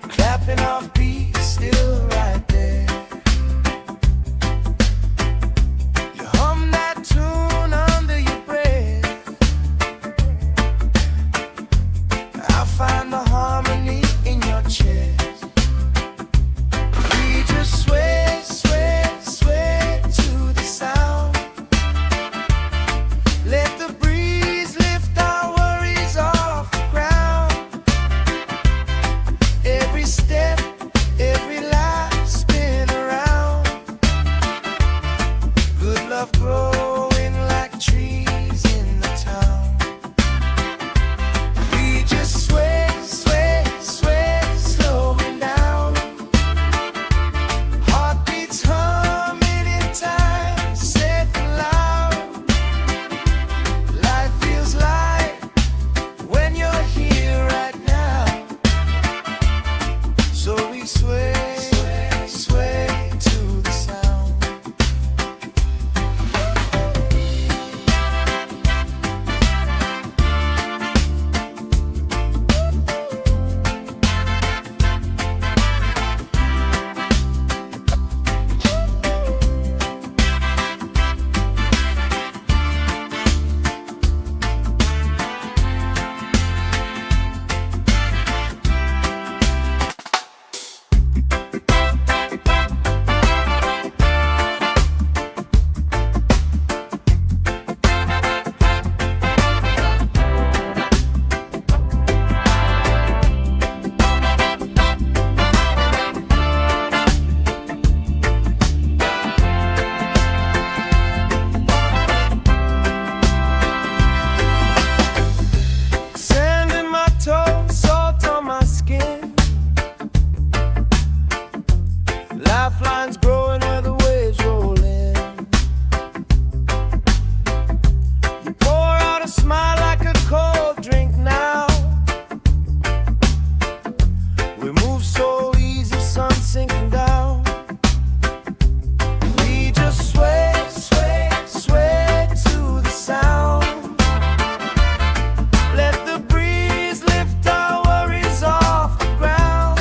clapping off beats, still right there. You hum that tune under your breath. I find the harmony in your chest. We just sway, sway, sway to the sound. Let the breeze lift our worries off the ground. Every step, every life spin around. Good love growing like trees in the town. We just sway, sway, sway, slowing down. Heartbeats humming in time, safe and loud. Life feels light when you're here right now. So we sway, sway, sway to the sound. Sand in my toes, salt on my skin. Lifelines growing where the waves roll in. You pour out a smile like a cold drink now. We move so easy, sun sinking down. We just sway, sway, sway to the sound. Let the breeze lift our worries off the ground.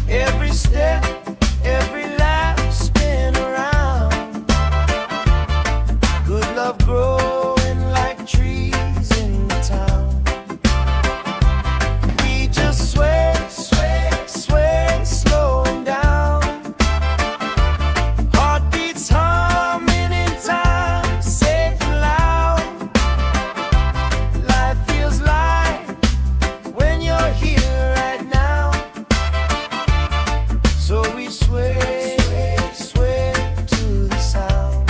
Every step, every laugh spin around. Good love growing like trees in the town. We just sway, sway, sway, slowing down. Heartbeats humming in time, safe and loud. Life feels light when you're here right now. So we sway, sway, sway to the sound.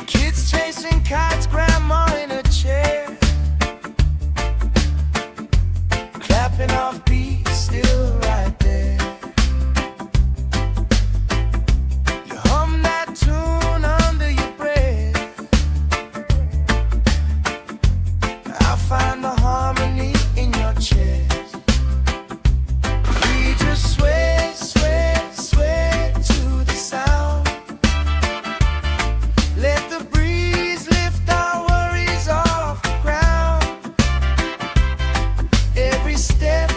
Kids chasing kites, grandma in a chair, clapping off beats, still right there. You hum that tune under your breath. I find the harmony in your chest. We just sway, sway, sway to the sound. Let the breeze lift our worries off the ground. Every step,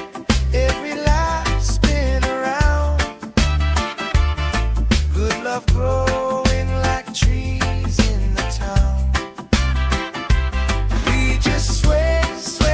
every life spin around. Good love growing like trees in the town. We just sway, sway.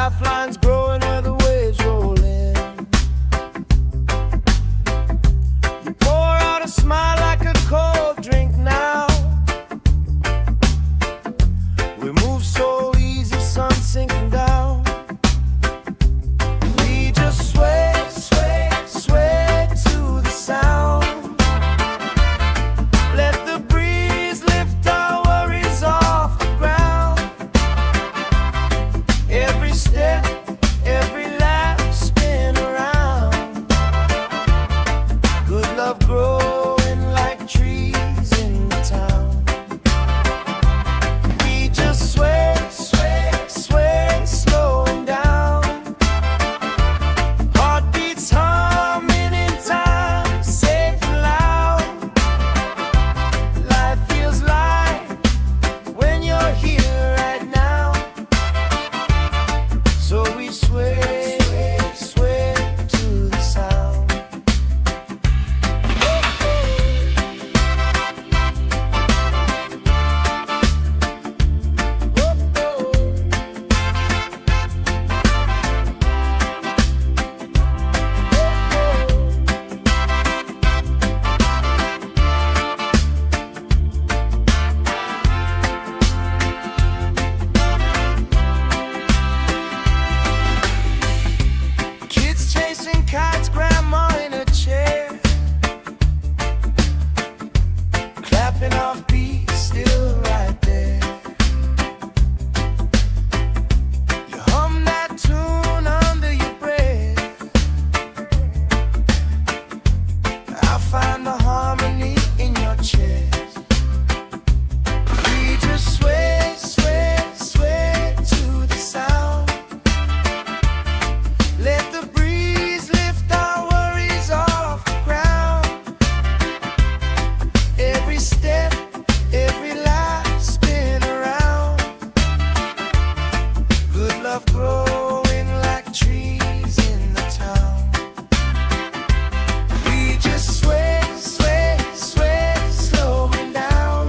lifelines growing where the waves roll in. You pour out a smile like a cold drink now. We move so easy, sun sinking down. We just sway, sway, sway to the sound. Let the breeze lift our worries off the ground. Every step, every lap, spin around. Good love growing like trees in the town. We just sway, sway, sway, slowing down. Heartbeats humming in time, safe and loud. Life feels light when you're here right now. So we sway, sway to the sound. Kids chasing kites, grandma in a chair, clapping off beats, still right there. You hum that tune under your breath. I find the harmony in your chest. We just sway, sway, sway to the sound. Let the breeze lift our worries off the ground. Every step, every life, spin around. Good love growing like trees in the town. We just sway, sway, sway, slowing down.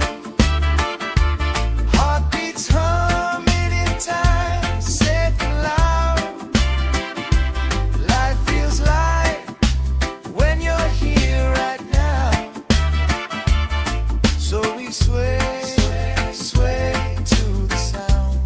Heartbeats humming in time, safe and loud. Life feels light when you're here right now. So we sway, sway to the sound.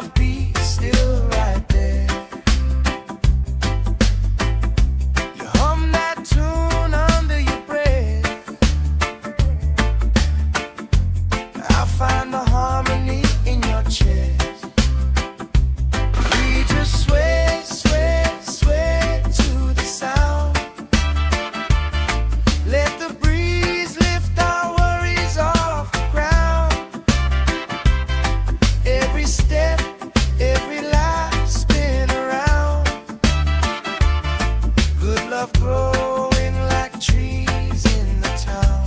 heartbeat is still right there. You hum that tune under your breath. I find the harmony in your chest. We just sway, sway, sway to the sound. Let the breeze lift our worries off the ground. Every step, every life spin around. Good love growing like trees in the town.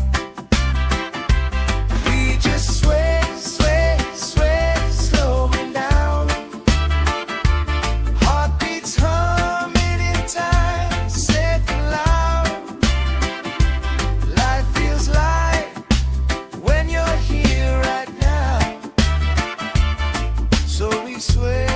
We just sway, sway, sway, slowing down. Heartbeats humming in time, safe and loud. Life feels light when you're here right now. So we sway.